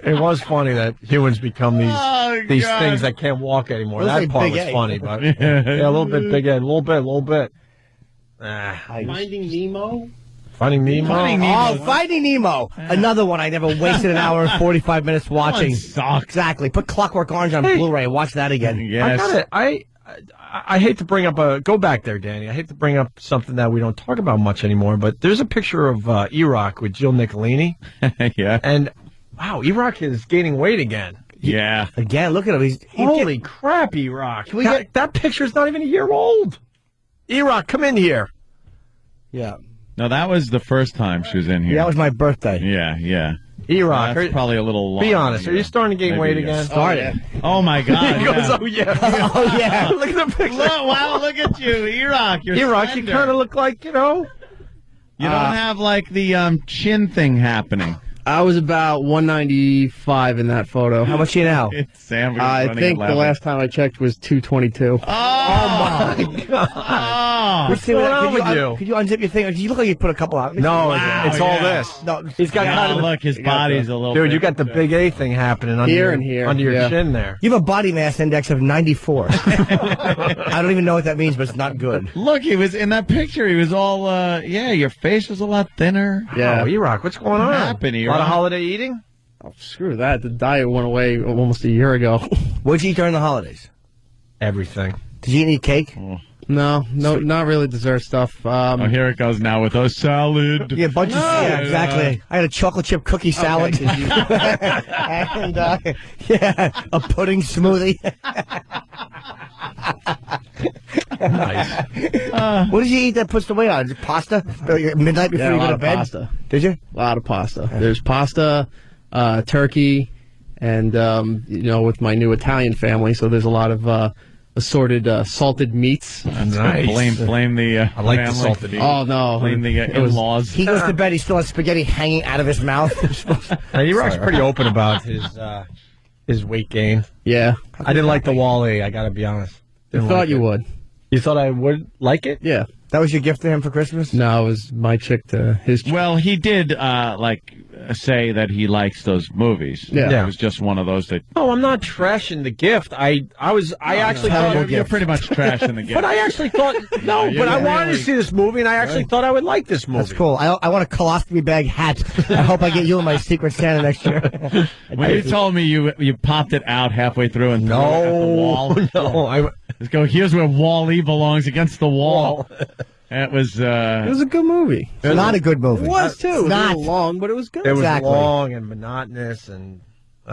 It was funny that humans become these things that can't walk anymore. Looks That like part Big was A. funny, but yeah, a little bit Big Ed, a little bit. Finding Nemo? Finding Nemo. Finding Nemo. Another one I never wasted an hour and 45 minutes watching. Sucks. Exactly. Put Clockwork Orange on Blu-ray and watch that again. Yes. I hate to bring up go back there, Danny. I hate to bring up something that we don't talk about much anymore, but there's a picture of E-Rock with Jill Nicolini. Yeah. And, wow, E-Rock is gaining weight again. Yeah. Again, look at him. Holy crap, E-Rock. Can we get... That picture's not even a year old. E-Rock, come in here. Yeah. No, that was the first time she was in here. Yeah, that was my birthday. Yeah. E-Rock. That's probably a little long. Be honest. Are you starting to gain weight again? Started. Oh, my God. He goes, oh, yeah. Oh, yeah. Look at the picture. Wow, look at you. E-Rock. E-Rock, you kind of look like, You don't have, like, the chin thing happening. I was about 195 in that photo. How much are you now? Sam, I think the last time I checked was 222. Oh, my God. What's going on with you? Could you unzip your thing? You look like you put a couple out. No, it's all this. No, he's got kind of look, his body's a little Dude, you got the big A thing happening under Here and here, under your yeah. chin there. You have a body mass index of 94. I don't even know what that means, but it's not good. Look, he was in that picture. He was all, your face was a lot thinner. Yeah. Oh, E-Rock, what's going on? What happened, A lot of holiday eating? Oh, screw that. The diet went away almost a year ago. What'd you eat during the holidays? Everything. Did you eat any cake? No, not really dessert stuff. Here it goes now with a salad. Yeah, bunches. Yeah, exactly. I had a chocolate chip cookie salad, and a pudding smoothie. Nice. What did you eat that puts the weight on? Is it pasta? Midnight before you go to bed? Pasta. Did you? A lot of pasta. There's pasta, turkey, and with my new Italian family, so there's a lot of assorted salted meats. Nice. Blame the I like family. the salted meat. Oh no, Blame the in-laws. He goes to bed, he still has spaghetti hanging out of his mouth. Rock's pretty open about his weight gain. Yeah. I didn't like the Wall-E, I gotta be honest. I thought you would. You thought I would like it? Yeah. That was your gift to him for Christmas? No, it was my chick to his chick. Well, he did say that he likes those movies. Yeah. It was just one of those that. Oh, I'm not trashing the gift. I actually thought You're pretty much trashing the gift. But I actually thought but I wanted to see this movie, and I actually thought I would like this movie. That's cool. I want a colostomy bag hat. I hope I get you in my Secret Santa next year. When you told me you popped it out halfway through and threw it at the wall. No, Let's go. Here's where Wall-E belongs, against the wall. It was a good movie. It's not a good movie. It was too. It was not a little long, but it was good. It was Exactly. long and monotonous and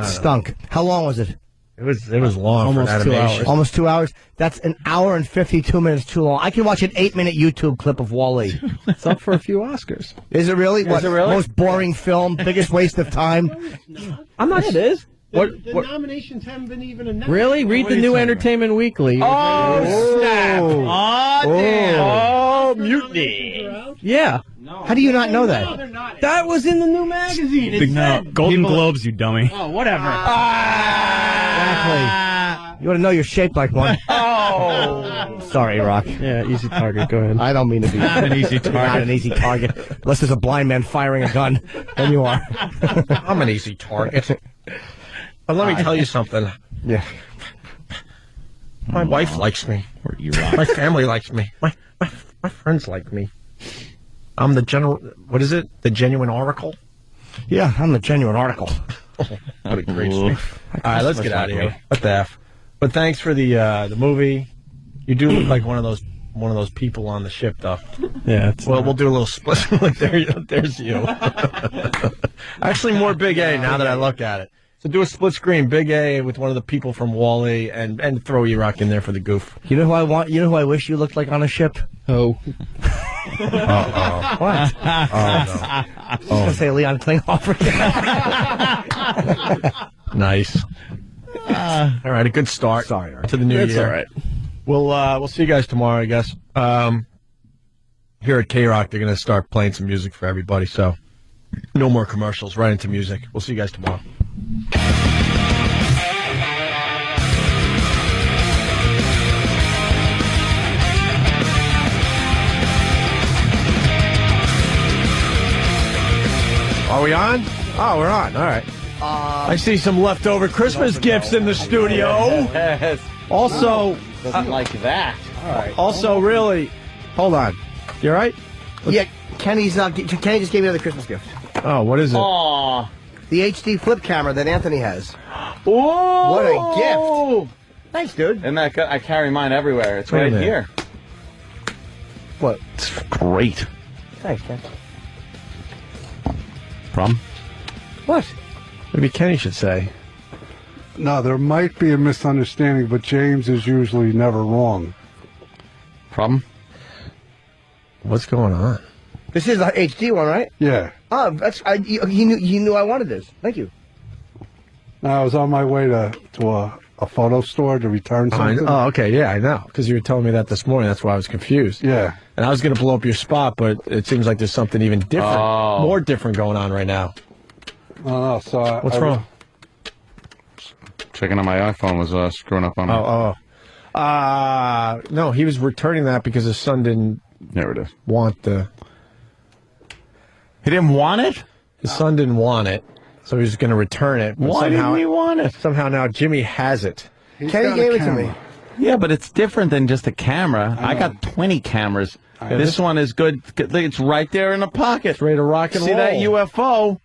stunk. How long was it? It was long. Almost for an 2 animation. hours. Almost 2 hours. That's an hour and 52 minutes too long. I can watch an 8-minute YouTube clip of Wall-E. It's up for a few Oscars. Is it really? Is it really? Most boring film, biggest waste of time. I'm not. It is. The nominations haven't been even announced. Really? Read the New Entertainment Weekly. Oh, snap! Oh, damn! Oh, mutiny! Yeah. How do you not know that? That was in the new magazine. It said. Golden Globes, you dummy. Oh, whatever. Exactly. You want to know you're shaped like one. Oh! Sorry, Rock. Yeah, easy target. Go ahead. I don't mean to be. Not an easy target. Not an easy target. Unless there's a blind man firing a gun, then you are. I'm an easy target. But let me tell you something. Yeah. My wife likes me. My family likes me. My friends like me. I'm the general. What is it? The genuine oracle. Yeah, I'm the genuine article. What a great speech. All right, let's get out of here. What the F? But thanks for the movie. You do look like one of those people on the ship, though. Yeah. We'll do a little split. There's you. Actually, more Big A now that I look at it. So do a split screen, Big A with one of the people from Wall-E, and throw E-Rock in there for the goof. You know who I want? You know who I wish you looked like on a ship? Oh. Uh-oh. What? Oh, no. I was going to say Leon Klinghoffer. Nice. All right, a good start. Sorry, to the new year. That's all right. We'll see you guys tomorrow, I guess. Here at K-Rock, they're going to start playing some music for everybody, so no more commercials, right into music. We'll see you guys tomorrow. Are we on? Oh, we're on. All right. I see some leftover Christmas gifts in the studio. Yes. Also, Doesn't like that. All right. Also, really, hold on. You all right? Yeah, Kenny just gave me another Christmas gift. Oh, what is it? Aw. The HD flip camera that Anthony has. Whoa! What a gift. Thanks, dude. Isn't that good? I carry mine everywhere. It's Wait a right minute. here. What? It's great. Thanks, Ken. Problem? What? Maybe Kenny should say. No, there might be a misunderstanding, but James is usually never wrong. Problem? What's going on? This is the HD one, right? Yeah. Oh, he knew I wanted this. Thank you. Now, I was on my way to a photo store to return something. Oh, okay, yeah, I know. Because you were telling me that this morning. That's why I was confused. Yeah. And I was going to blow up your spot, but it seems like there's something even different, more different going on right now. No, so What's wrong? Checking on my iPhone was screwing up on me. No, he was returning that because his son didn't want the... He didn't want it? His son didn't want it, so he was going to return it. But Why didn't he want it? Somehow now Jimmy has it. Kenny gave it to me. Yeah, but it's different than just a camera. I got 20 cameras. This one is good. It's right there in the pocket. It's ready to rock and See roll. that UFO?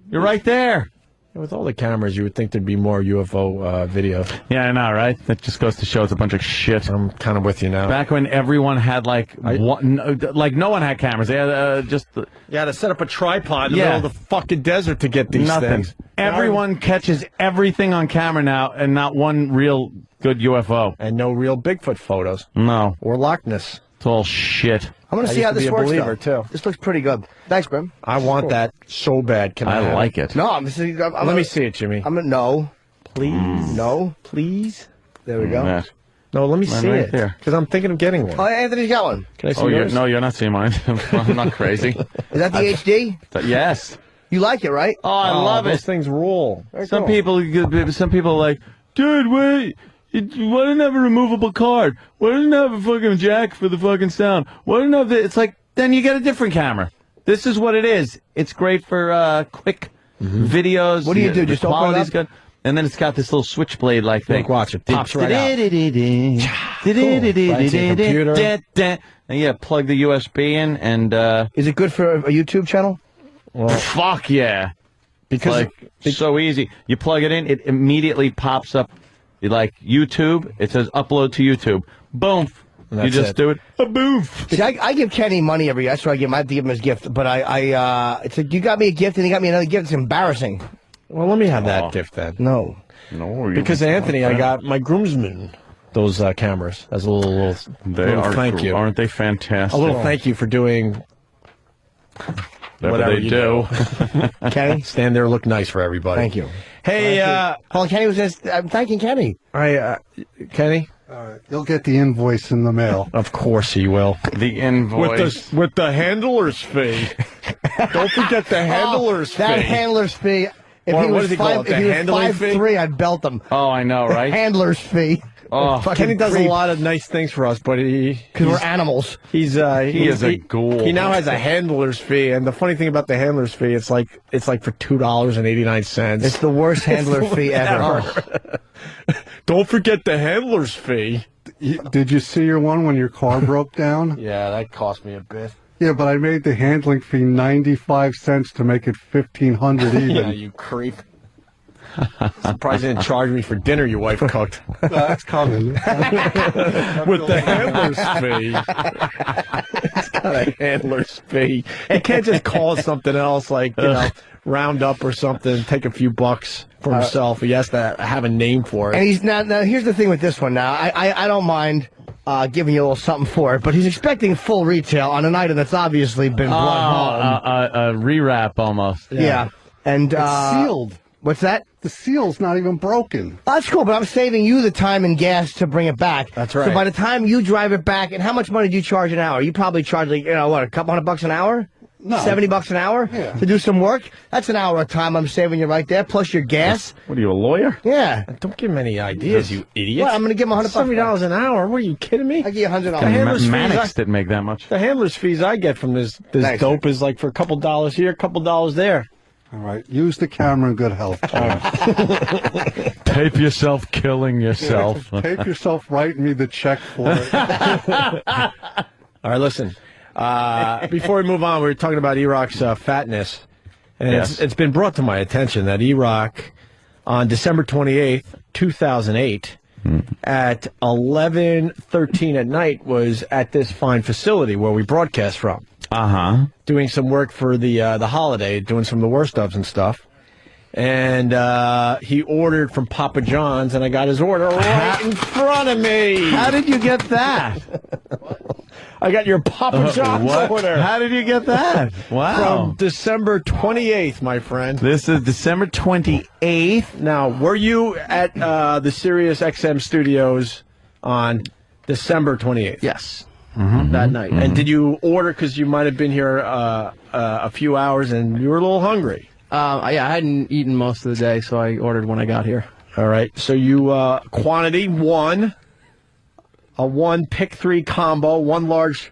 You're right there. With all the cameras, you would think there'd be more UFO video. Yeah, I know, right? That just goes to show it's a bunch of shit. I'm kind of with you now. Back when everyone had no one had cameras. They had You had to set up a tripod in the middle of the fucking desert to get these things. Everyone catches everything on camera now, and not one real good UFO. And no real Bigfoot photos. No. Or Loch Ness. It's all shit. I want to see how this works, believer, though. too. This looks pretty good. Thanks, Grim. I want that so bad. Can I like it. No, Let me see it, Jimmy. No. Please. No. Please. There we go. That. No, let me see right it. there. Because I'm thinking of getting one. Oh, Anthony's got one. Can I see yours? No, you're not seeing mine. I'm not crazy. Is that the HD? Yes. You like it, right? Oh, I love those it. things rule. Some people are like, dude, wait. Why didn't have a removable card? Why didn't have a fucking jack for the fucking sound? Why didn't have It's like, then you get a different camera. This is what it is. It's great for quick videos. What do you do? Just open it up? Good. And then it's got this little switchblade-like thing. Look, watch it. Pops right out. And yeah, plug the USB in, and Is it good for a YouTube channel? well, fuck yeah. Because It's so easy. You plug it in, it immediately pops up. Like YouTube, it says upload to YouTube. Boom. You just do it. Boom. See, I give Kenny money every year. That's why I have to give him his gift. But it's like, you got me a gift and you got me another gift. It's embarrassing. Well, let me have that gift then. No. Because Anthony, I got my groomsmen those cameras as a little thank you. Aren't they fantastic? A little thank you for doing whatever they do. Kenny, stand there, look nice for everybody. Thank you. Hey, Kenny was just. I'm thanking Kenny. Kenny. All right, you'll get the invoice in the mail. Of course he will. The invoice with the handler's fee. Don't forget the handler's fee. That handler's fee. If he was 5'3", I'd belt him. Oh, I know, right? Handler's fee. Oh, Kenny does a lot of nice things for us, but because we're animals. He is a ghoul. He now has a handler's fee, and the funny thing about the handler's fee, it's like for $2.89. It's the worst handler fee ever. Don't forget the handler's fee. Did you see your one when your car broke down? Yeah, that cost me a bit. Yeah, but I made the handling fee 95 cents to make it 1,500 even. Yeah, you creep. Surprised you didn't charge me for dinner your wife cooked. That's coming. With the handler's fee. It's got a handler's fee. You can't just call it something else like, round up or something, take a few bucks for himself. He has to have a name for it. And he's now here's the thing with this one now. I don't mind giving you a little something for it, but he's expecting full retail on an item that's obviously been brought home. A rewrap almost. Yeah. And it's sealed. What's that? The seal's not even broken. That's cool, but I'm saving you the time and gas to bring it back. That's right. So by the time you drive it back, and how much money do you charge an hour? You probably charge like, a couple $100 an hour? No. $70 an hour? Yeah. To do some work? That's an hour of time I'm saving you right there, plus your gas. What are you, a lawyer? Yeah. Don't give him any ideas, you idiot. Well, I'm going to give him $100. $70 an hour? What are you kidding me? I'll give you $100. Mannix didn't make that much. The handler's fees I get from this dope is like for a couple dollars here, a couple dollars there. All right, use the camera in good health. Tape yourself killing yourself. Tape yourself writing me the check for it. All right, listen. Before we move on, we were talking about E-Rock's fatness. And it's been brought to my attention that E-Rock, on December 28th, 2008, at 11:13 at night, was at this fine facility where we broadcast from. Doing some work for the holiday, doing some of the worst ofs and stuff. And he ordered from Papa John's, and I got his order right in front of me. How did you get that? I got your Papa John's order. How did you get that? Wow. From December 28th, my friend. This is December 28th. Now, were you at the Sirius XM studios on December 28th? Yes. That night. And did you order because you might have been here a few hours and you were a little hungry? Yeah, I hadn't eaten most of the day, so I ordered when I got here. All right. So you, quantity one, a one pick 3 combo, one large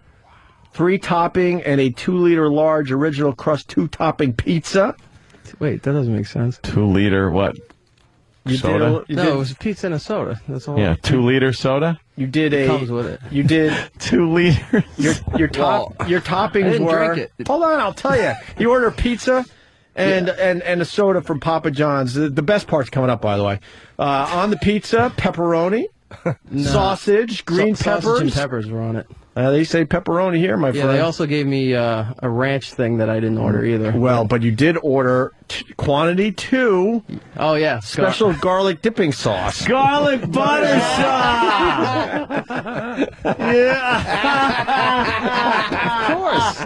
3-topping and a 2-liter large original crust 2-topping pizza. Wait, that doesn't make sense. 2-liter what? Soda? It was a pizza and a soda. That's all. Yeah, 2-liter soda? You did It comes with it. You did 2 liters. Your toppings I didn't were. drink it. Hold on, I'll tell you. You order pizza, And a soda from Papa John's. The best part's coming up, by the way. On the pizza, pepperoni, sausage, green peppers. Sausage and peppers were on it. They say pepperoni here, my friend. Yeah, they also gave me a ranch thing that I didn't order either. Well, but you did order quantity 2. Oh, yeah. Special garlic dipping sauce. Garlic butter sauce! Of course.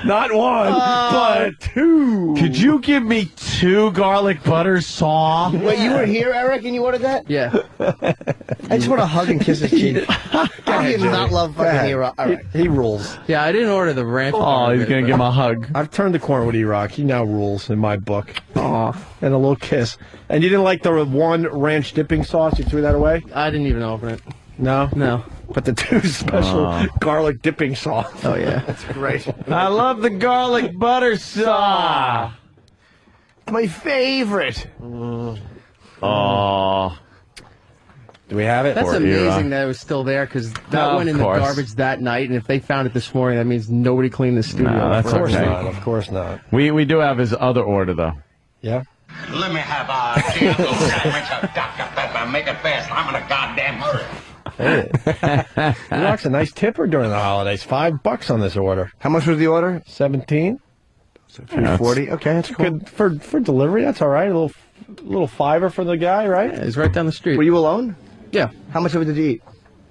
Not 1, but 2. Could you give me 2 garlic butter sauce? Wait, you were here, Eric, and you ordered that? Yeah. I just want to hug and kiss his cheek. How do you not love fucking E-Rock? All right. He rules. Yeah, I didn't order the ranch. Oh, he's going to give him a hug. I've turned the corner with E-Rock. He now rules in my book. Aw. And a little kiss. And you didn't like the 1 ranch dipping sauce? You threw that away? I didn't even open it. No? No. But the 2 special garlic dipping sauce. Oh, yeah. That's great. I love the garlic butter sauce. My favorite. Oh. Do we have it? That's amazing that it was still there, because that went in the garbage that night, and if they found it this morning, that means nobody cleaned the studio. No, that's Of course okay. not. Of course not. We do have his other order, though. Yeah? Let me have a Diablo sandwich of Dr. Pepper. Make it fast. I'm in a goddamn hurry. Hey. E-Rock's a nice tipper during the holidays. $5 on this order. How much was the order? 17. So $3.40. Okay, that's cool. Good for delivery. That's all right. A little $5 for the guy, right? Yeah, he's right down the street. Were you alone? Yeah. How much of it did you eat?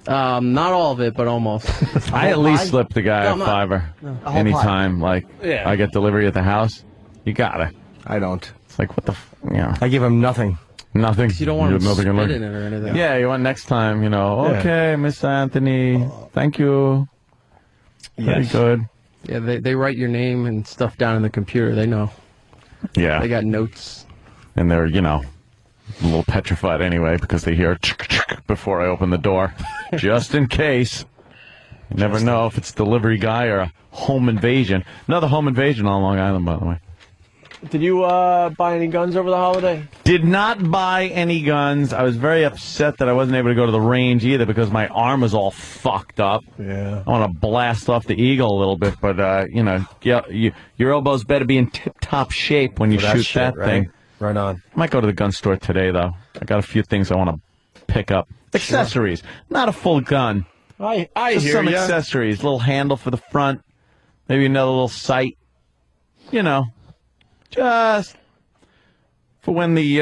Not all of it, but almost. I at least slip the guy a $5 whole anytime. Like, Yeah. I get delivery at the house. You gotta. I don't. It's like, what the yeah. I give him nothing. Nothing. You don't want You him have nothing to look- spit in it or anything. Yeah, you want next time, okay, Miss Anthony, thank you. Very good. Yeah, they write your name and stuff down in the computer. They know. Yeah. They got notes. And they're, a little petrified anyway because they hear before I open the door. Just in case. You never know if it's a delivery guy or a home invasion. Another home invasion on Long Island, by the way. Did you buy any guns over the holiday? Did not buy any guns. I was very upset that I wasn't able to go to the range either because my arm was all fucked up. Yeah. I want to blast off the eagle a little bit, but, your elbows better be in tip-top shape when you shoot that right? thing. Right on. I might go to the gun store today, though. I got a few things I want to pick up. Accessories. Not a full gun. I Just hear some ya. accessories. Little handle for the front. Maybe another little sight. Just for when the,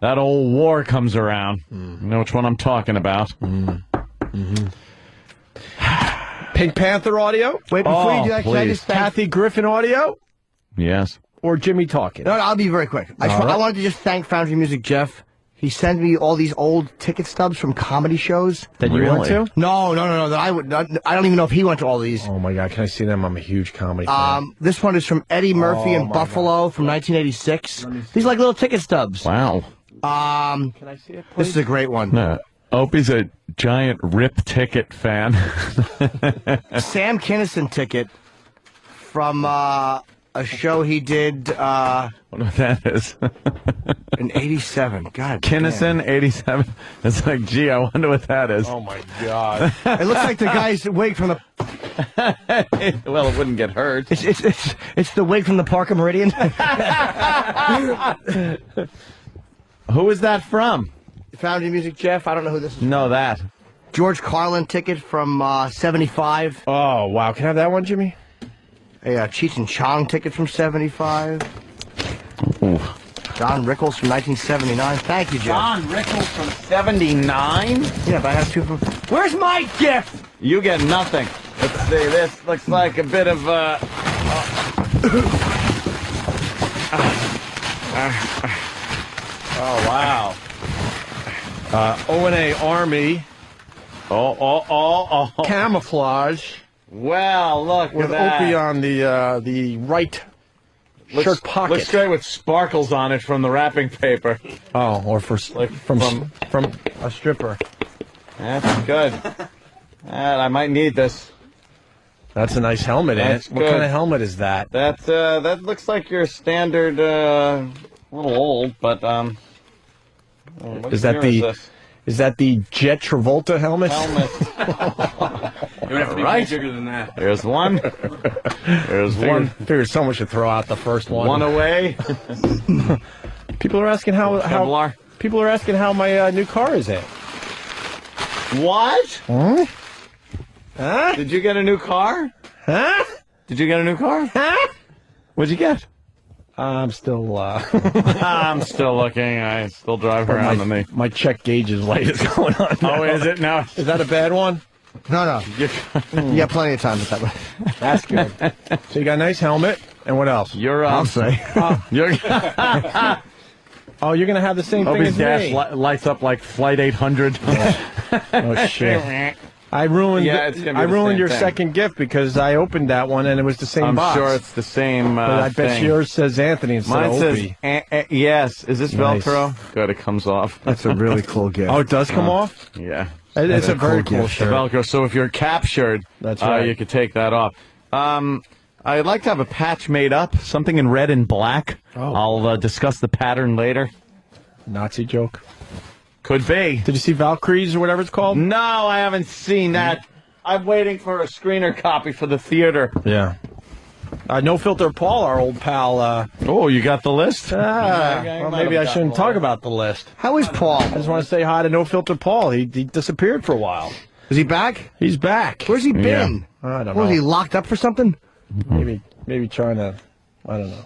that old war comes around. You know which one I'm talking about. Pink Panther audio? Wait, before you do that, can I just thank... Kathy Griffin audio? Yes. Or Jimmy talking? No, I'll be very quick. I wanted to just thank Foundry Music Jeff. He sent me all these old ticket stubs from comedy shows. That you went to? No. That I don't even know if he went to all these. Oh, my God. Can I see them? I'm a huge comedy fan. This one is from Eddie Murphy in Buffalo from 1986. These are like little ticket stubs. Wow. Can I see it, please? This is a great one. No. Opie's a giant Rip Ticket fan. Sam Kinison ticket from a show he did What that is? in 87. God Kinnison, 87. It's like, gee, I wonder what that is. Oh, my God. It looks like the guy's wig from the... Well, it wouldn't get hurt. It's the wig from the Parker Meridian. Who is that from? Foundry Music Jeff. I don't know who this is. No, that. George Carlin ticket from 75. Oh, wow. Can I have that one, Jimmy? A Cheech and Chong ticket from 75. Ooh. John Rickles from 1979. Thank you, Jeff. John Rickles from 79? Yeah, but I have two from... Where's my gift? You get nothing. Let's see, this looks like a bit of, Oh, wow. O&A Army. Oh. Camouflage. Well, look With at that. Opie on the right shirt pocket. Looks great with sparkles on it from the wrapping paper. Oh, or from a stripper. That's good. I might need this. That's a nice helmet, That's What good. kind of helmet is that? That looks like your standard, a little old, but what Is that year is this? Is that the Jet Travolta helmet? It would have to be Right. bigger than that. There's one. There's one. Figured someone should throw out the first one. One away. People are asking how people are asking how my new car is at. What? Huh? Huh? Did you get a new car? Huh? Did you get a new car? Huh? What'd you get? I'm still I'm still looking. I still drive around in the... My check gauge's light is going on now. Oh, is it? No. Is that a bad one? No. You got plenty of time with that one. That's good. So you got a nice helmet, and what else? You're I'll say. You're... Oh, you're going to have the same thing Opie's as dash me. lights up like Flight 800. Oh, shit. I ruined your thing. second gift because I opened that one and it was the same I'm box. sure it's the same But I bet thing. yours says Anthony instead Mine of says, Opie. yes. Is this Nice. Velcro? Good, it comes off. That's a really cool gift. Oh, it does come off? Yeah. It's a very cool cool gift. shirt. Velcro, so if you're captured, That's right. you could take that off. I'd like to have a patch made up, something in red and black. Oh. I'll discuss the pattern later. Nazi joke. Could be. Did you see Valkyries or whatever it's called? No, I haven't seen that. I'm waiting for a screener copy for the theater. Yeah. No Filter Paul, our old pal. Oh, you got the list? Well, maybe I shouldn't talk about the list. How is Paul? I just want to say hi to No Filter Paul. He disappeared for a while. Is he back? He's back. Where's he been? I don't know. Was he locked up for something? Maybe trying to. I don't know.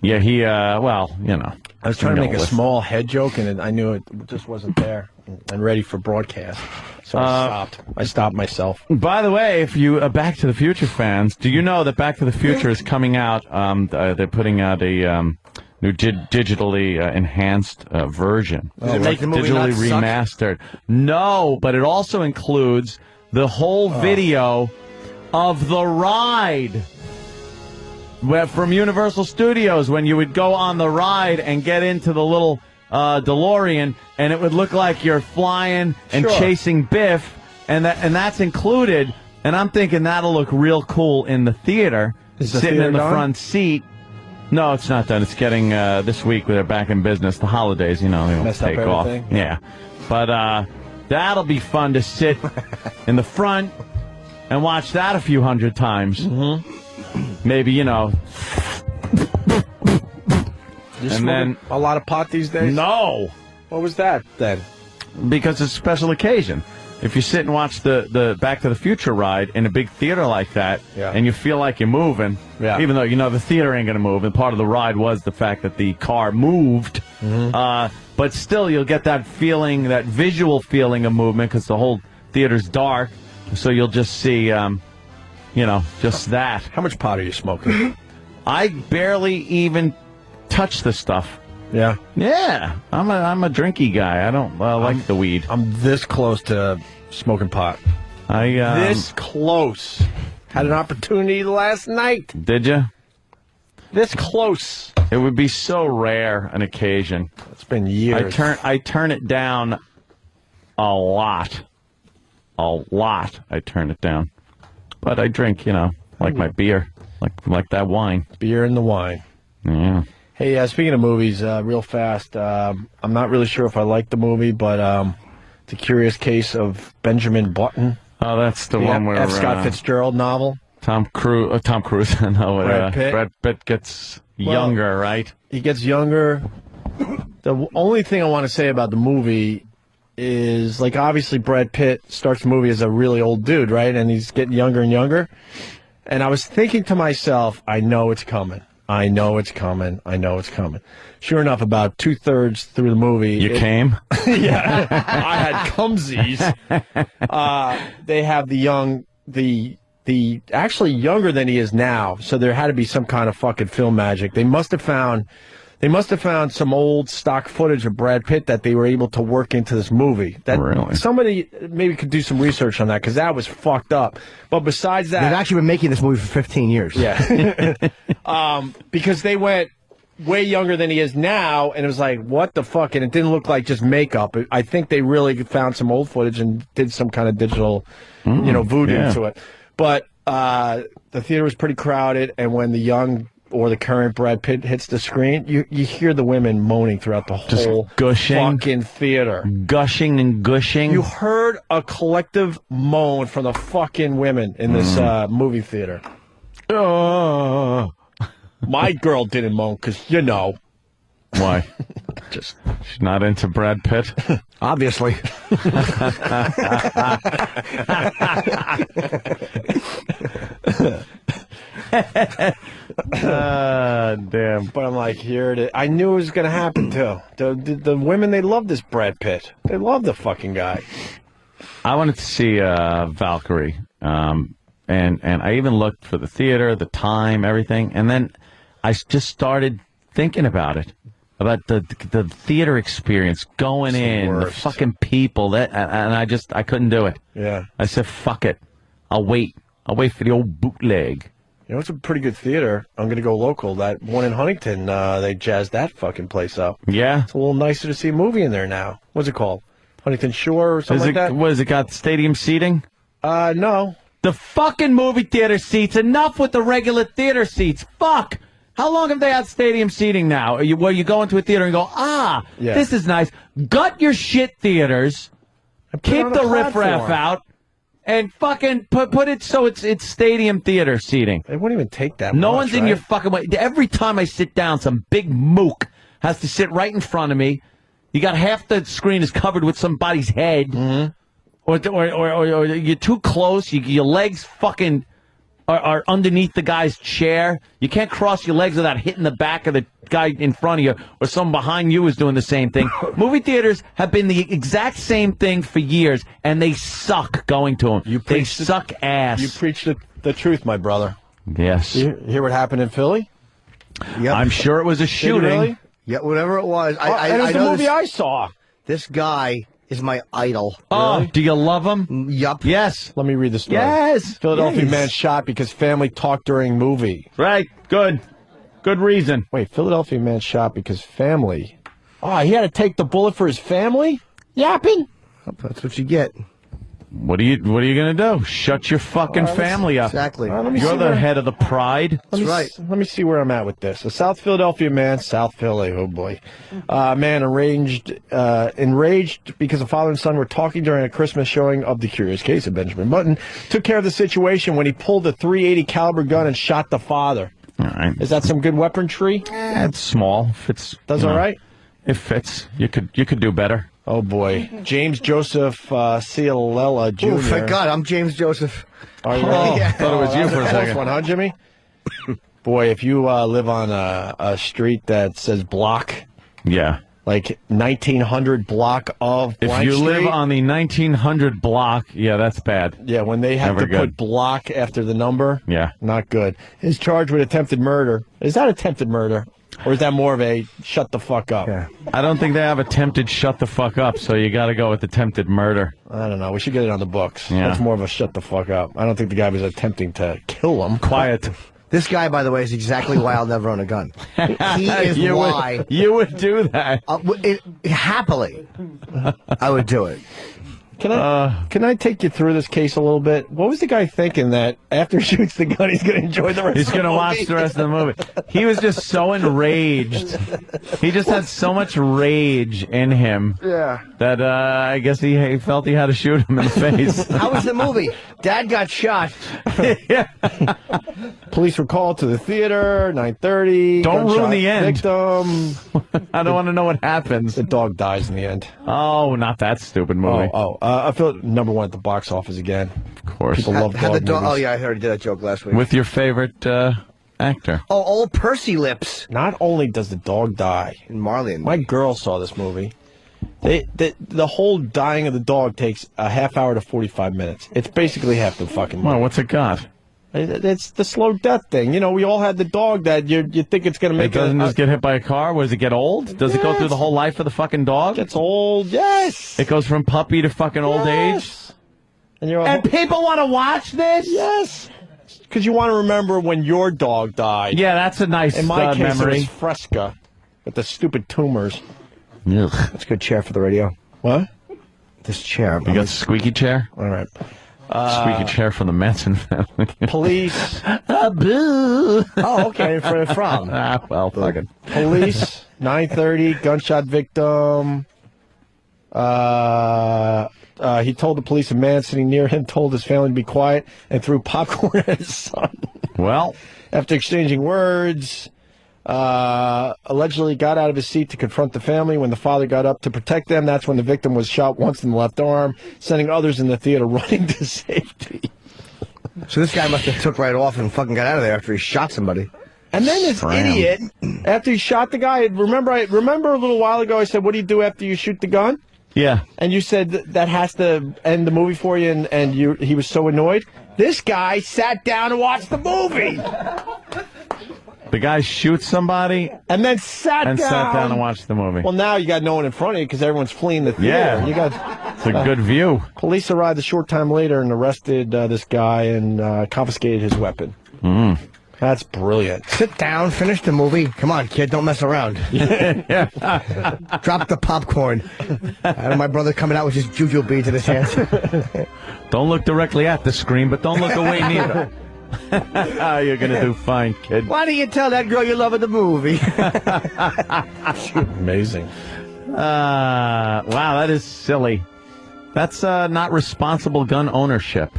Yeah, he, well, you know. I was trying to make a small head joke, and I knew it just wasn't there and ready for broadcast. So I stopped. I stopped myself. By the way, if you Back to the Future fans, do you know that Back to the Future is coming out? They're putting out a new digitally enhanced version. Does it make the movie digitally not suck? remastered? No, but it also includes the whole video of the ride. From Universal Studios, when you would go on the ride and get into the little DeLorean, and it would look like you're flying and chasing Biff, and that's included. And I'm thinking that'll look real cool in the theater, sitting in the front seat. No, it's not done. It's getting this week. They're back in business. The holidays, they don't Messed up take off. everything? Yeah, but that'll be fun to sit in the front and watch that a few hundred times. Mm-hmm. Maybe, You and then a lot of pot these days? No. What was that then? Because it's a special occasion. If you sit and watch the Back to the Future ride in a big theater like that, and you feel like you're moving, even though the theater ain't going to move, and part of the ride was the fact that the car moved, but still you'll get that feeling, that visual feeling of movement, because the whole theater's dark, so you'll just see... just that. How much pot are you smoking? I barely even touch the stuff. Yeah? Yeah. I'm a drinky guy. I don't like the weed. I'm this close to smoking pot. This close. Had an opportunity last night. Did you? This close. It would be so rare an occasion. It's been years. I turn it down a lot. A lot. I turn it down. But I drink, like my beer, like that wine. Beer and the wine. Yeah. Hey, speaking of movies, real fast, I'm not really sure if I like the movie, but it's a curious case of Benjamin Button. Oh, that's the one where... F. Scott Fitzgerald novel. Tom Cruise. No, Brad Pitt gets younger, right? He gets younger. The only thing I want to say about the movie is, obviously Brad Pitt starts the movie as a really old dude, right? And he's getting younger and younger. And I was thinking to myself, I know it's coming. I know it's coming. I know it's coming. Sure enough, about 2/3 through the movie... You came? Yeah. I had cumsies. They have the actually younger than he is now, so there had to be some kind of fucking film magic. They must have found some old stock footage of Brad Pitt that they were able to work into this movie. Really? Somebody maybe could do some research on that, because that was fucked up. But besides that... They've actually been making this movie for 15 years. Yeah. Because they went way younger than he is now, and it was like, what the fuck? And it didn't look like just makeup. I think they really found some old footage and did some kind of digital, voodoo to it. But the theater was pretty crowded, and when the young or the current Brad Pitt hits the screen, you hear the women moaning throughout the whole gushing, fucking theater. Gushing and gushing. You heard a collective moan from the fucking women in this movie theater. My girl didn't moan because, you know. Why? She's not into Brad Pitt? Obviously. Damn. But I'm like, here it is. I knew it was going to happen, too. The women, they love this Brad Pitt. They love the fucking guy. I wanted to see Valkyrie. And I even looked for the theater, the time, everything. And then I just started thinking about it. About the theater experience, going in, the fucking people, and I couldn't do it. Yeah. I said, fuck it. I'll wait for the old bootleg. You know, it's a pretty good theater. I'm going to go local. That one in Huntington, they jazzed that fucking place up. Yeah? It's a little nicer to see a movie in there now. What's it called? Huntington Shore or something like that? What is it, got stadium seating? No. The fucking movie theater seats. Enough with the regular theater seats. Fuck! How long have they had stadium seating now? Where you go into a theater and go, this is nice. Gut your shit theaters. Keep the riffraff out. And fucking put it so it's stadium theater seating. They wouldn't even take that No much, one's in right? your fucking way. Every time I sit down, some big mook has to sit right in front of me. You got half the screen is covered with somebody's head. Mm-hmm. Or you're too close. Your legs fucking are underneath the guy's chair. You can't cross your legs without hitting the back of the guy in front of you, or someone behind you is doing the same thing. Movie theaters have been the exact same thing for years, and they suck going to them. They suck ass. You preach the truth, my brother. Yes. You hear what happened in Philly? Yep. I'm sure it was a shooting. Really? Yeah, whatever it was. And it was the movie I saw. This guy is my idol. Oh, Really? do you love him? Yup. Yes. Let me read the story. Yes. Philadelphia Yes. man shot because family talked during movie. Right. Good. Good reason. Wait, Philadelphia man shot because family. Oh, he had to take the bullet for his family? Yapping? That's what you get. What are you gonna do? Shut your fucking family up. Exactly. You're the head of the pride. Let me see where I'm at with this. A South Philadelphia man, South Philly, oh boy. Man enraged because a father and son were talking during a Christmas showing of The Curious Case of Benjamin Button. Took care of the situation when he pulled a .380 caliber gun and shot the father. All right. Is that some good weaponry? It's small. Fits. Does all right? It fits. You could do better. Oh boy, James Joseph Cialella Jr. Oh, thank God, I'm James Joseph. Are you Oh, really? I thought it was you for a second. One, huh, Jimmy? Boy, if you live on a street that says block, Yeah. like 1900 block of If blank you live street, on the 1900 block, yeah, that's bad. yeah, when they have Never to good. put block after the number, Yeah. not good. He's charged with attempted murder. Is that attempted murder? Or is that more of a shut the fuck up? Yeah. I don't think they have attempted shut the fuck up, so you got to go with attempted murder. I don't know. We should get it on the books. Yeah. That's more of a shut the fuck up. I don't think the guy was attempting to kill him. Quiet. This guy, by the way, is exactly why I'll never own a gun. He is why. You would do that. Happily, I would do it. Can I take you through this case a little bit? What was the guy thinking that after he shoots the gun, he's going to enjoy the rest He's of the going to movie? watch the rest of the movie. He was just so enraged. He just had so much rage in him Yeah. that I guess he felt he had to shoot him in the face. How was the movie? Dad got shot. Police were called to the theater, 9:30. Don't ruin gunshot the end. Victim. I don't want to know what happens. The dog dies in the end. Oh, not that stupid movie. I feel number one at the box office again. Of course. People love Had dog the dog. movies. Oh yeah, I already did that joke last week. With your favorite actor. Oh, old Percy Lips Not only does the dog die, and Marley and my girl saw this movie. The whole dying of the dog takes a half hour to 45 minutes. It's basically half the fucking movie. Well, what's it got? It's the slow death thing. You know, we all had the dog that you think it's going to It make doesn't just get hit by a car. Does it get old? Does it go through the whole life of the fucking dog? Gets old, yes. It goes from puppy to fucking old age? And you're And people want to watch this? yes. Because you want to remember when your dog died. Yeah, that's a nice In my case, memory. it was Fresca with the stupid tumors. That's a good chair for the radio. What? This chair. You got a squeaky chair? All right. Squeaky chair from the Manson family. Police. Boo. Oh, okay. From. Well, fucking. Police, 9:30, gunshot victim. He told the police a man sitting near him told his family to be quiet and threw popcorn at his son. Well. After exchanging words, allegedly got out of his seat to confront the family. When the father got up to protect them, that's when the victim was shot once in the left arm, sending others in the theater running to safety. So this guy must have took right off and fucking got out of there after he shot somebody. And then this idiot, after he shot the guy, remember a little while ago I said, what do you do after you shoot the gun? Yeah. And you said that has to end the movie for you, and he was so annoyed. This guy sat down and watched the movie. The guy shoots somebody and then sat down and watched the movie. Well, now you got no one in front of you because everyone's fleeing the theater. Yeah, it's a good view. Police arrived a short time later and arrested this guy and confiscated his weapon. That's brilliant. Sit down, finish the movie. Come on, kid, don't mess around. Drop the popcorn. I had my brother coming out with his juju beads in his hands. Don't look directly at the screen, but don't look away neither. You're going to do fine, kid. Why do you tell that girl you love the movie? Amazing. Wow, that is silly. That's not responsible gun ownership.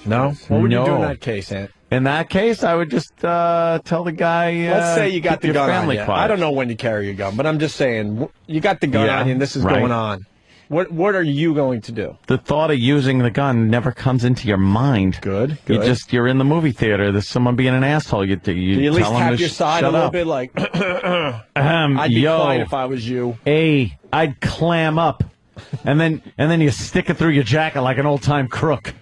No? What would you do in that case, Ant? In that case, I would just tell the guy. Let's say you got the gun on you. Quiet. I don't know when you carry your gun, but I'm just saying you got the gun on you, and this is going on. What are you going to do? The thought of using the gun never comes into your mind. Good. You're in the movie theater. There's someone being an asshole. You do you at least tap your side a little bit, like? I'd be fine if I was you. I'd clam up, and then you stick it through your jacket like an old time crook,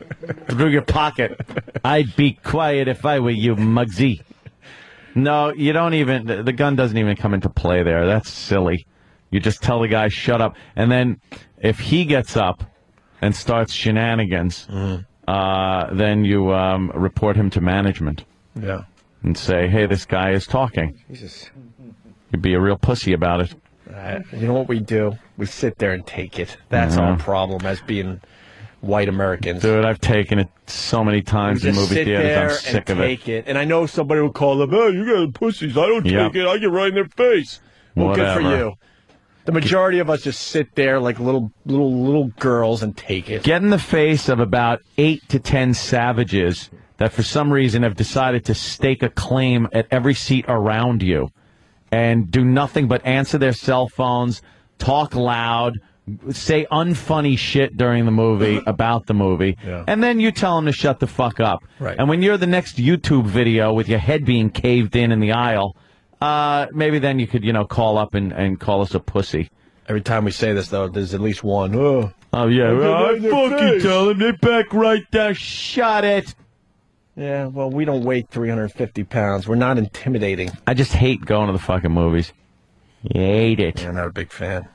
through your pocket. I'd be quiet if I were you, Muggsy. No, you don't even. The gun doesn't even come into play there. That's silly. You just tell the guy shut up, and then if he gets up and starts shenanigans, then you report him to management. Yeah. And say, hey, this guy is talking. Jesus. You'd be a real pussy about it. You know what we do? We sit there and take it. That's our problem as being white Americans. Dude, I've taken it so many times in movie theaters. I'm sick of it. And I know somebody will call them, hey, you guys pussies. I don't take it. I get right in their face. Well, good for you. The majority of us just sit there like little girls and take it. Get in the face of about 8 to 10 savages that for some reason have decided to stake a claim at every seat around you and do nothing but answer their cell phones, talk loud, say unfunny shit during the movie about the movie, and then you tell them to shut the fuck up. Right. And when you're the next YouTube video with your head being caved in the aisle, maybe then you could, call up and call us a pussy. Every time we say this, though, there's at least one. Oh, yeah. I fucking tell them they back right there. Shut it. Yeah, well, we don't weigh 350 pounds. We're not intimidating. I just hate going to the fucking movies. You hate it. Yeah, I'm not a big fan.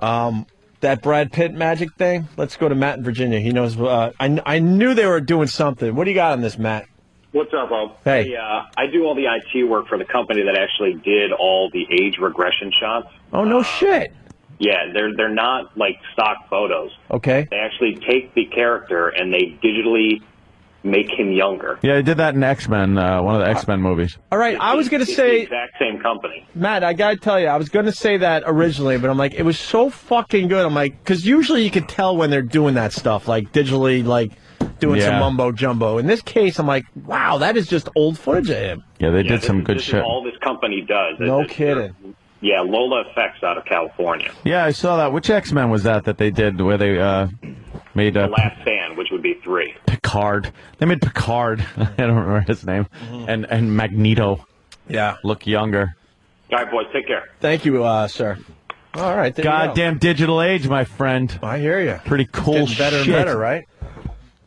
That Brad Pitt magic thing, let's go to Matt in Virginia. He knows. I knew they were doing something. What do you got on this, Matt? What's up, Bob? Hey. I do all the IT work for the company that actually did all the age regression shots. Oh, no shit. Yeah, they're not like stock photos. Okay. They actually take the character and they digitally make him younger. Yeah, I did that in X-Men, one of the X-Men movies. All right, I was going to say... It's the exact same company. Matt, I got to tell you, I was going to say that originally, but I'm like, it was so fucking good. I'm like, because usually you can tell when they're doing that stuff, like digitally, like doing some mumbo-jumbo. In this case, I'm like, wow, that is just old footage of him. Yeah, they did some good this shit. Is all this company does. No kidding. Yeah, Lola Effects out of California. Yeah, I saw that. Which X-Men was that they did where they made... The Last Stand, which would be 3. Picard. They made Picard. I don't remember his name. And Magneto. Yeah. Look younger. All right, boys, take care. Thank you, sir. All right. There Goddamn digital age, my friend. I hear you. Pretty cool shit. Better and better, right?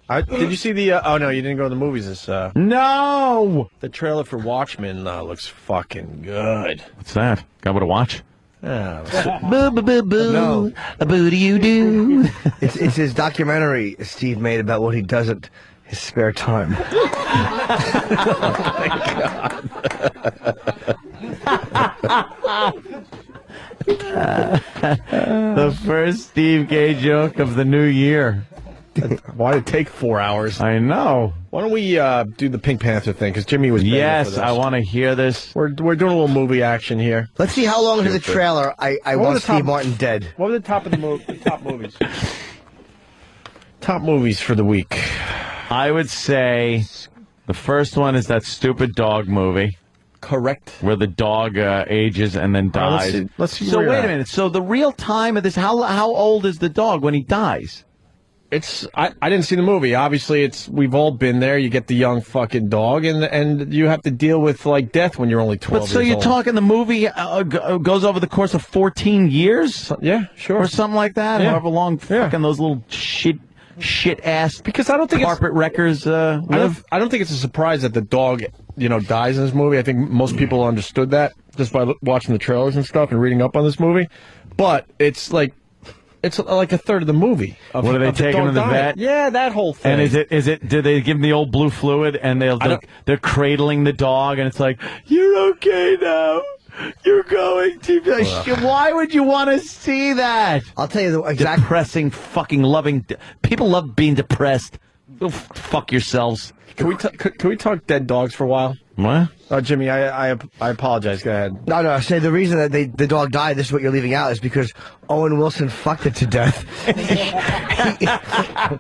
Did you see the... oh, no, you didn't go to the movies. This, No! The trailer for Watchmen looks fucking good. What's that? Got what to watch? Boo, boo, boo, boo. No. Boo do you do? It's his documentary Steve made about what he does at his spare time. Oh, my God. The first Steve Gay joke of the new year. Why did it take 4 hours? I know. Why don't we do the Pink Panther thing? Because Jimmy was begging for this. I want to hear this. We're doing a little movie action here. Let's see how long into the trailer I want Steve Martin dead. What were the top of the top movies? Top movies for the week. I would say the first one is that stupid dog movie. Correct. Where the dog ages and then dies. Let's see so wait a minute. So the real time of this, how old is the dog when he dies? I didn't see the movie. Obviously, we've all been there. You get the young fucking dog, and you have to deal with like death when you're only 12 But so years you're old. talking the movie goes over the course of 14 years? Yeah, sure. Or something like that? Yeah. However long fucking those little shit ass because I don't think carpet wreckers live. I don't think it's a surprise that the dog, dies in this movie. I think most people understood that just by watching the trailers and stuff and reading up on this movie. But it's like a third of the movie. What do they take him to the vet? Yeah, that whole thing. And is it? Do they give him the old blue fluid and they're cradling the dog and it's like, you're okay now. You're going to be. Why would you want to see that? I'll tell you the exact depressing, fucking loving. People love being depressed. Go fuck yourselves. Can we talk dead dogs for a while? What? Oh, Jimmy, I apologize. Go ahead. No, I say the reason that the dog died, this is what you're leaving out, is because Owen Wilson fucked it to death.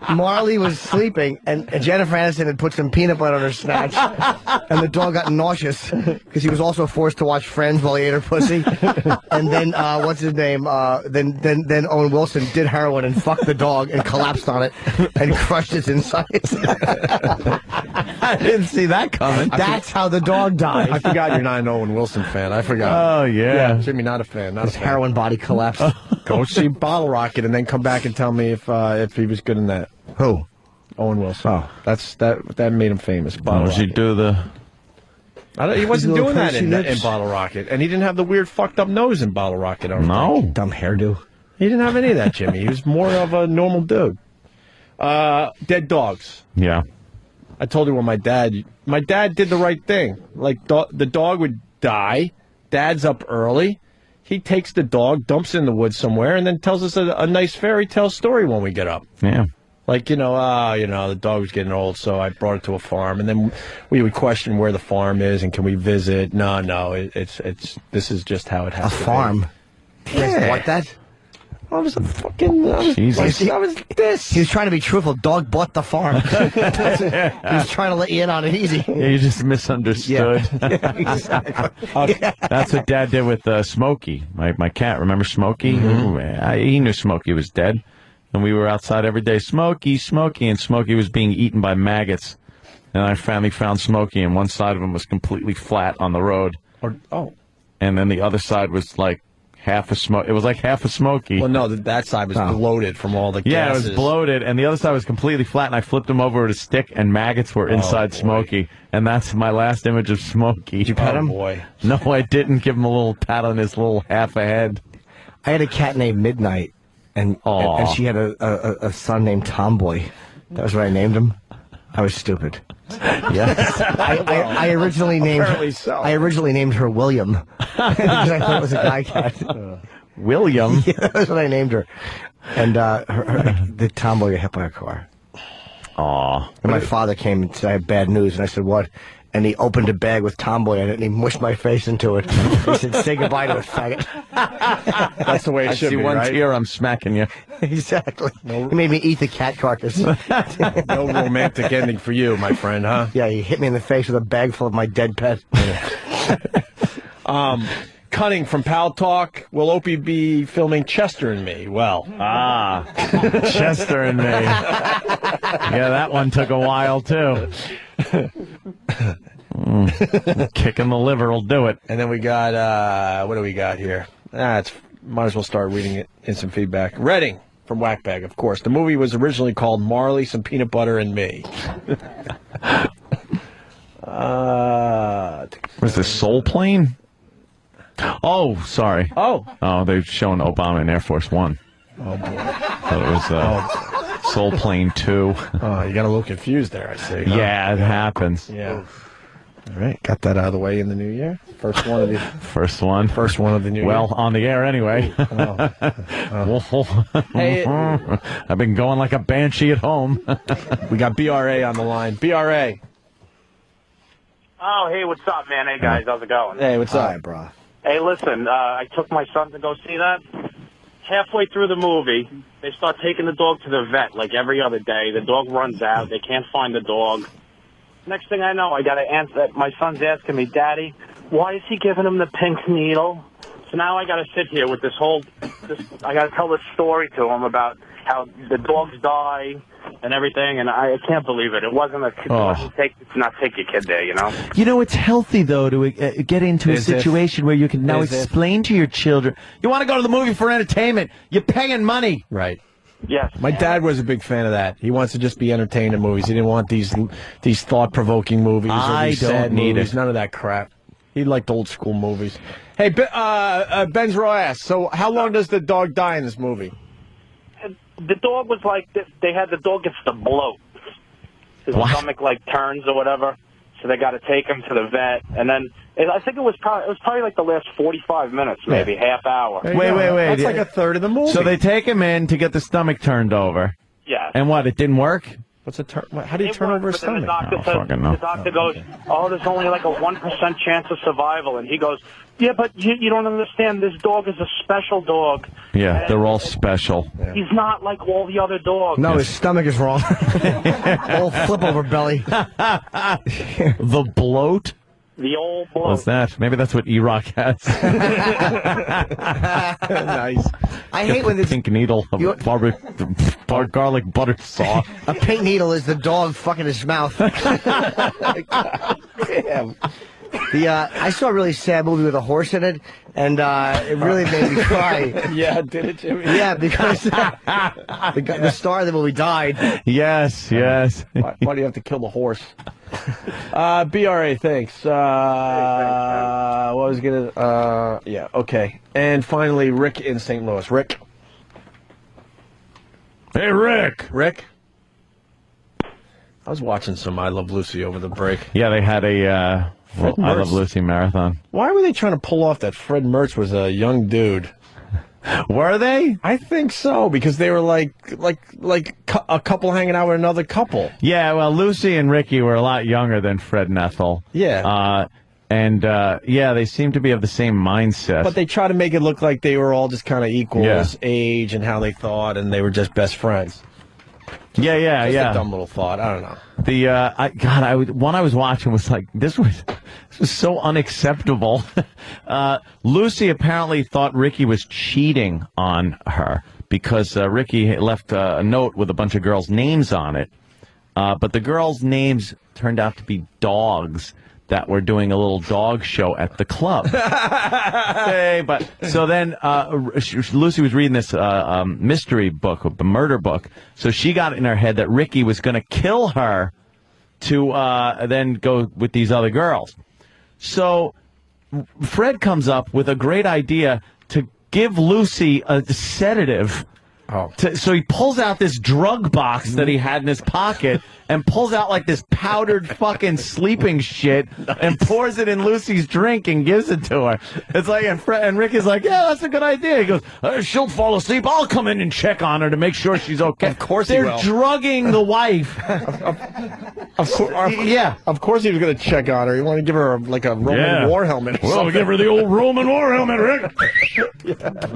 Marley was sleeping, and Jennifer Aniston had put some peanut butter on her snatch, and the dog got nauseous because he was also forced to watch Friends while he ate her pussy. And then, what's his name? Then Owen Wilson did heroin and fucked the dog and collapsed on it and crushed its insides. I didn't see that coming. That's how the dog died. I forgot you're not an Owen Wilson fan. I forgot. Oh, yeah. Jimmy, not a fan. Not His a fan. heroin body collapsed. Go see Bottle Rocket and then come back and tell me if he was good in that. Who? Owen Wilson. Oh, that made him famous. Bottle Does he Rocket. do the? He wasn't doing that in lips. Bottle Rocket, and he didn't have the weird fucked up nose in Bottle Rocket. I don't think. Dumb hairdo. He didn't have any of that, Jimmy. He was more of a normal dude. Dead dogs. Yeah. I told you when my dad did the right thing. Like the dog would die. Dad's up early. He takes the dog, dumps it in the woods somewhere, and then tells us a nice fairy tale story when we get up. Yeah. Like, the dog was getting old, so I brought it to a farm, and then we would question where the farm is and can we visit. No, it's this is just how it has to be. A farm? You guys bought that? I was a fucking... Jesus. He was trying to be truthful. Dog bought the farm. He was trying to let you in on it easy. Yeah, you just misunderstood. Yeah, exactly. That's what Dad did with Smokey, my cat. Remember Smokey? Mm-hmm. He knew Smokey was dead, and we were outside every day. Smokey, and Smokey was being eaten by maggots. And I finally found Smokey, and one side of him was completely flat on the road. And then the other side was like half a smoke. It was like half a Smokey. Well, no, that side was bloated from all the gases. Yeah, it was bloated, and the other side was completely flat, and I flipped him over with a stick, and maggots were inside Smokey. And that's my last image of Smokey. Did you pet him? Boy. No, I didn't give him a little pat on his little half a head. I had a cat named Midnight, and she had a son named Tomboy. That was what I named him. I was stupid. Yes. I originally named her William because I thought it was a guy cat. William? Yeah, that's what I named her. And the Tomboy got hit by a car. Aw. And my father came and said, I have bad news. And I said, what? And he opened a bag with Tomboy in it, and he mushed my face into it. He said, say goodbye to it, faggot. That's the way it should be, right? I see one tear, I'm smacking you. Exactly. He made me eat the cat carcass. No romantic ending for you, my friend, huh? Yeah, he hit me in the face with a bag full of my dead pet. Cutting from Pal Talk, will Opie be filming Chester and Me? Well. Chester and Me. Yeah, that one took a while, too. Kicking the liver will do it. And then we got, what do we got here? Might as well start reading it in some feedback. Redding from Whackbag, of course. The movie was originally called Marley, Some Peanut Butter, and Me. Was this Soul Plane? Oh, sorry. Oh, they're showing Obama in Air Force One. Oh, boy. Thought it was Soul Plane 2. Oh, you got a little confused there, I see. Yeah, it happens. Yeah. All right, got that out of the way in the new year. First one of the First one of the new year. Well, on the air anyway. Hey, I've been going like a banshee at home. we got BRA on the line. BRA. Oh, hey, what's up, man? Hey, guys, how's it going? Hey, what's up? Hi, bro. Hey, listen, I took my son to go see that. Halfway through the movie, they start taking the dog to the vet like every other day. The dog runs out. They can't find the dog. Next thing I know, I got to answer. My son's asking me, Daddy, why is he giving him the pink needle? So now I got to sit here with I got to tell this story to him about how the dogs die and everything, and I can't believe it. It wasn't take your kid there, you know? You know, it's healthy, though, to get into a situation where you can now explain to your children. You want to go to the movie for entertainment. You're paying money. Right. Yes. My dad was a big fan of that. He wants to just be entertained in movies. He didn't want these thought-provoking movies or these sad movies. None of that crap. He liked old school movies. Hey, Ben's Raw asks, so how long does the dog die in this movie? The dog was like, they had the dog gets the bloat. His stomach like turns or whatever. So they got to take him to the vet, and then I think it was probably like the last 45 minutes, maybe half hour. Wait. That's like a third of the movie. So they take him in to get the stomach turned over. Yeah. And what? It didn't work. What's a how do you turn over a stomach? The doctor goes, oh, there's only like a 1% chance of survival, and he goes, yeah, but you don't understand. This dog is a special dog. Yeah, they're all special. He's not like all the other dogs. No, his stomach is wrong. Old flip over belly. The bloat. The old bloat. What's that? Maybe that's what E-Rock has. Nice. I hate when this pink needle of garlic butter sauce. A pink needle is the dog fucking his mouth. Damn. I saw a really sad movie with a horse in it, and it really made me cry. Yeah, did it, Jimmy? Yeah, because the star of the movie died. Yes. Why do you have to kill the horse? BRA, thanks. What was gonna? Yeah, okay. And finally, Rick in St. Louis. Rick. Hey, Rick. Rick. I was watching some I Love Lucy over the break. Yeah, they had a I Love Lucy marathon. Why were they trying to pull off that Fred Mertz was a young dude? Were they? I think so, because they were like a couple hanging out with another couple. Yeah, well, Lucy and Ricky were a lot younger than Fred and Ethel. Yeah. Yeah, they seem to be of the same mindset. But they try to make it look like they were all just kind of equals, age and how they thought, and they were just best friends. Yeah. Just a dumb little thought. I don't know. One I was watching was like, this was so unacceptable. Lucy apparently thought Ricky was cheating on her because Ricky left a note with a bunch of girls' names on it. But the girls' names turned out to be dogs that were doing a little dog show at the club. So then Lucy was reading this mystery book, the murder book. So she got it in her head that Ricky was going to kill her to then go with these other girls. So Fred comes up with a great idea to give Lucy a sedative. So he pulls out this drug box that he had in his pocket and pulls out like this powdered fucking sleeping shit and pours it in Lucy's drink and gives it to her. It's like, and Rick is like, yeah, that's a good idea. He goes, she'll fall asleep. I'll come in and check on her to make sure she's okay. Of course They're he will. drugging the wife. Yeah, of course he was going to check on her. He wanted to give her like a Roman war helmet. Well, give her the old Roman war helmet, Rick.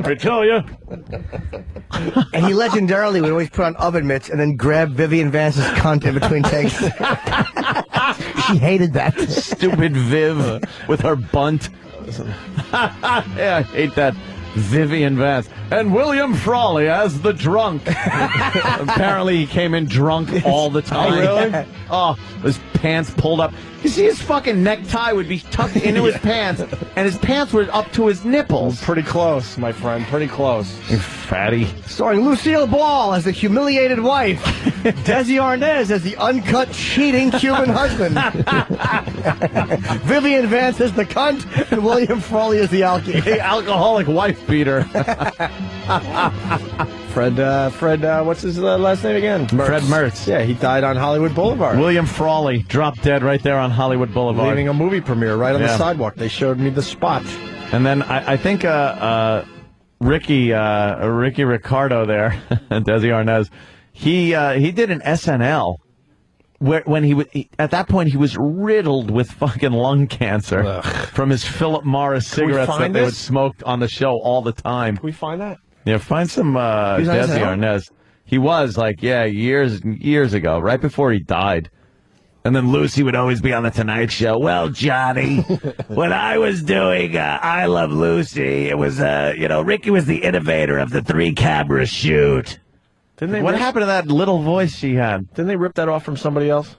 I tell you. And he legendarily would always put on oven mitts and then grab Vivian Vance's cunt in between takes. She hated that. Stupid Viv with her bunt. Yeah, I hate that. Vivian Vance. And William Frawley as the drunk. Apparently he came in drunk all the time. Oh, really? Oh, his pants pulled up. You see, his fucking necktie would be tucked into his pants, and his pants were up to his nipples. Pretty close, my friend. Pretty close. You fatty. Starring Lucille Ball as the humiliated wife. Desi Arnaz as the uncut, cheating Cuban husband. Vivian Vance as the cunt, and William Frawley as the alcoholic wife beater. Fred, what's his last name again? Fred Mertz. Yeah, he died on Hollywood Boulevard. William Frawley dropped dead right there on Hollywood Boulevard. Leaving a movie premiere right on the sidewalk. They showed me the spot. And then I think Ricky Ricardo there, Desi Arnaz, he did an SNL when at that point he was riddled with fucking lung cancer from his Philip Morris cigarettes that they would smoke on the show all the time. Can we find that? Yeah, find some Desi Arnaz. He was years ago, right before he died. And then Lucy would always be on the Tonight Show. Well, Johnny, when I was doing I Love Lucy, it was, Ricky was the innovator of the 3-camera shoot. What happened to that little voice she had? Didn't they rip that off from somebody else?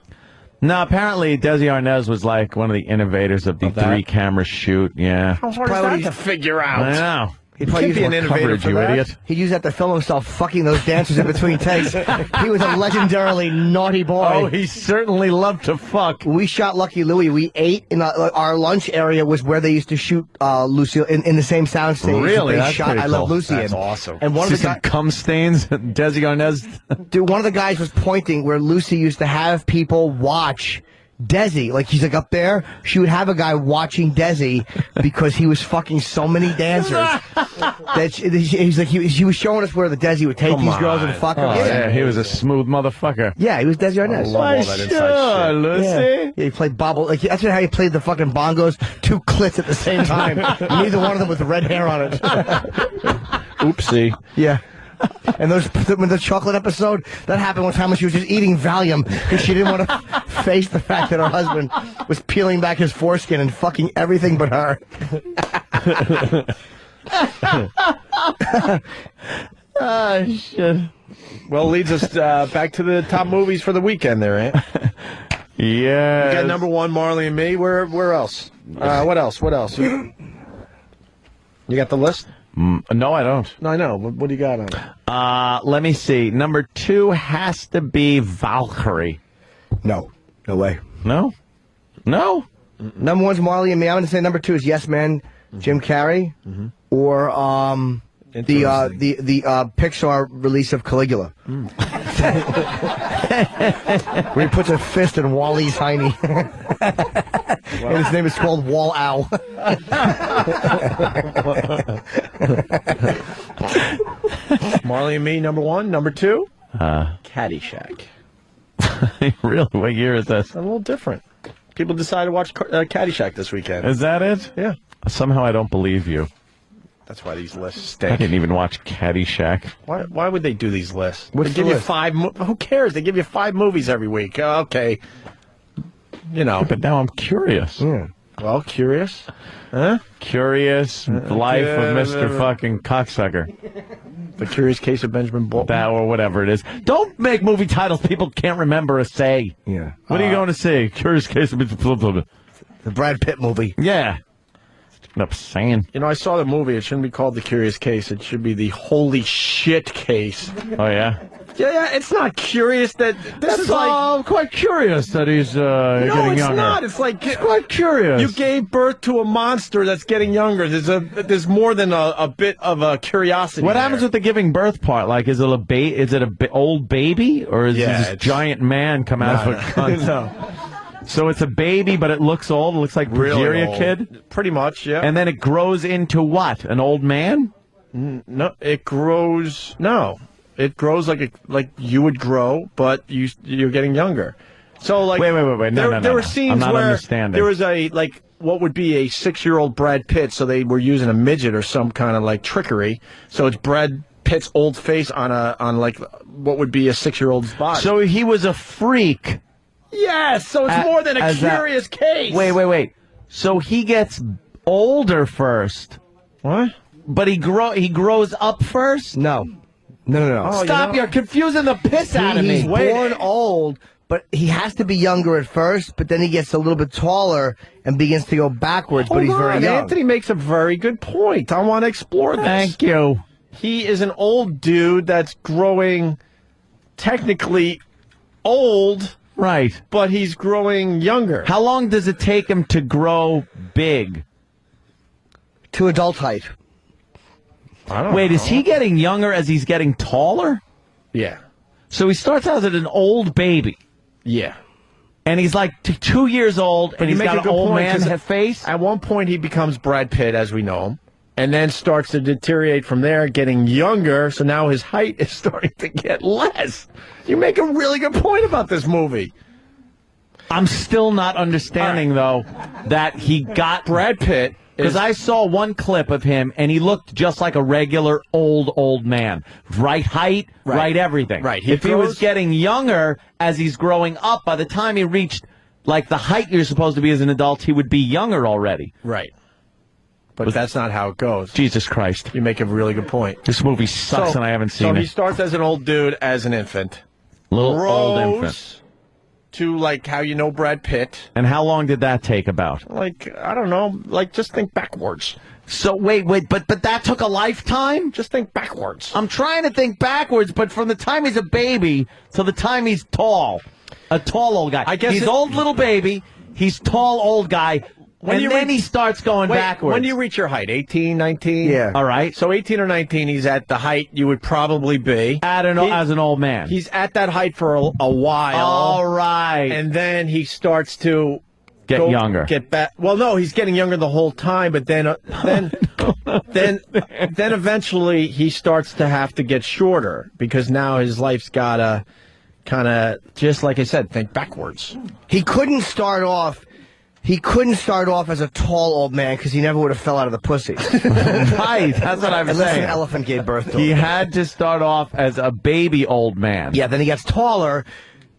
No, apparently Desi Arnaz was like one of the innovators of the 3-camera shoot. Yeah. How hard is that to figure out? I know. He'd probably use be an innovator for you that. idiot. He'd use that to film himself fucking those dancers in between takes. He was a legendarily naughty boy. Oh, he certainly loved to fuck. We shot Lucky Louie. We ate in our lunch area was where they used to shoot Lucille in the same soundstage. Really? They That's shot pretty I Love cool. Lucy That's in. awesome. And one of the some cum stains, Desi Arnaz. Dude, one of the guys was pointing where Lucy used to have people watch Desi. Like, he's like up there. She would have a guy watching Desi because he was fucking so many dancers. He's like, he was showing us where the Desi would take these girls and fuck them. Oh, yeah, he was a smooth motherfucker. Yeah, he was Desi Arnaz. I love all that inside shit. Lucy. Yeah, he played bobble. Like, that's how he played the fucking bongos, 2 clits at the same time. Neither one of them with red hair on it. Oopsie. Yeah. And when the chocolate episode, that happened one time when she was just eating Valium because she didn't want to face the fact that her husband was peeling back his foreskin and fucking everything but her. Oh, shit. Well, leads us back to the top movies for the weekend there, Ant. Yeah. You got number 1, Marley and Me. Where else? What else? You got the list? No, I don't. No, I know. What do you got on it? Let me see. Number 2 has to be Valkyrie. No way. No? Number 1's Marley and Me. I'm going to say number 2 is Yes Man, Jim Carrey, or the Pixar release of Caligula. Where he puts a fist in Wally's hiney. And his name is called Wall Ow. Marley and Me, number 1. Number 2? Caddyshack. Really? What year is this? A little different. People decided to watch Caddyshack this weekend. Is that it? Yeah. Somehow I don't believe you. That's why these lists I stink. didn't even watch Caddyshack. Why would they do these lists? What's They give the you list? 5. Who cares? They give you 5 movies every week. Okay. You know. But now I'm curious. Well, curious. Huh? Curious Life of Mr. Fucking Cocksucker. The Curious Case of Benjamin Bolton. That or whatever it is. Don't make movie titles people can't remember or say. Yeah. What are you going to say? Curious Case of Mr. The Brad Pitt movie. Yeah. Up saying. You know, I saw the movie. It shouldn't be called The Curious Case. It should be The Holy Shit Case. Oh, yeah? Yeah, it's not curious that this is like... I'm quite curious that he's getting younger. No, it's not. It's like... It's quite curious. You gave birth to a monster that's getting younger. There's more than a bit of a curiosity. What happens with the giving birth part? Like, is it a old baby, or is this giant man come out of a cunt? No. So it's a baby, but it looks old. It looks like Progeria kid. Pretty much, yeah. And then it grows into what? An old man? No, it grows. No, it grows like you would grow, but you're getting younger. So like, wait. No. There were scenes I'm not where understanding. there was what would be a 6-year-old Brad Pitt, so they were using a midget or some kind of like trickery. So it's Brad Pitt's old face on like what would be a 6-year-old's body. So he was a freak. Yes, so it's more than a curious case. Wait. So he gets older first. What? But he grows up first? No. Oh, stop! You're confusing the piss out of me. He's born old, but he has to be younger at first, but then he gets a little bit taller and begins to go backwards, but he's very young. Anthony makes a very good point. I want to explore this. Thank you. He is an old dude that's growing technically old. Right. But he's growing younger. How long does it take him to grow big? To adult height. Wait, is he getting younger as he's getting taller? Yeah. So he starts out as an old baby. Yeah. And he's like 2 years old, and he's got an old man face. At one point, he becomes Brad Pitt, as we know him, and then starts to deteriorate from there, getting younger, so now his height is starting to get less. You make a really good point about this movie. I'm still not understanding, though, that he got Brad Pitt. Because I saw one clip of him, and he looked just like a regular old man. Right height, right everything. Right. If he was getting younger as he's growing up, by the time he reached, like, the height you're supposed to be as an adult, he would be younger already. Right. But that's not how it goes. Jesus Christ. You make a really good point. This movie sucks, and I haven't seen it. So he starts as an old dude, as an infant. Little old infant. To, like, how you know Brad Pitt. And how long did that take about? Like, I don't know. Like, just think backwards. So, wait, but that took a lifetime? Just think backwards. I'm trying to think backwards, but from the time he's a baby to the time he's tall, a tall old guy. I guess he's old little baby, he's tall old guy, and then he starts going backwards. When do you reach your height? 18, 19? Yeah. All right. So 18 or 19, he's at the height you would probably be. As an old man. He's at that height for a while. All right. And then he starts to get younger. Get back. Well, no, he's getting younger the whole time, but then eventually he starts to have to get shorter because now his life's got to kind of, just like I said, think backwards. He couldn't start off as a tall old man because he never would have fell out of the pussy. Right, that's what I'm Unless saying. an elephant gave birth to him. He had to start off as a baby old man. Yeah, then he gets taller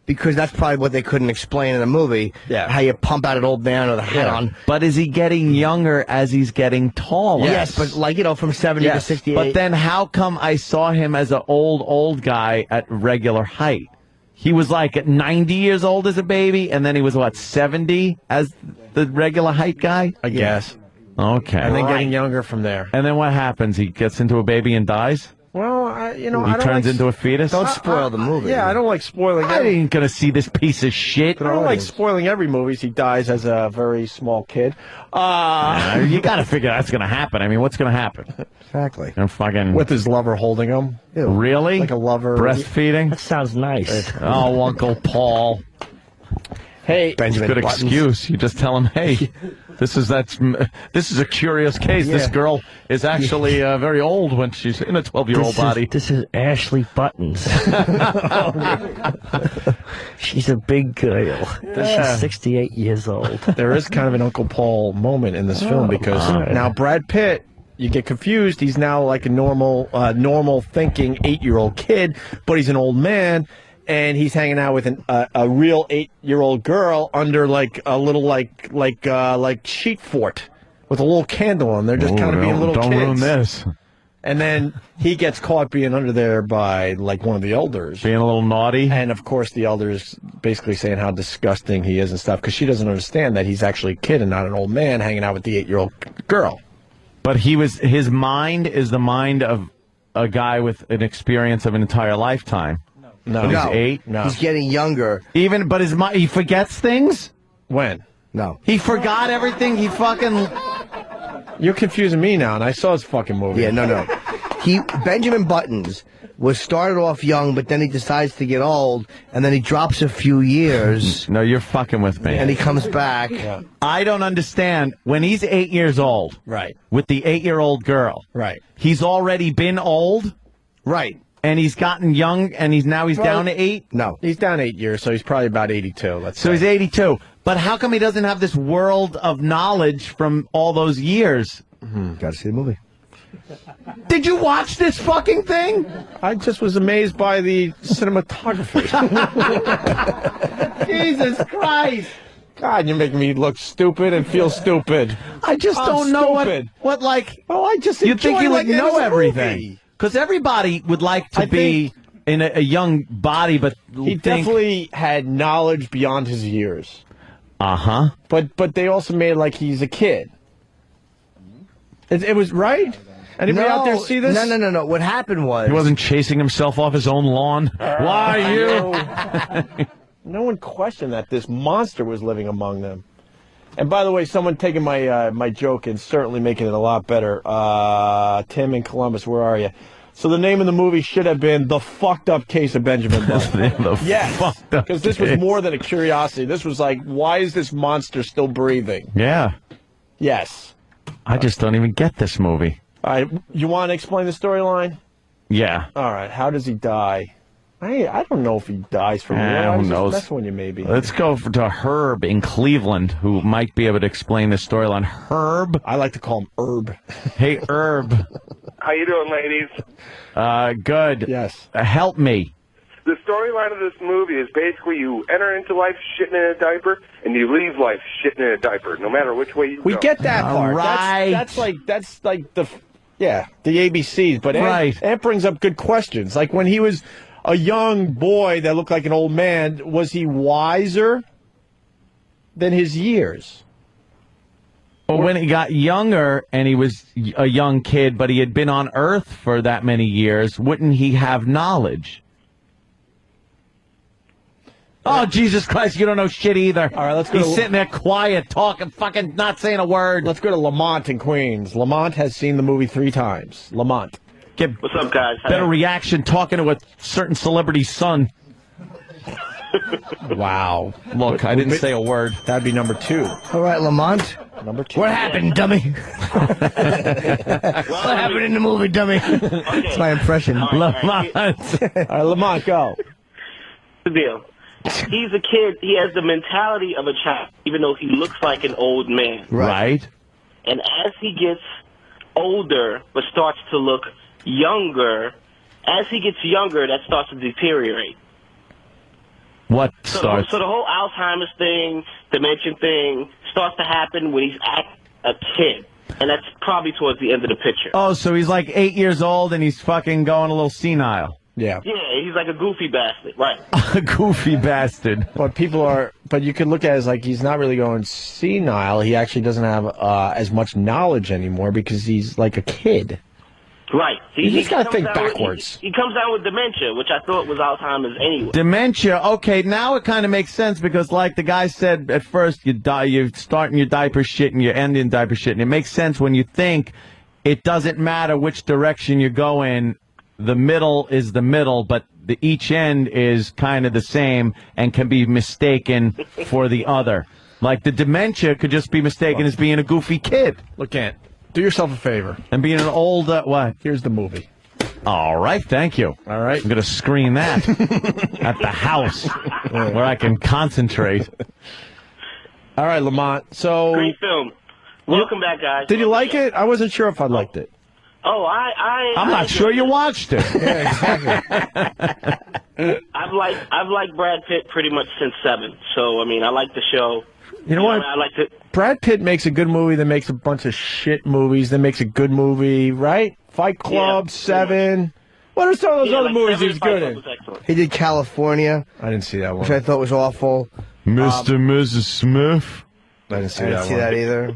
because that's probably what they couldn't explain in the movie. Yeah. How you pump out an old man with a hat on. But is he getting younger as he's getting taller? Yes, but from 70 to 68. But then how come I saw him as an old guy at regular height? He was like at 90 years old as a baby, and then he was, 70 as the regular height guy? I guess. Okay. And then getting younger from there. And then what happens? He gets into a baby and dies? Well, He turns into a fetus? Don't spoil the movie. Yeah, I don't like spoiling. I ain't gonna see this piece of shit. I don't like spoiling every movie. He dies as a very small kid. You gotta figure that's gonna happen. I mean, what's gonna happen? Exactly. Fucking with his lover holding him. Really? Like a lover. Breastfeeding? That sounds nice. Oh, Uncle Paul. Hey, Benjamin good Buttons. excuse. You just tell him, hey, this is a curious case. Yeah. This girl is actually very old when she's in a 12-year-old body. This is Ashley Buttons. She's a big girl. She's 68 years old. There is kind of an Uncle Paul moment in this film because now Brad Pitt, you get confused. He's now like a normal thinking 8-year-old kid, but he's an old man. And he's hanging out with a real 8-year-old girl under like a little like sheet fort with a little candle on. They're just kind of being little kids. Don't ruin this. And then he gets caught being under there by like one of the elders, being a little naughty. And of course, the elders basically saying how disgusting he is and stuff because she doesn't understand that he's actually a kid and not an old man hanging out with the 8-year-old girl. But his mind is the mind of a guy with an experience of an entire lifetime. No, when he's 8. No, he's getting younger. But his mind, he forgets things. When? No, he forgot everything. He fucking. You're confusing me now, and I saw his fucking movie. Yeah, no. Benjamin Buttons was started off young, but then he decides to get old, and then he drops a few years. No, you're fucking with me. And he comes back. Yeah. I don't understand. When he's 8 years old, right, with the 8-year-old girl, right, he's already been old, right. And he's gotten young, and he's down to 8? No. He's down 8 years, so he's probably about 82, So he's 82. But how come he doesn't have this world of knowledge from all those years? Gotta see the movie. Did you watch this fucking thing? I just was amazed by the cinematography. Jesus Christ. God, you're making me look stupid and feel stupid. I just don't know what like... Well, I just you think you would like know everything. Because everybody would like to be in a young body, but he definitely had knowledge beyond his years. Uh-huh. But they also made it like he's a kid. It was right? Anybody out there see this? No. What happened was... He wasn't chasing himself off his own lawn. Why, you? No one questioned that this monster was living among them. And by the way, someone taking my joke and certainly making it a lot better. Tim in Columbus, where are you? So the name of the movie should have been The Fucked Up Case of Benjamin Button. Yes, because this was more than a curiosity. This was like, why is this monster still breathing? Yeah. Yes. I just don't even get this movie. All right, you want to explain the storyline? Yeah. All right, how does he die? I don't know if he dies from Who knows? That's when you maybe. Let's go to Herb in Cleveland, who might be able to explain the storyline. Herb? I like to call him Herb. Hey, Herb. How you doing, ladies? Good. Yes. Help me. The storyline of this movie is basically you enter into life shitting in a diaper, and you leave life shitting in a diaper, no matter which way you go. We get that part. Right. That's like the ABCs. But Ant brings up good questions. Like when he was a young boy that looked like an old man, was he wiser than his years? Well, when he got younger and he was a young kid, but he had been on Earth for that many years, wouldn't he have knowledge? Oh, Jesus Christ, you don't know shit either. All right, let's go. He's sitting there quiet, talking, fucking not saying a word. Let's go to Lamont in Queens. Lamont has seen the movie 3 times. Lamont. Get What's up, guys? better reaction talking to a certain celebrity's son. Wow. Look, I didn't say a word. That'd be number 2. All right, Lamont. Number 2. What happened, dummy? What happened in the movie, dummy? That's my impression. Lamont. All right, Lamont, go. The deal. He's a kid. He has the mentality of a child, even though he looks like an old man. Right. And as he gets older, but starts to look younger, as he gets younger, that starts to deteriorate. What starts? So the whole Alzheimer's thing, dementia thing, starts to happen when he's a kid. And that's probably towards the end of the picture. Oh, so he's like 8 years old and he's fucking going a little senile. Yeah. Yeah, he's like a goofy bastard, right? A goofy bastard. But you could look at it as like he's not really going senile. He actually doesn't have as much knowledge anymore because he's like a kid. Right. You just got to think comes backwards. He comes down with dementia, which I thought was Alzheimer's anyway. Dementia. Okay, now it kind of makes sense because, like the guy said at first, you start in your diaper shit and you end in diaper shit, and it makes sense when you think it doesn't matter which direction you go in. The middle is the middle, but each end is kind of the same and can be mistaken for the other. Like the dementia could just be mistaken as being a goofy kid. Look, Ant, do yourself a favor. And being an old, what? Here's the movie. All right, thank you. All right. I'm going to screen that at the house where I can concentrate. All right, Lamont. So Great film. Welcome back, guys. Did you like it? I wasn't sure if I liked it. Oh, I'm not sure you watched it. Yeah, exactly. I've liked Brad Pitt pretty much since 7. So I mean, I like the show. You know what? I like it. Brad Pitt makes a good movie, then makes a bunch of shit movies, then makes a good movie, right? Fight Club, 7. What are some of those other movies he was good in? He did California. I didn't see that one. Which I thought was awful. Mr. and Mrs. Smith. I didn't see I that didn't see one. that either.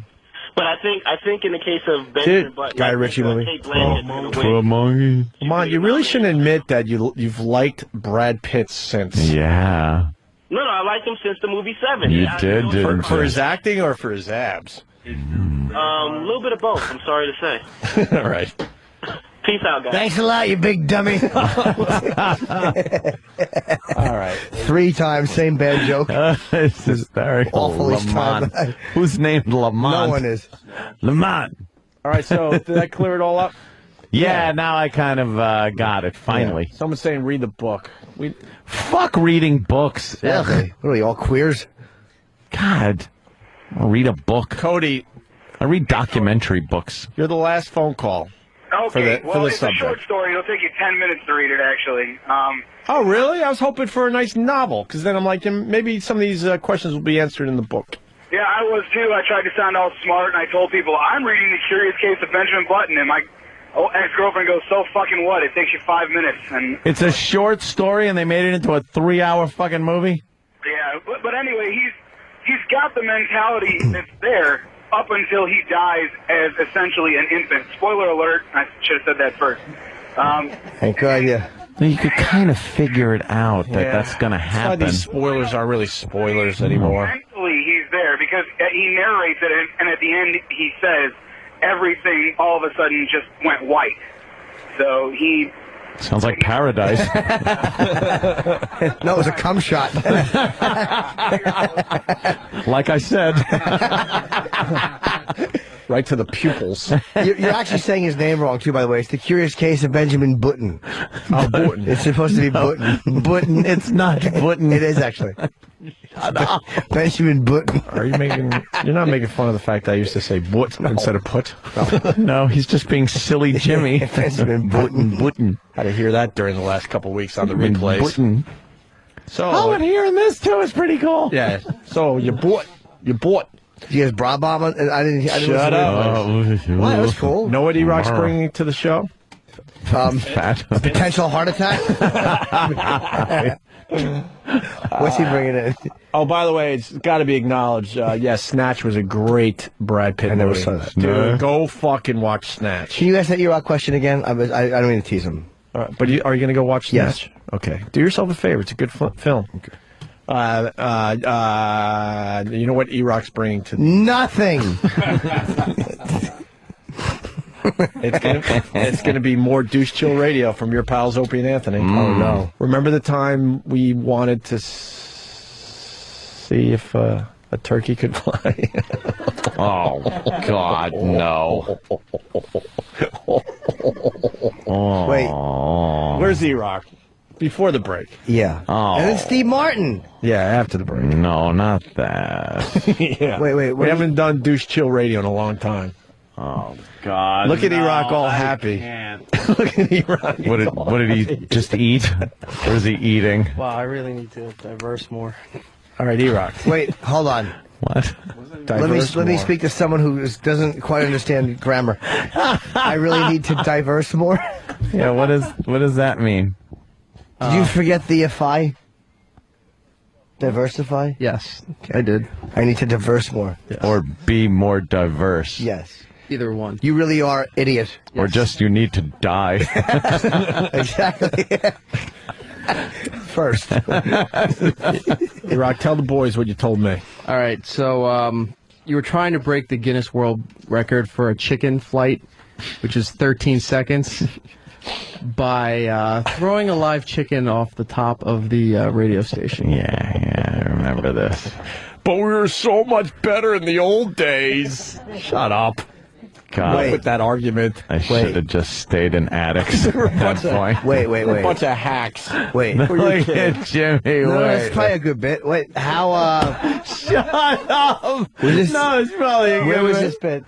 But I think in the case of Benjamin Button, Guy Ritchie movie. Kate Blanchett's gonna win. For a monkey. Lamont, you really shouldn't admit that you've liked Brad Pitt since. Yeah. No, I liked him since the movie 7. You did, didn't you? For his acting or for his abs? A little bit of both, I'm sorry to say. All right. Peace out, guys. Thanks a lot, you big dummy. All right. 3 times, same bad joke. It's hysterical. Awful each time. Lamont. Who's named Lamont? No one is. Lamont. All right, so did that clear it all up? Yeah, now I kind of got it, finally. Yeah. Someone's saying read the book. Fuck reading books. Ugh. What are we, all queers? God. I'll read a book. Cody. I read documentary books. You're the last phone call. Okay, for well, the it's subject. a short story. It'll take you 10 minutes to read it, actually. Oh, really? I was hoping for a nice novel, because then I'm like, maybe some of these questions will be answered in the book. Yeah, I was, too. I tried to sound all smart, and I told people, I'm reading The Curious Case of Benjamin Button, and my ex-girlfriend goes, so fucking what? It takes you 5 minutes. And It's a short story, and they made it into a 3-hour fucking movie? yeah, but anyway, he's got the mentality that's there up until he dies as essentially an infant. Spoiler alert, I should have said that first. Thank God, yeah. You could kind of figure it out that Yeah. that's going to That's why happen. these spoilers aren't really spoilers anymore. Mentally, he's there because he narrates it, and at the end he says everything all of a sudden just went white. So he. Sounds like paradise. No, it was a cum shot. Like I said. Right to the pupils. You're actually saying his name wrong, too, by the way. It's the Curious Case of Benjamin Button. Oh, Button. It's supposed to be Button. Button. It's not Button. It is, actually. Benjamin Button. Are you making? You're not making fun of the fact that I used to say "but" instead of "put." No, he's just being silly, Jimmy. Benjamin Button. Button. Had to hear that during the last couple of weeks on the replays. Button. So, and hearing this too is pretty cool. Yeah. So you bought. Do you guys bra bomb? I didn't. Shut up. Well, that was cool. Know what E-Rock's bringing to the show? A potential heart attack. What's he bringing in? Oh, by the way, it's got to be acknowledged. Yes, Snatch was a great Brad Pitt movie. never saw that. Dude, go fucking watch Snatch. Can you ask that E-Rock question again? I don't mean to tease him. But are you going to go watch Snatch? Yes. Okay. Do yourself a favor. It's a good film. Okay. You know what E-Rock's bringing to nothing. It's gonna be more douche chill radio from your pals Opie and Anthony. Oh no! Remember the time we wanted to see if a turkey could fly? Oh God, no! Wait, where's E-Rock? Before the break. Yeah. Oh. And then Steve Martin. Yeah, after the break. No, not that. Yeah. Wait. We haven't done douche chill radio in a long time. Oh God! Look at E-Rock all I happy. can't. Look at E-Rock. What did he just eat? Or is he eating? Wow, I really need to diverse more. All right, E-Rock. Wait, hold on. What? Let me speak to someone who doesn't quite understand grammar. I really need to diverse more. Yeah. What does that mean? Did you forget the fi? Diversify? Yes, I did. I need to diverse more. Yes. Or be more diverse? Yes. Either one. You really are idiot. Or just you need to die. Exactly. First. E-Rock, tell the boys what you told me. All right, so you were trying to break the Guinness World Record for a chicken flight, which is 13 seconds, by throwing a live chicken off the top of the radio station. Yeah, I remember this. But we were so much better in the old days. Shut up. God. With that argument. I should have just stayed in attics at that point. Wait. We're a bunch of hacks. Wait. Look at Jimmy. No, wait. that's probably a good bit. Wait, how, Shut up! was this, No, it's probably a good where was bit. this bit?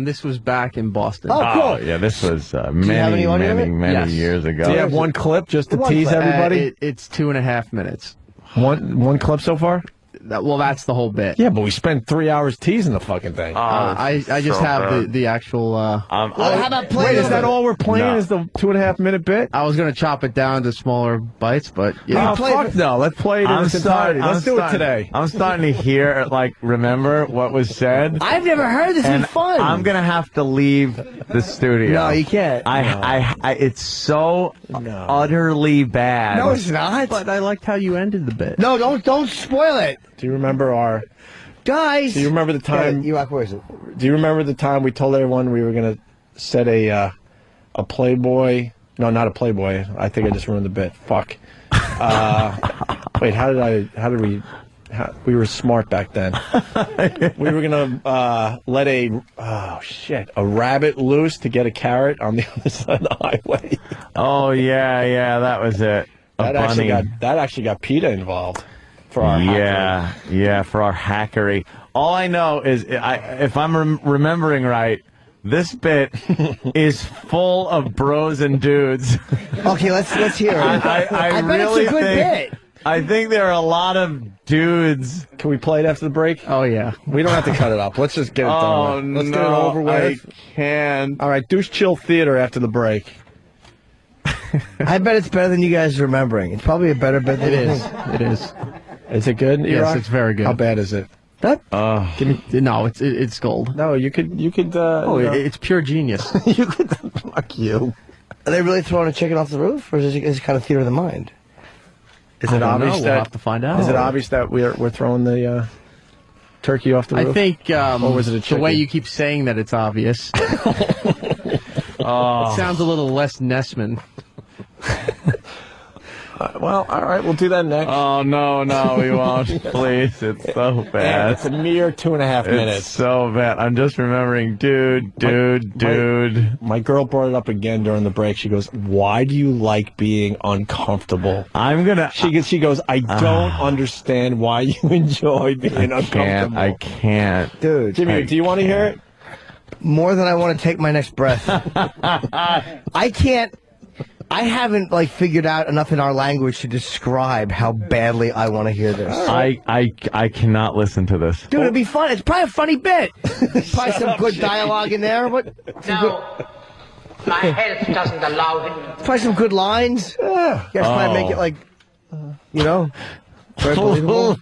This was back in Boston. Oh, cool. Oh, yeah, this was have any audio of it? many Yes. years ago. Do you have one clip just to One tease clip. everybody? It's 2.5 minutes. One clip so far? Well, that's the whole bit. Yeah, but we spent 3 hours teasing the fucking thing. I just have the actual. Well, how about playing Wait, is that all we're playing? No. Is the 2.5 minute bit? I was going to chop it down to smaller bites, but yeah. Oh, fuck no. Let's play it in its entirety. Let's do it today. I'm starting to hear, remember what was said. I've never heard this. And It's fun. I'm gonna have to leave the studio. No, you can't. I it's so utterly bad. No, it's not. But I liked how you ended the bit. No, don't spoil it. Do you remember Guys. Do you remember the time? Yeah, where is it? Do you remember the time we told everyone we were going to set a Playboy? No, not a Playboy. I think I just ruined the bit. Fuck. Wait, we were smart back then. We were going to let a rabbit loose to get a carrot on the other side of the highway. Oh yeah, that was it. That actually got PETA involved. For our for our hackery. All I know is, if I'm remembering right, this bit is full of bros and dudes. Okay, let's hear it. I bet really it's a good think, bit. I think there are a lot of dudes. Can we play it after the break? Oh yeah. We don't have to cut it up. Let's just get it done. Let's get it over with. I can't. All right, douche chill theater after the break. I bet it's better than you guys are remembering. It's probably a better bit than It is. It is. Is it good? Yes, E-Rock? it's very good. How bad is it? No, it's gold. No, you could. It's pure genius. You could. Fuck you. Are they really throwing a chicken off the roof, or is it kind of theater of the mind? Is it obvious We'll that have to find out. Is it obvious that we're throwing the turkey off the roof? I think or was it a the chicken? way you keep saying that it's obvious. It sounds a little less Nessman. Well, all right, we'll do that next. Oh, no, we won't. Please, it's so bad. It's a mere 2.5 minutes. It's so bad. I'm just remembering, dude. My girl brought it up again during the break. She goes, "Why do you like being uncomfortable?" She goes, "I don't understand why you enjoy being uncomfortable." I can't. Dude. Jimmy, do you want to hear it? More than I want to take my next breath. I can't. I haven't figured out enough in our language to describe how badly I want to hear this. I cannot listen to this. Dude, it'd be fun. It's probably a funny bit. Probably some good dialogue in there. No, my health doesn't allow it. Probably some good lines. Yeah. You guys try to make it very believable.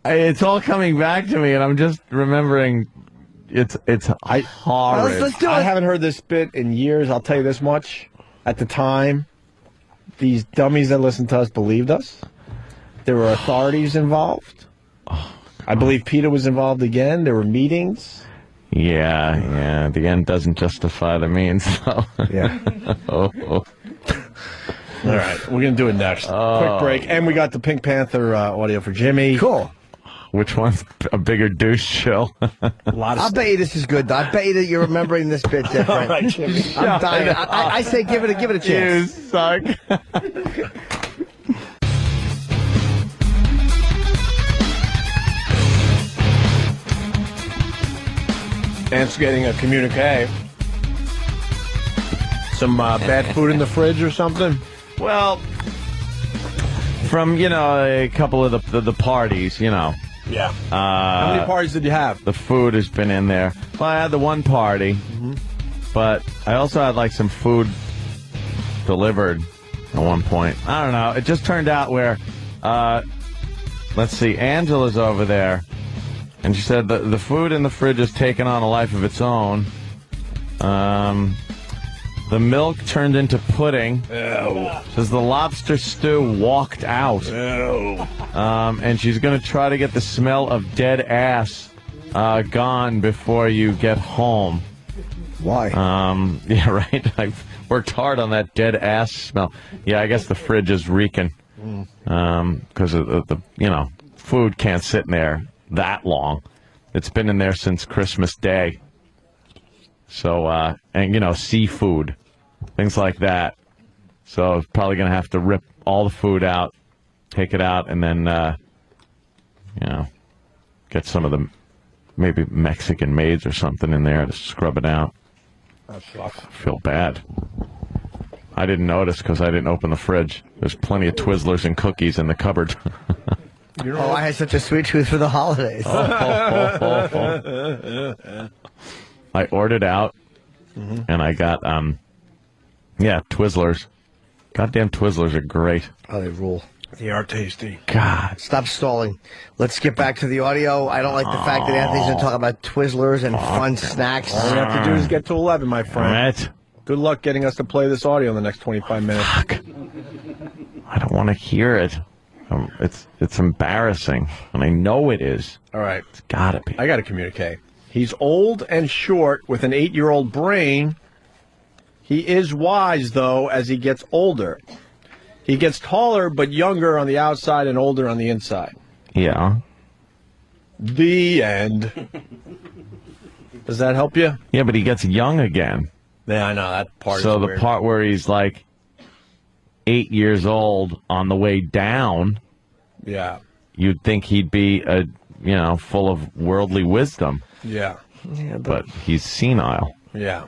It's all coming back to me, and I'm just remembering. It's horrid. Let's do it. I haven't heard this bit in years. I'll tell you this much. At the time, these dummies that listened to us believed us. There were authorities involved. I believe Peter was involved again. There were meetings. Yeah. The end doesn't justify the means, though. Yeah. All right, we're going to do it next. Quick break. And we got the Pink Panther audio for Jimmy. Cool. Which one's a bigger douche show? I'll bet you this is good, though. I bet you that you're remembering this bit different. All right, Jimmy. I'm dying. I say give it a chance. You suck. Ant's getting a communique. Some bad food in the fridge or something? Well, from, a couple of the parties, Yeah. How many parties did you have? The food has been in there. Well, I had the one party, but I also had some food delivered at one point. I don't know. It just turned out where, let's see, Angela's over there, and she said the food in the fridge has taken on a life of its own. The milk turned into pudding. Ew. Says the lobster stew walked out. Ew. And she's going to try to get the smell of dead ass gone before you get home. Why? Yeah, right. I worked hard on that dead ass smell. Yeah, I guess the fridge is reeking. Because of the food can't sit in there that long. It's been in there since Christmas Day. So, and seafood, things like that. So it's probably going to have to rip all the food out, take it out, and then, get some of the maybe Mexican maids or something in there to scrub it out. That sucks. I feel bad. I didn't notice because I didn't open the fridge. There's plenty of Twizzlers and cookies in the cupboard. I had such a sweet tooth for the holidays. I ordered out, and I got, Twizzlers. Goddamn Twizzlers are great. Oh, they rule. They are tasty. God. Stop stalling. Let's get back to the audio. I don't like the fact that Anthony's going to talk about Twizzlers and fun snacks. All we have to do is get to 11, my friend. Right. Good luck getting us to play this audio in the next 25 minutes. Fuck. I don't want to hear it. It's embarrassing, and I know it is. All right. It's gotta be. I got to communicate. He's old and short with an 8-year-old brain. He is wise, though, as he gets older. He gets taller but younger on the outside and older on the inside. Yeah. The end. Does that help you? Yeah, but he gets young again. Yeah, I know. That part is So the weird. part where he's 8 years old on the way down, Yeah. you'd think he'd be full of worldly wisdom. Yeah. But he's senile. Yeah.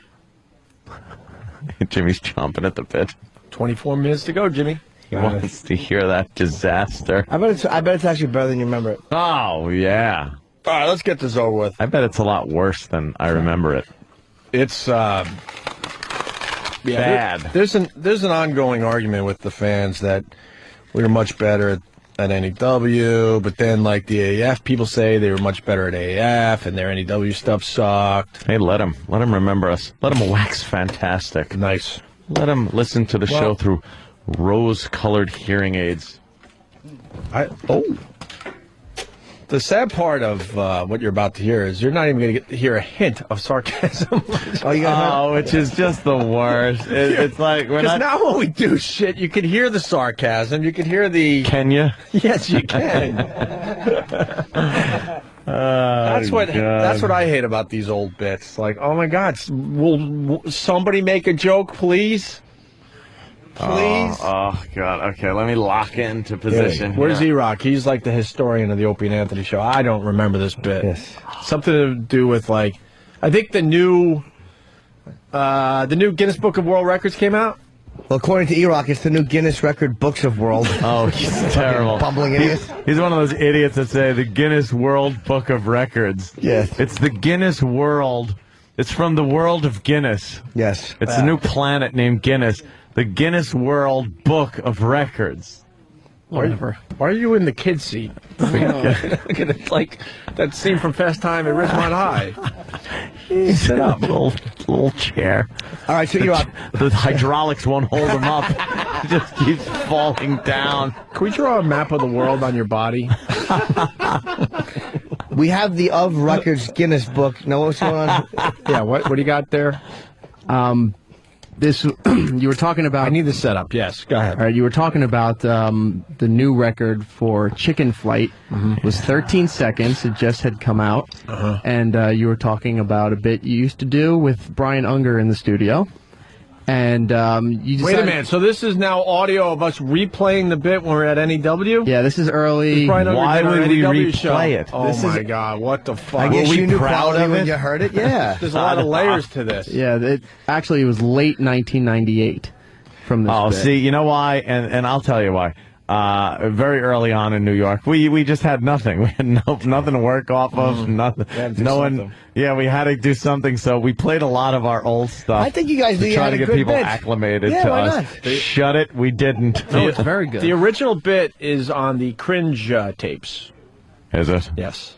Jimmy's chomping at the bit. 24 minutes to go, Jimmy. He wants to hear that disaster. I bet it's actually better than you remember it. Oh, yeah. All right, let's get this over with. I bet it's a lot worse than I remember it. It's bad. There's an ongoing argument with the fans that we were much better at NEW, but then the AAF people say they were much better at AAF, and their NEW stuff sucked. Hey, let him remember us. Let him wax fantastic. Nice. Let him listen to the show through rose-colored hearing aids. The sad part of what you're about to hear is you're not even going to get to hear a hint of sarcasm. Which is just the worst. It's like we're Because not. now when we do shit, you can hear the sarcasm. You can hear the. Can you? Yes, you can. That's what I hate about these old bits. Like, oh my God, will somebody make a joke, please? Please. Oh God. Okay, let me lock into position. Where's here. E-Rock? He's like the historian of the Opie and Anthony show. I don't remember this bit. Yes. Something to do with like, I think the new Guinness Book of World Records came out. Well, according to E-Rock, it's the new Guinness Record Books of World. Oh, he's terrible. Bumbling idiot. He's one of those idiots that say the Guinness World Book of Records. Yes. It's the Guinness World. It's from the world of Guinness. Yes. It's a new planet named Guinness. The Guinness World Book of Records. Whatever. Why are you in the kid seat? Like that scene from Fast Time at Ridgemont High. Sit up. little chair. All right, so E-Rock. The hydraulics won't hold him up. He just keeps falling down. Can we draw a map of the world on your body? We have the Of Records Guinness book. Now, what's going on? Yeah, what do you got there? This you were talking about. I need the setup. Yes, go ahead. All right, you were talking about the new record for Chicken Flight was 13 seconds. It just had come out, and you were talking about a bit you used to do with Brian Unger in the studio. And you decided, Wait a minute. So this is now audio of us replaying the bit when we're at NEW? Yeah, this is early. Why would we replay it? Oh my God! What the fuck? I guess you knew proud quality of when it? you heard it. Yeah. There's a lot of layers to this. Yeah, it was late 1998 from this. Oh, bit. see, you know why? And I'll tell you why. Very early on in New York, we just had nothing. We had nothing to work off of. Nothing. No one. Yeah, we had to do something. So we played a lot of our old stuff. I think you guys to try had to a get good people bit. acclimated Yeah, to why us. not? Shut it. We didn't. No, it's very good. The original bit is on the Cringe tapes. Is it? Yes.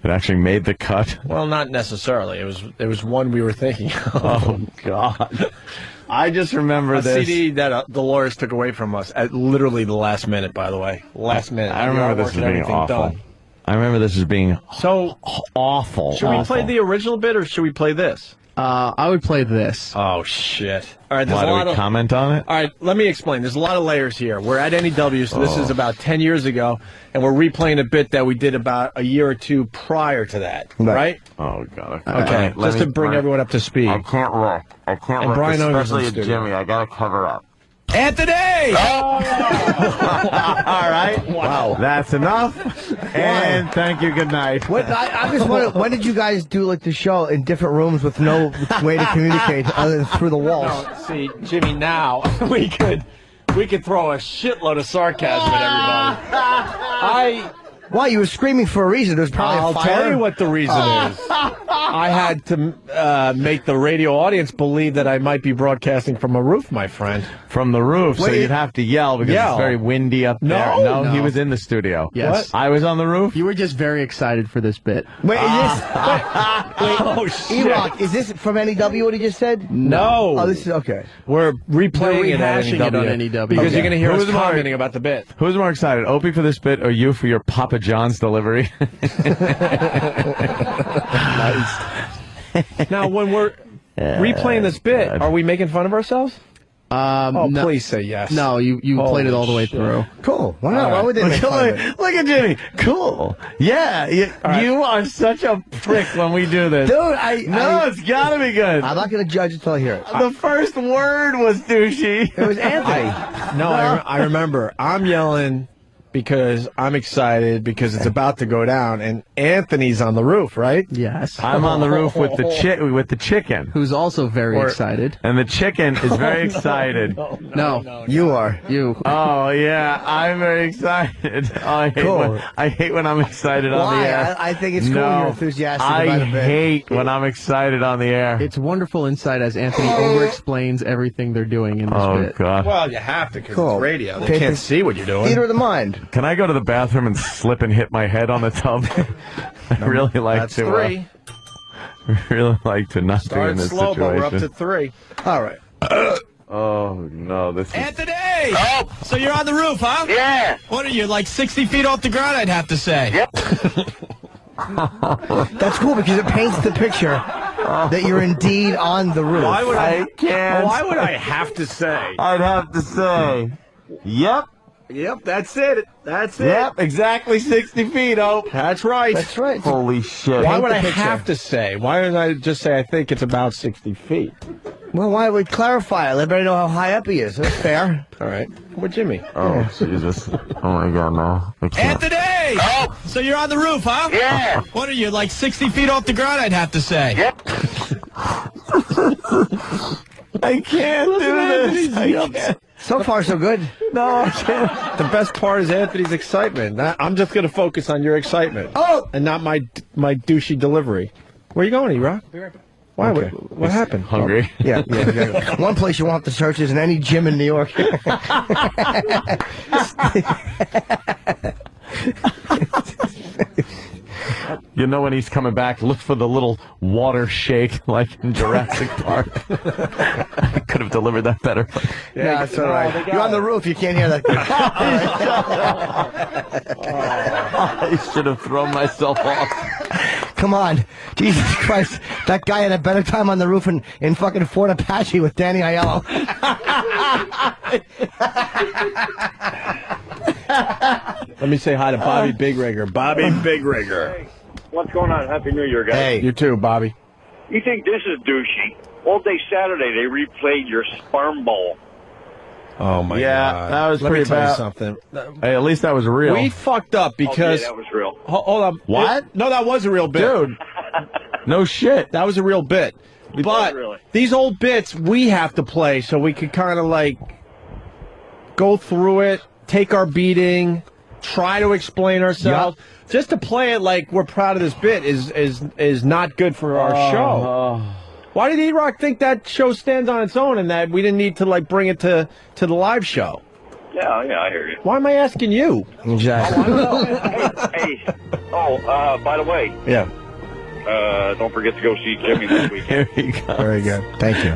It actually made the cut. Well, not necessarily. It was one we were thinking of. Oh God. I just remember a this CD that the lawyers took away from us at literally the last minute, by the way. Last minute. I remember this as being awful. Done. I remember this as being so awful. Should we play the original bit or should we play this? I would play this. Oh, shit. All right, there's Why a lot do we comment on it? All right, let me explain. There's a lot of layers here. We're at NEW, so this is about 10 years ago, and we're replaying a bit that we did about a year or two prior to that, right? Oh, God. Okay, just to bring everyone up to speed. I can't look. And Brian Owens in the studio. Jimmy. I got to cover up. Anthony! All right. Wow. That's enough. And thank you. Good night. I just wonder, when did you guys do like the show in different rooms with no way to communicate other than through the walls? No, see, Jimmy, now we could throw a shitload of sarcasm at everybody. Why, you were screaming for a reason. There was probably I'll a fire. tell you what the reason is. I had to make the radio audience believe that I might be broadcasting from a roof, my friend. From the roof, so you'd have to yell because it's very windy up there. No, he was in the studio. Yes. What? I was on the roof? You were just very excited for this bit. Wait, is this... Oh, shit. E-Rock, is this from NEW what he just said? No. Oh, this is... Okay. We're replaying it at rehashing it on NEW. Because you're going to hear us Who's more- commenting about the bit. Who's more excited, Opie for this bit or you for your Papa John's delivery? Now, when we're replaying this bit, are we making fun of ourselves? No, please say yes. No, you played it all the way shit. through. Cool. Why not? Why would they make fun of it? Look at Jimmy. Cool. Yeah. You are such a prick when we do this. Dude, it's got to be good. I'm not going to judge until I hear it. The first word was douchey. It was Anthony. I remember. I'm yelling because I'm excited because it's about to go down, and Anthony's on the roof, right? Yes. I'm on the roof with the chicken. Who's also very excited. And the chicken is very excited. No, you are. You. Oh, yeah, I'm very excited. Oh, I hate when I'm excited on the air. I think it's cool you're enthusiastic about I it. hate when I'm excited on the air. It's wonderful insight as Anthony over-explains everything they're doing in this bit. God. Well, you have to because Cool. it's radio. They can't see what you're doing. Theater of the mind. Can I go to the bathroom and slip and hit my head on the tub? I really like That's to. three. Really like to not be Start in this slow, situation. but we're up to 3. All right. Oh, no. This is... Anthony! Oh! So you're on the roof, huh? Yeah. What are you, like 60 feet off the ground, I'd have to say? Yep. That's cool because it paints the picture that you're indeed on the roof. Why would I can't. Why would I have to say? I'd have to say, yep. Yep, that's it. That's it. Yep, exactly 60 feet, oh. That's right. That's right. Holy shit. Why would the I picture. have to say? Why don't I just say I think it's about 60 feet? Well, why would we clarify it? Let everybody know how high up he is. That's fair. All right. With Jimmy. Oh, Jesus. Oh, my God, no. I can't. Anthony! Oh! So you're on the roof, huh? Yeah. What are you, like 60 feet off the ground, I'd have to say? Yep. I can't do this. I can't. So far, so good. No, I can't. The best part is Anthony's excitement. I'm just going to focus on your excitement. Oh! And not my douchey delivery. Where are you going, E-Rock? Be right back. Why? Okay. What happened? Hungry? Yeah. One place you won't have to search is in any gym in New York. You know when he's coming back, look for the little water shake like in Jurassic Park. I could have delivered that better. Yeah, that's all right. You're on the roof. You can't hear that. I should have thrown myself off. Come on. Jesus Christ. That guy had a better time on the roof in fucking Fort Apache with Danny Aiello. Let me say hi to Bobby Big Rigger. Bobby Big Rigger. Hey, what's going on? Happy New Year, guys. Hey. You too, Bobby. You think this is douchey? All day Saturday, they replayed your sperm bowl. Oh, my God. That was Let pretty me tell bad. you something. Hey, at least that was real. We fucked up because... Oh, yeah, that was real. Hold on. What? No, that was a real bit. Dude. No shit. That was a real bit. But really. these old bits we have to play so we could kind of like go through it, take our beating, try to explain ourselves. Just to play it like we're proud of this bit is not good for our show. Why did E-Rock think that show stands on its own and that we didn't need to like bring it to the live show? Yeah, I hear you. Why am I asking you? Exactly. Hey. By the way, Yeah. don't forget to go see Jimmy this weekend. Here you go. Very good. Thank you.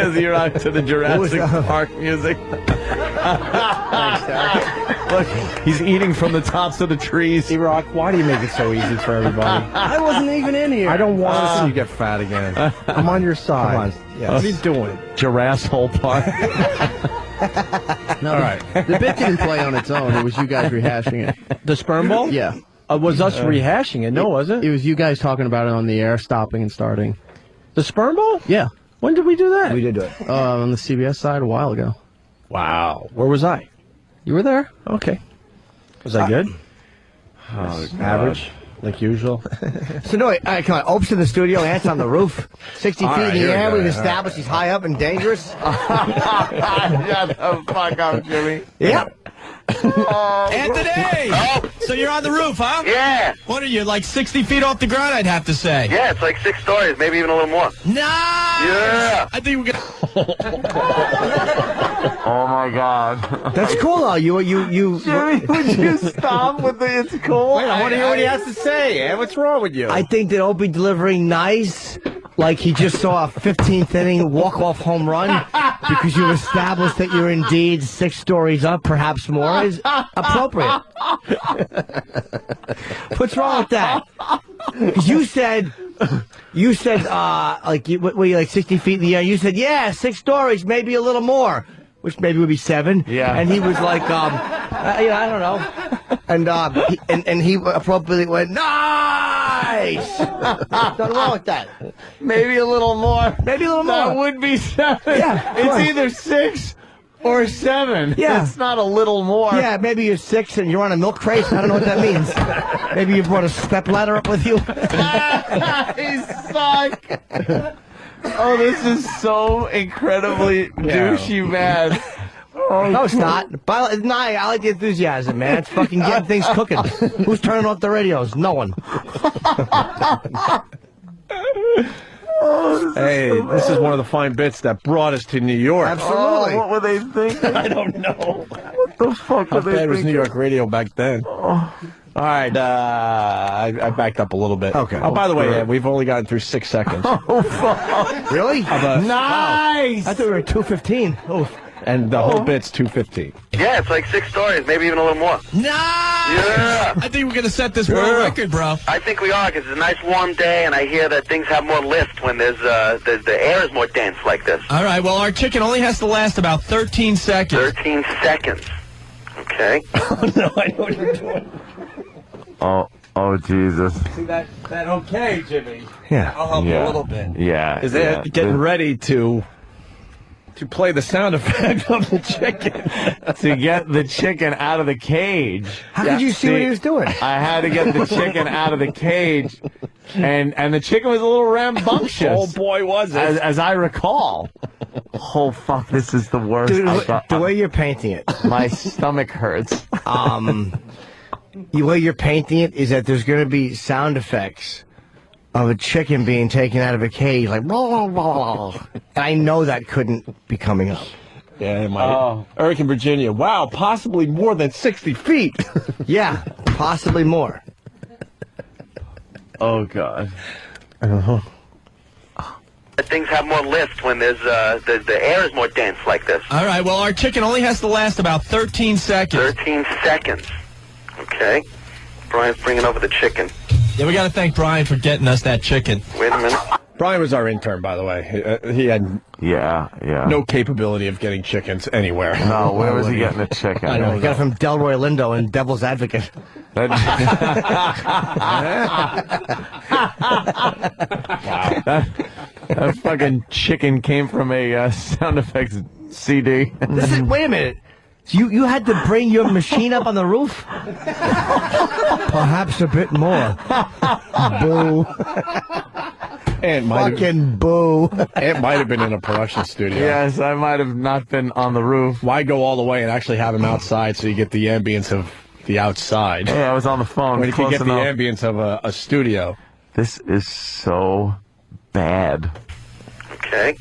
As you're on to the Jurassic Park music. Look, he's eating from the tops of the trees. E-Rock, why do you make it so easy for everybody? I wasn't even in here. I don't want to see you get fat again. I'm on your side. Come on. Yes. What are you doing? Jurassic Park. No, All right. The bit didn't play on its own. It was you guys rehashing it. The sperm ball? Yeah. Was us rehashing it? No, was it? It was you guys talking about it on the air, stopping and starting. The sperm ball? Yeah. When did we do that? We did do it. On the CBS side a while ago. Wow. Where was I? You were there? Okay. Was I good? Average, like usual. So, no, come on. Ope's in the studio. Ant's on the roof. 60 All feet right, in the here we air. go. We've established he's high up and dangerous. Shut the fuck up, Jimmy. Yep. Anthony! So you're on the roof, huh? Yeah. What are you, like 60 feet off the ground, I'd have to say? Yeah, it's like 6 stories, maybe even a little more. Nice! Yeah. I think we're gonna... Oh my God. That's cool, though. You. Jimmy, would you stop with the it's cool? Wait, I want to hear what he has to say. Eh? What's wrong with you? I think that Opie delivering nice, like he just saw a 15th inning walk-off home run because you established that you're indeed 6 stories up, perhaps more, is appropriate. What's wrong with that? Because you said, like, were you like 60 feet in the air? You said, yeah, 6 stories, maybe a little more, which maybe would be 7. Yeah. And he was like, I don't know. And he appropriately went, nice! Nothing wrong with that. Maybe a little more. Maybe a little That more. would be 7. Yeah, It's sure. either 6 or 7. Yeah. It's not a little more. Yeah, maybe you're 6 and you're on a milk crate. I don't know what that means. Maybe you brought a step ladder up with you. You suck. Oh, this is so incredibly douchey bad. Oh, No, it's not. But, nah, I like the enthusiasm, man. It's fucking getting things cooking. Who's turning off the radios? No one. Hey, this is one of the fine bits that brought us to New York. Absolutely. Oh, what were they thinking? I don't know. What the fuck How were they bad was thinking? New York radio back then? All right, I backed up a little bit. Okay. Oh, by the way, we've only gotten through 6 seconds. Oh, fuck. Really? Nice! I thought we were at 2:15. Oh. And the whole bit's 2:15. Yeah, it's like 6 stories, maybe even a little more. Nice! Yeah. I think we're going to set this world record, bro. I think we are, because it's a nice warm day, and I hear that things have more lift when there's the air is more dense like this. All right, well, our chicken only has to last about 13 seconds. 13 seconds. Okay. Oh, no, I know what you're doing. Oh, Jesus. See that okay, Jimmy? Yeah. I'll help you a little bit. Yeah. Is they're getting ready to play the sound effect of the chicken. To get the chicken out of the cage. How could you see what he was doing? I had to get the chicken out of the cage, and the chicken was a little rambunctious. Oh, boy, was it. As I recall. Oh, fuck, this is the worst. Dude, the way you're painting it. My stomach hurts. The way you're painting it is that there's going to be sound effects of a chicken being taken out of a cage, like, blah, blah, blah. I know that couldn't be coming up. Yeah, it might. Eric in Virginia. Wow, possibly more than 60 feet. Yeah, possibly more. Oh, God. Things have more lift when there's the air is more dense like this. All right, well, our chicken only has to last about 13 seconds. 13 seconds. Okay. Brian's bringing over the chicken. Yeah, we got to thank Brian for getting us that chicken. Wait a minute. Brian was our intern, by the way. He had no capability of getting chickens anywhere. No, where was he getting the chicken? I know. He got it from Delroy Lindo and Devil's Advocate. Wow. That fucking chicken came from a sound effects CD. Wait a minute. So you had to bring your machine up on the roof? Perhaps a bit more. Boo. Fucking boo. It might have been in a production studio. Yes, I might have not been on the roof. Why go all the way and actually have him outside so you get the ambience of the outside? Yeah, I was on the phone. When you can get the ambience of a studio. This is so bad. Okay.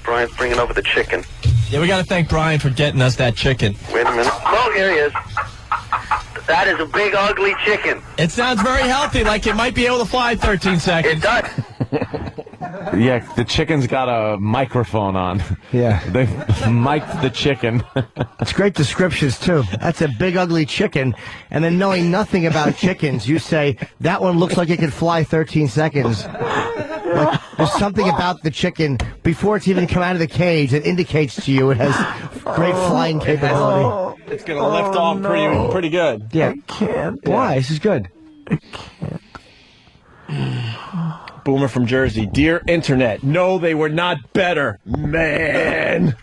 Brian's bringing over the chicken. Yeah, we got to thank Brian for getting us that chicken. Wait a minute. Oh, here he is. That is a big, ugly chicken. It sounds very healthy, like it might be able to fly 13 seconds. It does. Yeah, the chicken's got a microphone on. Yeah. They mic'd the chicken. It's great descriptions, too. That's a big, ugly chicken. And then knowing nothing about chickens, you say, that one looks like it could fly 13 seconds. Like, there's something about the chicken, before it's even come out of the cage, that indicates to you it has great flying capability. It's going to lift off pretty good. Yeah. I can't. Why? This is good. I can't. Boomer from Jersey. Dear Internet, no, they were not better. Man.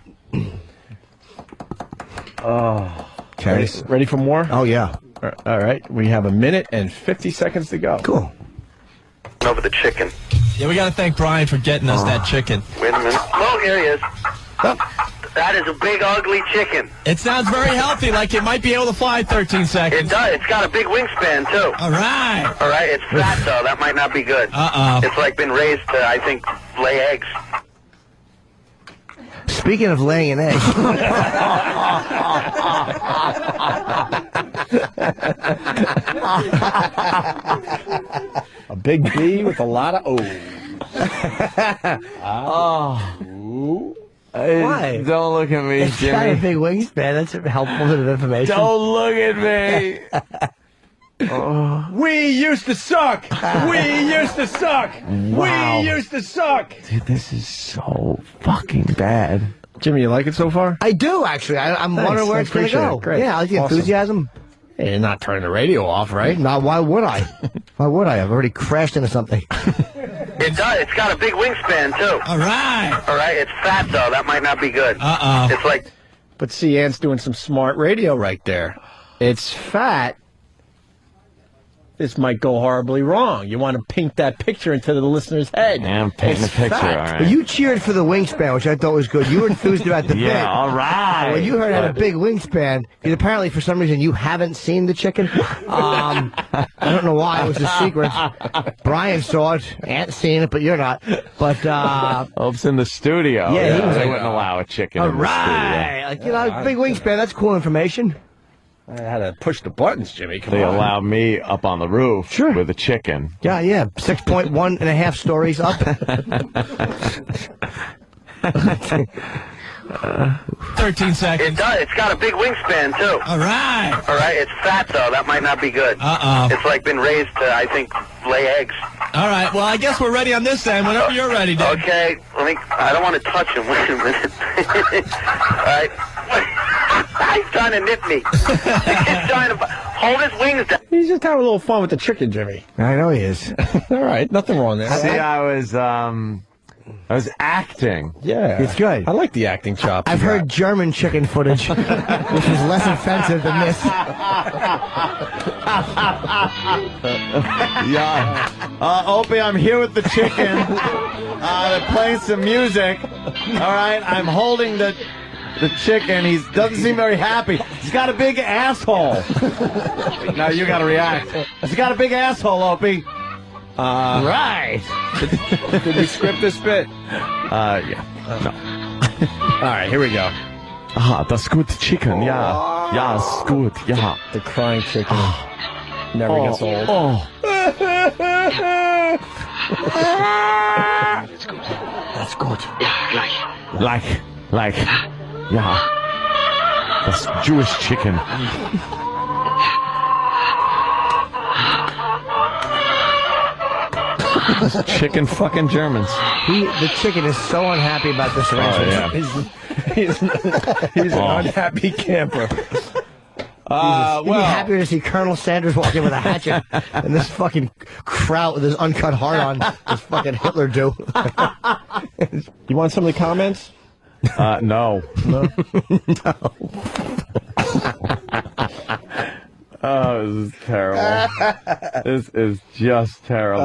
Okay. Ready for more? Oh, yeah. All right. We have 1 minute and 50 seconds to go. Cool. Over the chicken. Yeah, we got to thank Brian for getting us that chicken. Wait a minute. Oh, here he is. That is a big, ugly chicken. It sounds very healthy, like it might be able to fly 13 seconds. It does. It's got a big wingspan, too. All right. All right. It's fat, though. That might not be good. It's like been raised to, I think, lay eggs. Speaking of laying an egg. A big B with a lot of O's. Why? Don't look at me, It's Jimmy. got a big wingspan. That's a helpful bit of information. Don't look at me. We used to suck. We used to suck. Wow. We used to suck. Dude, this is so fucking bad. Jimmy, you like it so far? I do, actually. I'm Thanks. wondering where I it's going to appreciate go. it. Great. Yeah, I like the Awesome. enthusiasm. Hey, you're not turning the radio off, right? Now, why would I? Why would I? I've already crashed into something. It does. It's got a big wingspan, too. All right. All right. It's fat, though. That might not be good. It's like... But see, Ann's doing some smart radio right there. It's fat. This might go horribly wrong. You want to paint that picture into the listener's head. Yeah, I'm painting It's the picture, fat. all right. But you cheered for the wingspan, which I thought was good. You were enthused about the bit. Yeah, all right. When you heard it had a big wingspan, because apparently for some reason you haven't seen the chicken. I don't know why. It was a secret. Brian saw it. Aunt's seen it, but you're not. But, Hope's in the studio. Yeah, he was they like, wouldn't allow a chicken all in the right. Like, big wingspan, that's cool information. I had to push the buttons, Jimmy. Come They on. allow me up on the roof with a chicken. Yeah, 6.1 and a half stories up. 13 seconds. It does. It's got a big wingspan, too. All right. All right. It's fat, though. That might not be good. Uh-oh. It's like been raised to, I think, lay eggs. All right. Well, I guess we're ready on this end. Whenever you're ready, Dave. Okay. I don't want to touch him. Wait a minute. All right. He's trying to nip me. He's trying to hold his wings down. He's just having a little fun with the chicken, Jimmy. I know he is. All right. Nothing wrong there. See, I was acting. Yeah. It's good. I like the acting chops. I've heard German chicken footage, which is less offensive than this. Yeah. Opie, I'm here with the chicken. They're playing some music. All right. I'm holding the chicken. He doesn't seem very happy. He's got a big asshole. Now you got to react. He's got a big asshole, Opie. Right. Did we script this bit? Yeah. No. All right, here we go. Ah, das gut chicken. Ja. Ja, ist gut. Ja. The crying chicken never gets old. Oh. That's good. That's good. Yeah, Like. Ja. Das Jewish chicken. Chicken fucking Germans. The chicken is so unhappy about this arrangement. He's an unhappy camper. You'd be happier to see Colonel Sanders walk in with a hatchet and this fucking kraut with his uncut heart on. Just fucking Hitler do. You want some of the comments? No. Oh, this is terrible. This is just terrible.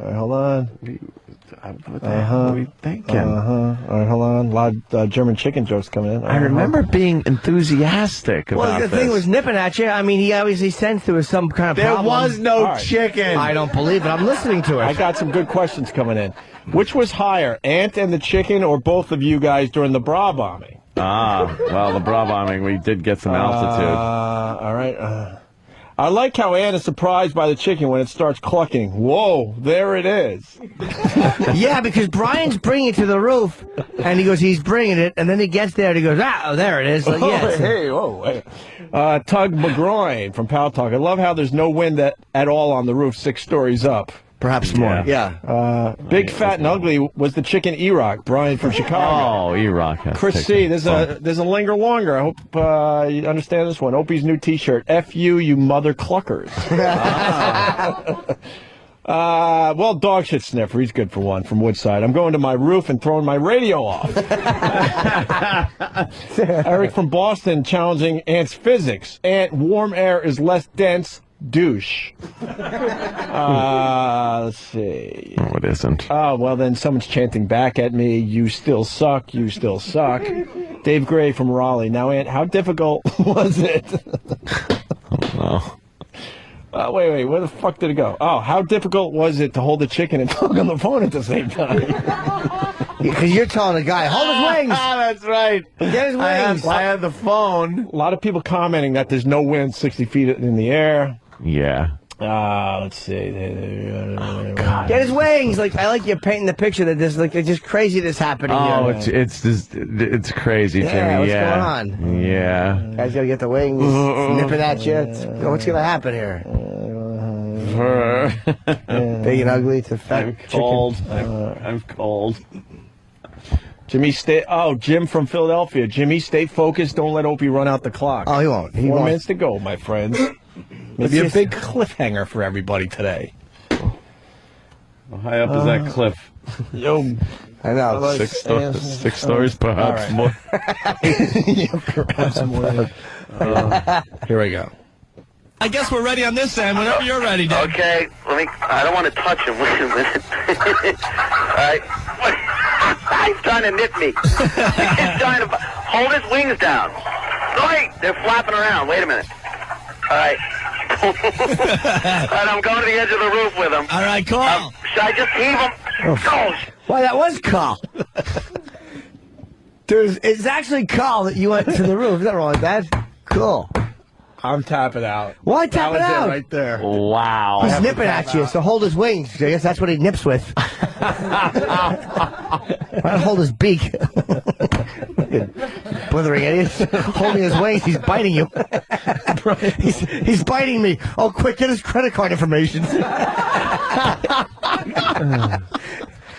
All right, hold on. What the hell are we thinking? All right, hold on. A lot of German chicken jokes coming in. I remember being enthusiastic about Well, the thing this. was nipping at you. I mean, he obviously sensed there was some kind of There problem. was no All right. chicken. I don't believe it. I'm listening to it. I got some good questions coming in. Which was higher, Ant and the chicken, or both of you guys during the bra bombing? Well, the bra bombing, we did get some altitude. All right. I like how Ant is surprised by the chicken when it starts clucking. Whoa, there it is. Yeah, because Brian's bringing it to the roof, and he goes, he's bringing it, and then he gets there, and he goes, there it is. Like, yes. Hey, whoa. Hey. Tug McGroin from Pal Talk. I love how there's no wind at all on the roof 6 stories up. Perhaps more. Yeah. Big, fat, and ugly was the chicken E-Rock. Brian from Chicago. Oh, E-Rock. Chris C. There's a linger longer. I hope you understand this one. Opie's new T-shirt. F you mother cluckers. Well, dog shit sniffer. He's good for one from Woodside. I'm going to my roof and throwing my radio off. Eric from Boston challenging Ant's physics. Ant, warm air is less dense. Douche. Let's see. No, it isn't. Oh, well, then someone's chanting back at me, you still suck, you still suck. Dave Gray from Raleigh. Now, Ant, how difficult was it? Oh. Wait, where the fuck did it go? Oh, how difficult was it to hold the chicken and talk on the phone at the same time? Because you're telling a guy, hold his wings. That's right. Get his wings. I had the phone. A lot of people commenting that there's no wind 60 feet in the air. Yeah. Let's see. Get his wings. Like, I like you painting the picture that this, like, it's just crazy that's happening Oh, here. it's crazy, Jimmy. What's going on? Yeah. Guys gotta get the wings, nipping at you. What's gonna happen here? Big and ugly to fat I'm chicken. cold. I'm cold. Jimmy, Jim from Philadelphia. Jimmy, stay focused. Don't let Opie run out the clock. Oh, he won't. 4 minutes to go, my friends. Maybe a big cliffhanger for everybody today. How high up is that cliff? Yo, I know. 6 stories, perhaps right. more. Perhaps more. Here we go. I guess we're ready on this end. Whenever you're ready, Dave. Okay, I don't want to touch him. Wait a minute. All right. He's trying to nip me. He's trying to hold his wings down. Wait, they're flapping around. Wait a minute. All right. All right, I'm going to the edge of the roof with him. All right, call. Should I just heave him? Oh. Why, that was Carl. It's actually Carl that you went to the roof. Is that wrong with that? Cool. I'm tapping out. Why tap it out? Right there. Wow. He's nipping at you, so hold his wings. I guess that's what he nips with. Why not hold his beak? Blithering idiot. Holding his wings, he's biting you. he's biting me. Oh, quick, get his credit card information.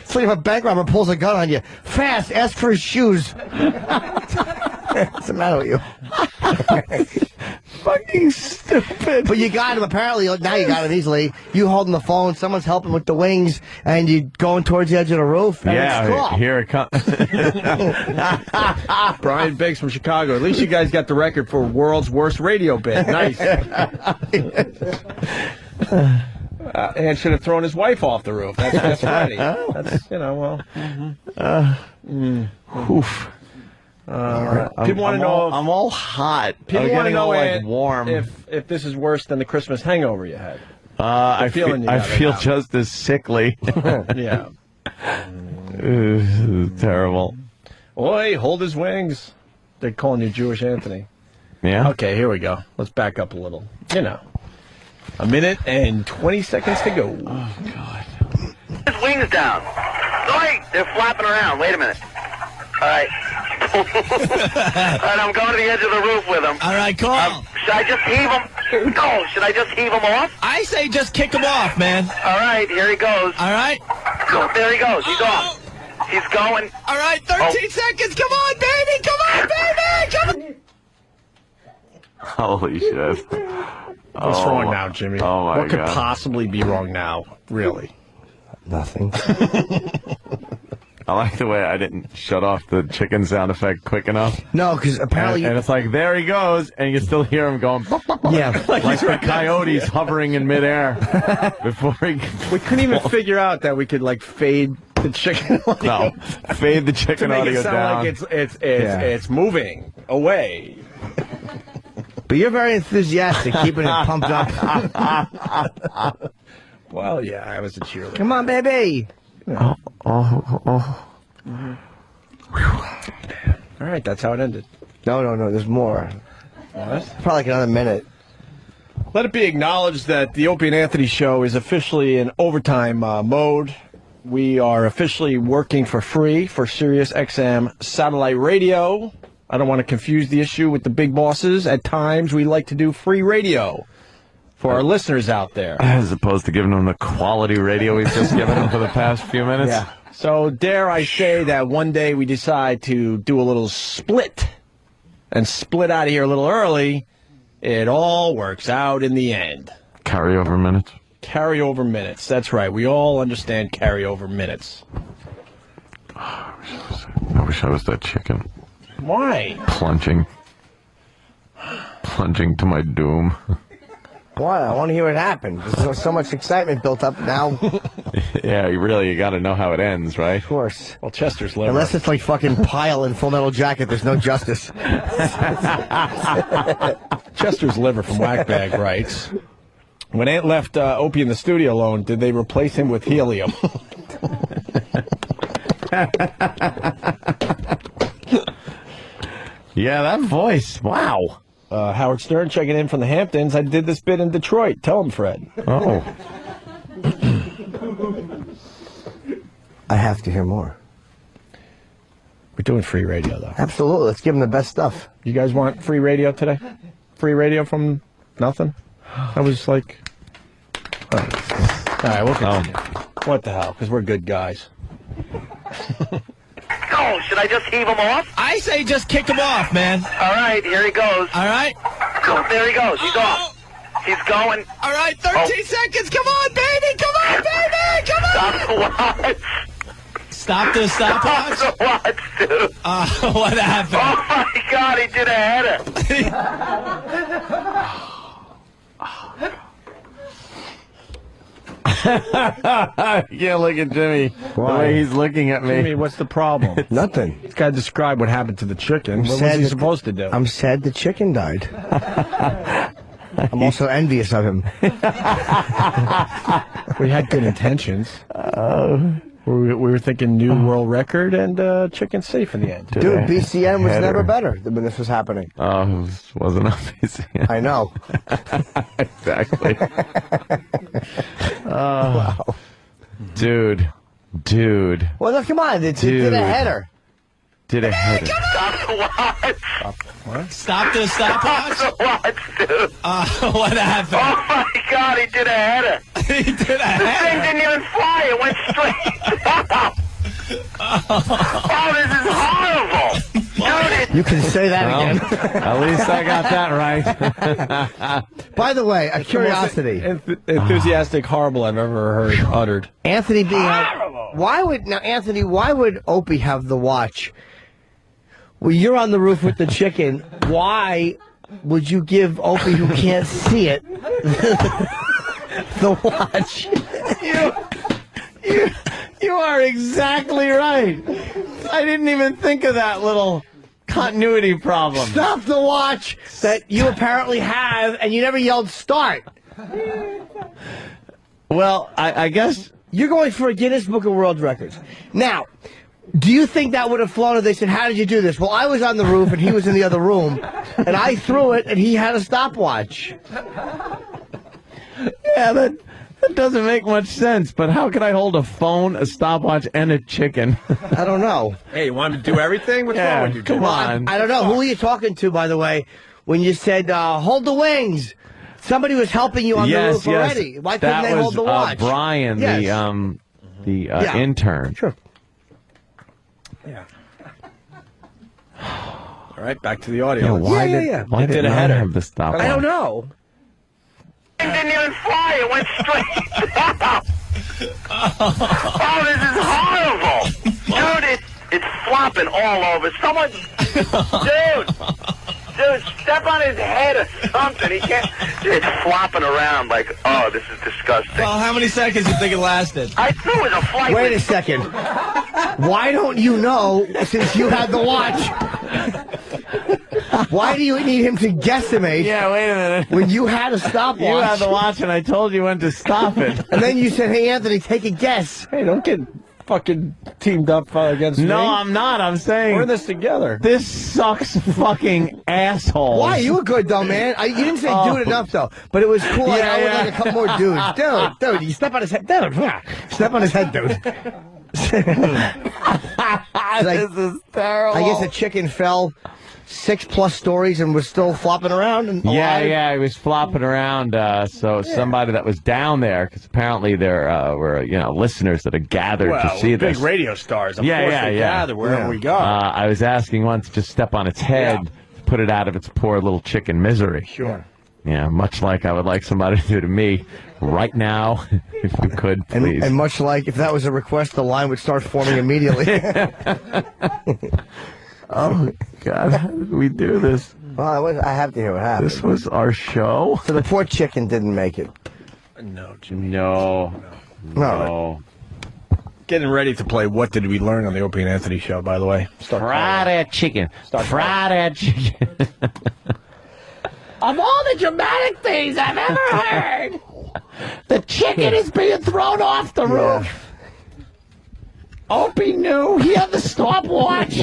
It's like if a bank robber pulls a gun on you. Fast, ask for his shoes. What's the matter with you? Fucking stupid. But you got him, apparently. Now you got him easily. You holding the phone, someone's helping with the wings, and you going towards the edge of the roof. Yeah, it's cool. here it comes. Brian Biggs from Chicago. At least you guys got the record for world's worst radio bit. Nice. And should have thrown his wife off the roof. That's funny. That's, well. Oof. People want to know. I'm all hot. People want to know like warm. if this is worse than the Christmas hangover you had. I feel just as sickly. Yeah. Terrible. Oi, hold his wings. They're calling you Jewish Anthony. Yeah. Okay, here we go. Let's back up a little. A minute and 20 seconds to go. Oh God. His wings down. Wait, they're flapping around. Wait a minute. All right. All right, I'm going to the edge of the roof with him. All right, call. Should I just heave him? No, should I just heave him off? I say just kick him off, man. All right, here he goes. All right. There he goes. He's off. He's going. All right, 13 seconds. Come on, baby. Come on, baby. Come on. Holy shit. What's wrong now, Jimmy? Oh, my God. What could possibly be wrong now, really? Nothing. I like the way I didn't shut off the chicken sound effect quick enough. No, because apparently... And it's like, there he goes, and you still hear him going... Yeah. like the coyotes hovering in midair before he... We couldn't even figure out that we could, fade the chicken audio. No, fade the chicken to make audio it sound down. like it's moving away. But you're very enthusiastic, keeping it pumped up. Well, yeah, I was a cheerleader. Come on, baby. Oh. All right, that's how it ended. No, there's more. What? Probably like another minute. Let it be acknowledged that the Opie and Anthony show is officially in overtime mode. We are officially working for free for Sirius XM satellite radio. I don't want to confuse the issue with the big bosses. At times, we like to do free radio for our listeners out there. As opposed to giving them the quality radio we've just given them for the past few minutes. Yeah. So dare I say that one day we decide to do a little split and split out of here a little early, it all works out in the end. Carryover minutes. Carryover minutes. That's right. We all understand carryover minutes. I wish I was that chicken. Why? Plunging to my doom. Why? I want to hear what happened. There's so much excitement built up now. Yeah, you got to know how it ends, right? Of course. Well, Chester's liver. Unless it's like fucking Pile in Full Metal Jacket, there's no justice. Chester's liver from Whackbag writes, when Ant left Opie in the studio alone, did they replace him with helium? Yeah, that voice. Wow. Howard Stern checking in from the Hamptons. I did this bit in Detroit. Tell him, Fred. Oh. I have to hear more. We're doing free radio, though. Absolutely. Let's give them the best stuff. You guys want free radio today? Free radio from nothing? I was like... All right, we'll continue. What the hell? Because we're good guys. Oh, should I just heave him off? I say just kick him off, man. All right, here he goes. All right. There he goes. He's off. He's going. All right, 13 seconds. Come on, baby. Come on, baby. Come on. Stop the watch. Stop the stopwatch. Stop the watch, dude. What happened? Oh, my God. He did a header. Yeah, look at Jimmy. Why? The way he's looking at me. Jimmy, what's the problem? Nothing. He's got to describe what happened to the chicken. What was he supposed to do? I'm sad the chicken died. I'm also envious of him. We had good intentions. We were thinking new world record and chicken safe in the end. Dude, BCN was never better than when this was happening. Oh, it wasn't on BCN. I know. Exactly. Wow. Dude. Well, no, come on. It did a header. Did a header. Stop the watch. What? Stop the stopwatch? Stop the watch, dude. What happened? Oh, my God, he did a header. He did a The thing didn't even fly. It went straight down. Oh, this is horrible. Dude, You can say that again. At least I got that right. By the way, a curiosity. Enthusiastic, horrible I've ever heard uttered. Anthony being why would Opie have the watch? Well, you're on the roof with the chicken. Why would you give Opie, who can't see it, the watch? You are exactly right. I didn't even think of that little continuity problem. Stop the watch that you apparently have, and you never yelled start. Well, I guess you're going for a Guinness Book of World Records. Now, do you think that would have flown if they said, how did you do this? Well, I was on the roof and he was in the other room, and I threw it and he had a stopwatch. Yeah, that doesn't make much sense, but how could I hold a phone, a stopwatch, and a chicken? I don't know. Hey, you want to do everything? What's wrong with you? Come on. I don't know. Who are you talking to, by the way, when you said, hold the wings? Somebody was helping you on the roof already. Why couldn't they hold the watch? Brian, the intern. Sure. Yeah. All right, back to the audio. Why did I have the stopwatch? I don't know. it didn't even fly. It went straight down. Oh, this is horrible. Dude, it's flopping all over. Someone, dude, step on his head or something. He can't. It's flopping around like, oh, this is disgusting. Well, how many seconds do you think it lasted? I knew it was a flight. Wait a second. Why don't you know, since you had the watch? Why do you need him to guesstimate? Yeah, wait a minute. When you had a stopwatch. You had the watch, and I told you when to stop it. And then you said, hey, Anthony, take a guess. Hey, don't get fucking teamed up against me. No, I'm not. I'm saying we're in this together. This sucks, fucking asshole. Why? You were good, though, man. You didn't say dude enough, though. But it was cool. Like, I would like a couple more dudes. Dude, you step on his head. Dude, step on his head, dude. This is terrible. I guess a chicken fell 6+ stories and was still flopping around. And yeah, he was flopping around. So somebody that was down there, because apparently there were listeners that had gathered to see big this. radio stars. Of course they gather wherever we go. I was asking once to just step on its head, to put it out of its poor little chicken misery. Sure. Yeah, much like I would like somebody to do to me right now, if you could, please. And much like if that was a request, the line would start forming immediately. Oh, God, how did we do this? Well, I have to hear what happened. This was our show? So the poor chicken didn't make it. No, Jimmy. No. Getting ready to play What Did We Learn on the Opie and Anthony show, by the way. Fry that chicken. Fry that chicken. Of all the dramatic things I've ever heard, the chicken is being thrown off the roof. Opie knew he had the stopwatch.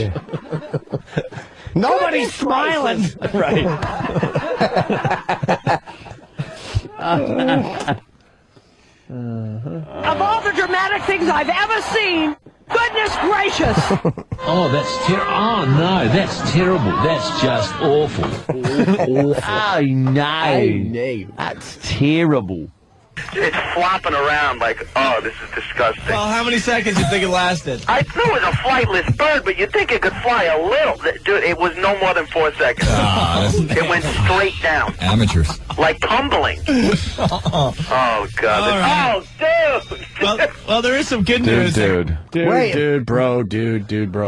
Nobody's smiling. Right. Of all the dramatic things I've ever seen, goodness gracious. Oh, that's terrible. Oh, no, that's terrible. That's just awful. Awful. Oh, no. That's terrible. It's flopping around like, oh, this is disgusting. Well, how many seconds do you think it lasted? I knew it was a flightless bird, but you'd think it could fly a little. Dude, it was no more than 4 seconds. It went straight down. Amateurs. Like tumbling. Oh, God. Right. Oh, dude. Well, there is some good news. Dude, bro.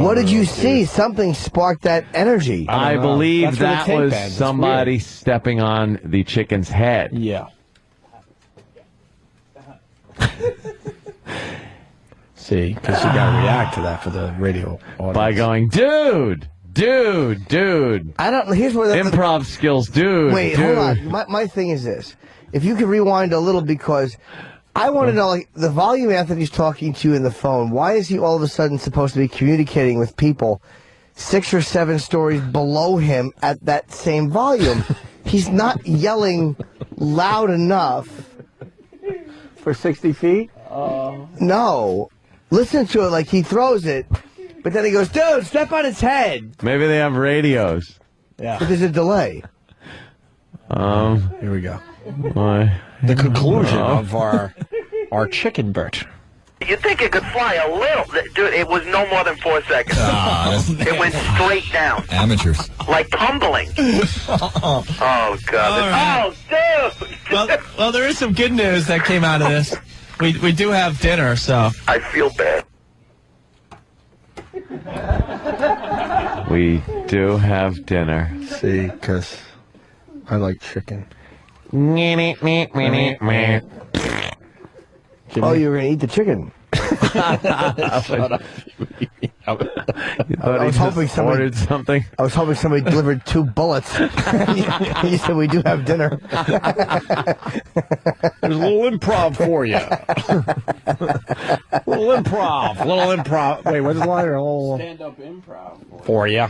What did you see? Something sparked that energy. I believe that was somebody stepping on the chicken's head. Yeah. See, because you got to react to that for the radio audience. By going, dude. I don't. Here's where the improv skills, dude. Wait, hold on. My thing is this: if you could rewind a little, because I want to know, like, the volume Anthony's talking to in the phone, why is he all of a sudden supposed to be communicating with people 6 or 7 stories below him at that same volume? He's not yelling loud enough. For 60 feet? No. Listen to it like he throws it, but then he goes, dude, step on his head. Maybe they have radios. Yeah. But there's a delay. Here we go. Why? The conclusion of our chicken Bert. You think it could fly a little? Dude, it was no more than 4 seconds. It went straight down. Amateurs. Like tumbling. Oh, God. Oh, dude! Well, there is some good news that came out of this. We do have dinner, so. I feel bad. We do have dinner. See, because I like chicken. Oh, you were going to eat the chicken. I was hoping somebody ordered something. I was hoping somebody delivered 2 bullets. You said we do have dinner. There's a little improv for you. little improv. Wait, what's the line? Stand-up improv. For you.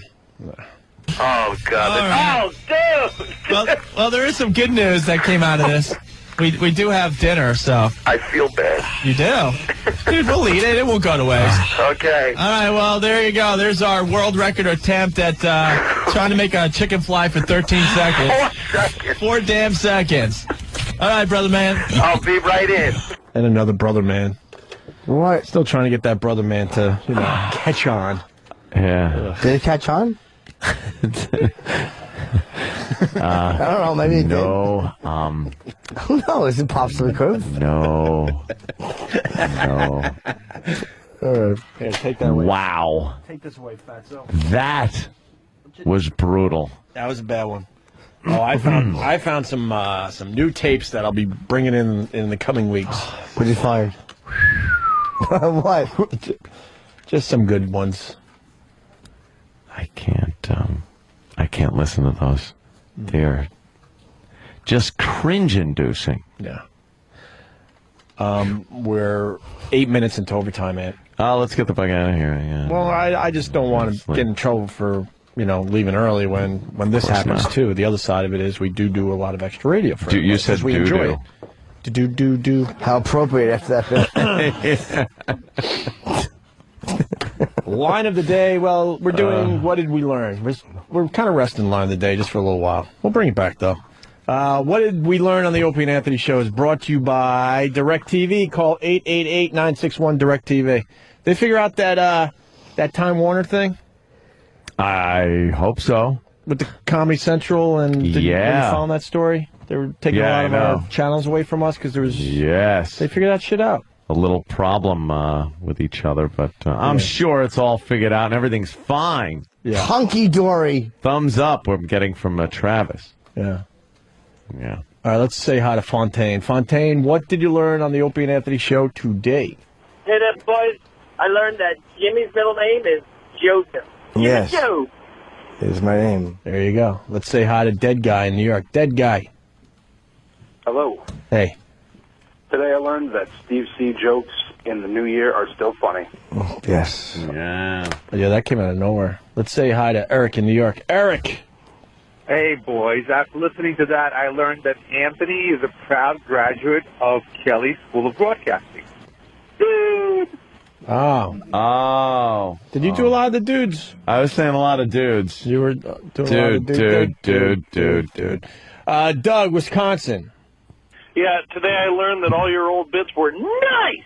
Oh, God. Oh, dude! Well, there is some good news that came out of this. We do have dinner, so. I feel bad. You do? Dude, we'll eat it. It won't go to waste. Okay. All right, well, there you go. There's our world record attempt at trying to make a chicken fly for 13 seconds. 4 seconds. 4 damn seconds. All right, brother man. I'll be right in. And another brother man. What? Still trying to get that brother man to, catch on. Yeah. Did it catch on? I don't know. Maybe it No. Who knows? It pops to the curve. No. Here, take that away. Wow. Take this away, fatso. That was brutal. That was a bad one. Oh, I found some new tapes that I'll be bringing in the coming weeks. What did you find? What? Just some good ones. I can't listen to those. They're just cringe-inducing. Yeah. We're 8 minutes into overtime, man. Oh, let's get the fuck out of here. Yeah. Well, I just don't want to get in trouble for leaving early when this happens too. The other side of it is we do a lot of extra radio for You said we enjoy it. Do. How appropriate after that. Line of the day. Well, we're doing. What did we learn? We're kind of resting line of the day just for a little while. We'll bring it back though. What did we learn on the Opie and Anthony show is brought to you by DirecTV. Call 888-961-DirecTV. They figure out that Time Warner thing? I hope so. With the Comedy Central and were you following that story? They were taking a lot of our channels away from us because there was. Yes. They figured that shit out. A little problem with each other, but I'm sure it's all figured out and everything's fine. Yeah. Hunky-dory. Thumbs up we're getting from Travis. Yeah. Yeah. All right, let's say hi to Fontaine. Fontaine, what did you learn on the Opie and Anthony show today? Hey there, boys. I learned that Jimmy's middle name is Joseph. Yes. Joe. Is my name. There you go. Let's say hi to Dead Guy in New York. Dead Guy. Hello. Hey. Today I learned that Steve C. jokes in the new year are still funny. Yes. Yeah. Yeah, that came out of nowhere. Let's say hi to Eric in New York. Eric. Hey, boys. After listening to that, I learned that Anthony is a proud graduate of Kelly School of Broadcasting. Dude! Oh. Did you do a lot of the dudes? I was saying a lot of dudes. You were doing a lot of dude. Doug, Wisconsin. Yeah, today I learned that all your old bits were nice!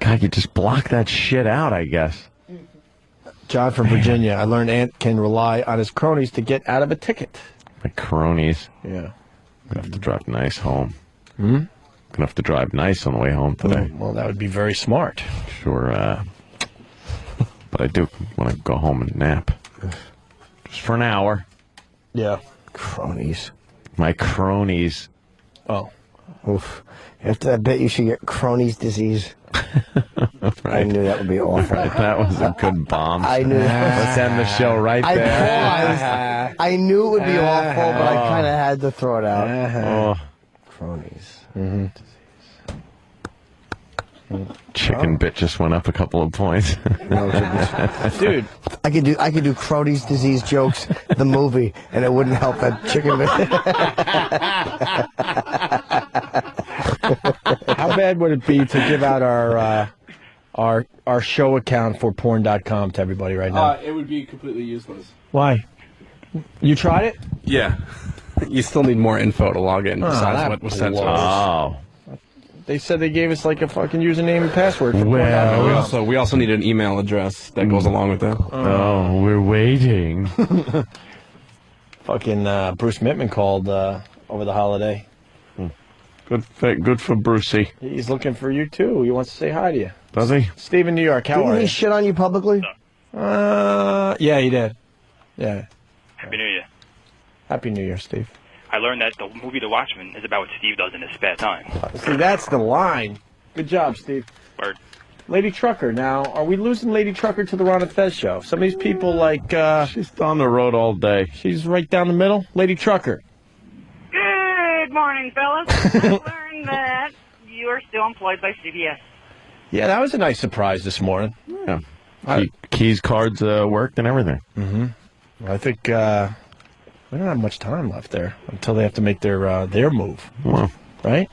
God, you just block that shit out, I guess. John from Virginia. I learned Ant can rely on his cronies to get out of a ticket. My cronies. Yeah. Gonna have to drive nice home. Hmm? Gonna have to drive nice on the way home today. Well, that would be very smart. Sure, but I do want to go home and nap. Just for an hour. Yeah. Cronies. My cronies. Oh. Oof. After that bit, you should get Crohn's disease. I knew that would be awful. That was a good bomb. I knew that. Let's end the show right I there. paused. I knew it would be awful, but I kind of had to throw it out. Crohn's. Chicken bit just went up a couple of points. Dude, I could do Crohn's disease jokes, the movie, and it wouldn't help that chicken bit. how bad would it be to give out our show account for porn.com to everybody right now? It would be completely useless. Why? You tried it? Yeah. You still need more info to log in besides that what was sent to blows. us. They said they gave us like a fucking username and password for Well, we also need an email address that goes along with that. Oh, we're waiting. Fucking Bruce Mittman called over the holiday. Good for Brucey. He's looking for you too. He wants to say hi to you. Does he? Steve in New York, how are Didn't you? he shit on you publicly? Yeah, he did. Yeah. Happy New Year. Happy New Year, Steve. I learned that the movie The Watchmen is about what Steve does in his spare time. See, that's the line. Good job, Steve. Word. Lady Trucker. Now, are we losing Lady Trucker to the Ron and Fez show? Some of these people like... she's on the road all day. She's right down the middle. Lady Trucker. Good morning, fellas. I learned that you are still employed by CBS. Yeah, that was a nice surprise this morning. Yeah. Keys, cards worked and everything. I think we don't have much time left there until they have to make their move. Well, right?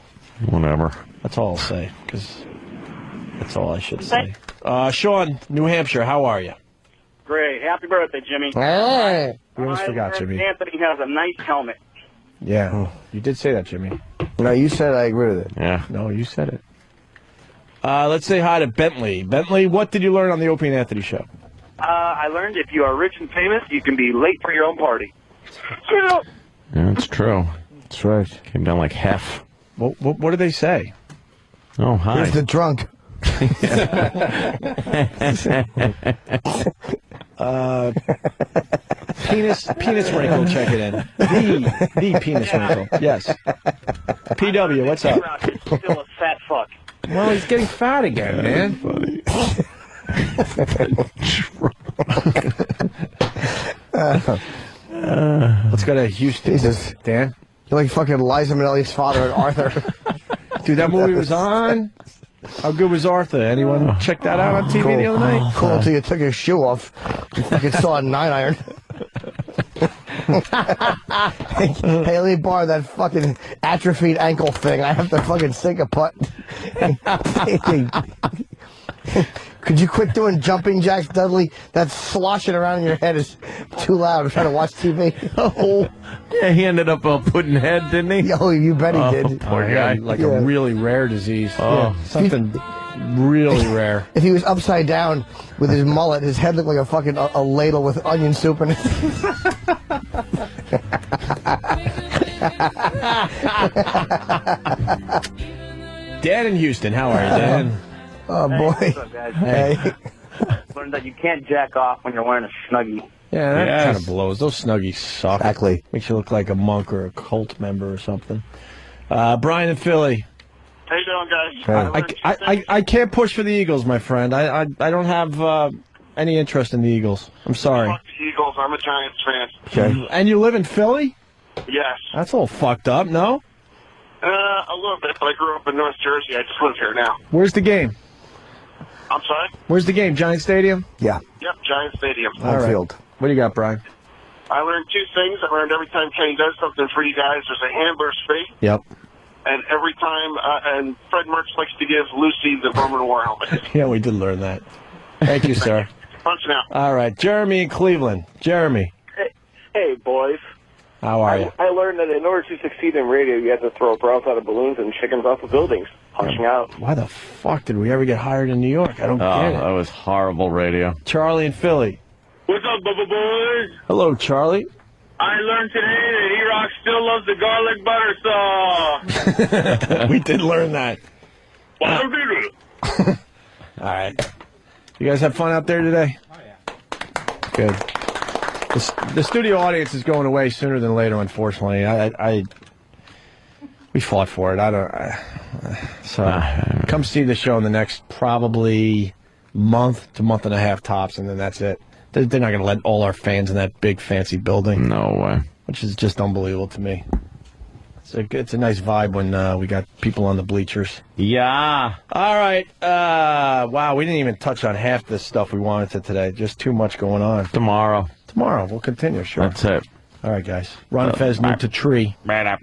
Whatever. That's all I'll say, because that's all I should say. Sean, New Hampshire, how are you? Great. Happy birthday, Jimmy. Hey. We almost forgot, Jimmy. Anthony has a nice helmet. Yeah, you did say that, Jimmy. No, you said I agree with it. Yeah. No, you said it. Let's say hi to Bentley. Bentley, what did you learn on the Opie and Anthony show? I learned if you are rich and famous, you can be late for your own party. Yeah, that's true. That's right. Came down like half. What did they say? Oh, hi. Here's the drunk. Penis wrinkle, check it in. The penis wrinkle. Yes. PW, what's up? Still a fat fuck. Well, he's getting fat again, man. Let's go to Houston. Jesus. Dan? You're like fucking Liza Minnelli's father and Arthur. Dude, that movie was on. How good was Arthur? Anyone check that out on TV the other night? Cool until you took your shoe off. You fucking saw a 9-iron. Hey, let me borrow that fucking atrophied ankle thing. I have to fucking sink a putt. Could you quit doing jumping jacks, Dudley? That sloshing around in your head is too loud. I'm trying to watch TV. Oh, yeah, he ended up putting head, didn't he? Oh, you bet he did. Poor guy. Like a really rare disease. Oh. Yeah, something really rare. If he was upside down with his mullet, his head looked like a fucking a ladle with onion soup in it. Dan in Houston, how are you, Dan? Oh, boy. What's up, guys? Hey. Learned that you can't jack off when you're wearing a Snuggie. Yeah, that Yes. kind of blows. Those Snuggies suck. Exactly. Makes you look like a monk or a cult member or something. Brian in Philly. How you doing, guys? I can't push for the Eagles, my friend. I don't have any interest in the Eagles. I'm sorry. Fuck the Eagles. I'm a Giants fan. Okay. And you live in Philly? Yes. That's all fucked up, no? A little bit, but I grew up in North Jersey. I just live here now. Where's the game? I'm sorry? Where's the game? Giant Stadium? Yeah. Yep, Giant Stadium. All right. Field. What do you got, Brian? I learned two things. I learned every time Kenny does something for you guys, there's a hamburger fee. Yep. And every time, and Fred Mertz likes to give Lucy the Roman War helmet. Yeah, we did learn that. Thank you, sir. Punching out. All right. Jeremy in Cleveland. Jeremy, Hey, boys. how are you? I learned that in order to succeed in radio, you have to throw bras out of balloons and chickens off of buildings. Punching out. Why the fuck did we ever get hired in New York? I don't Oh, get that it. was horrible radio. Charlie in Philly. What's up, Bubba Boys? Hello, Charlie. I learned today that E-Rock still loves the garlic butter sauce. We did learn that. Why don't they do it? All right. You guys have fun out there today? Oh, yeah. Good. The studio audience is going away sooner than later, unfortunately. We fought for it. So come see the show in the next probably month to month and a half tops, and then that's it. They're not going to let all our fans in that big fancy building. No way. Which is just unbelievable to me. It's a nice vibe when we got people on the bleachers. Yeah. All right. Wow, we didn't even touch on half this stuff we wanted to today. Just too much going on. Tomorrow we'll continue. Sure. That's it. All right, guys. Ron Fez, new to Tree. Right up.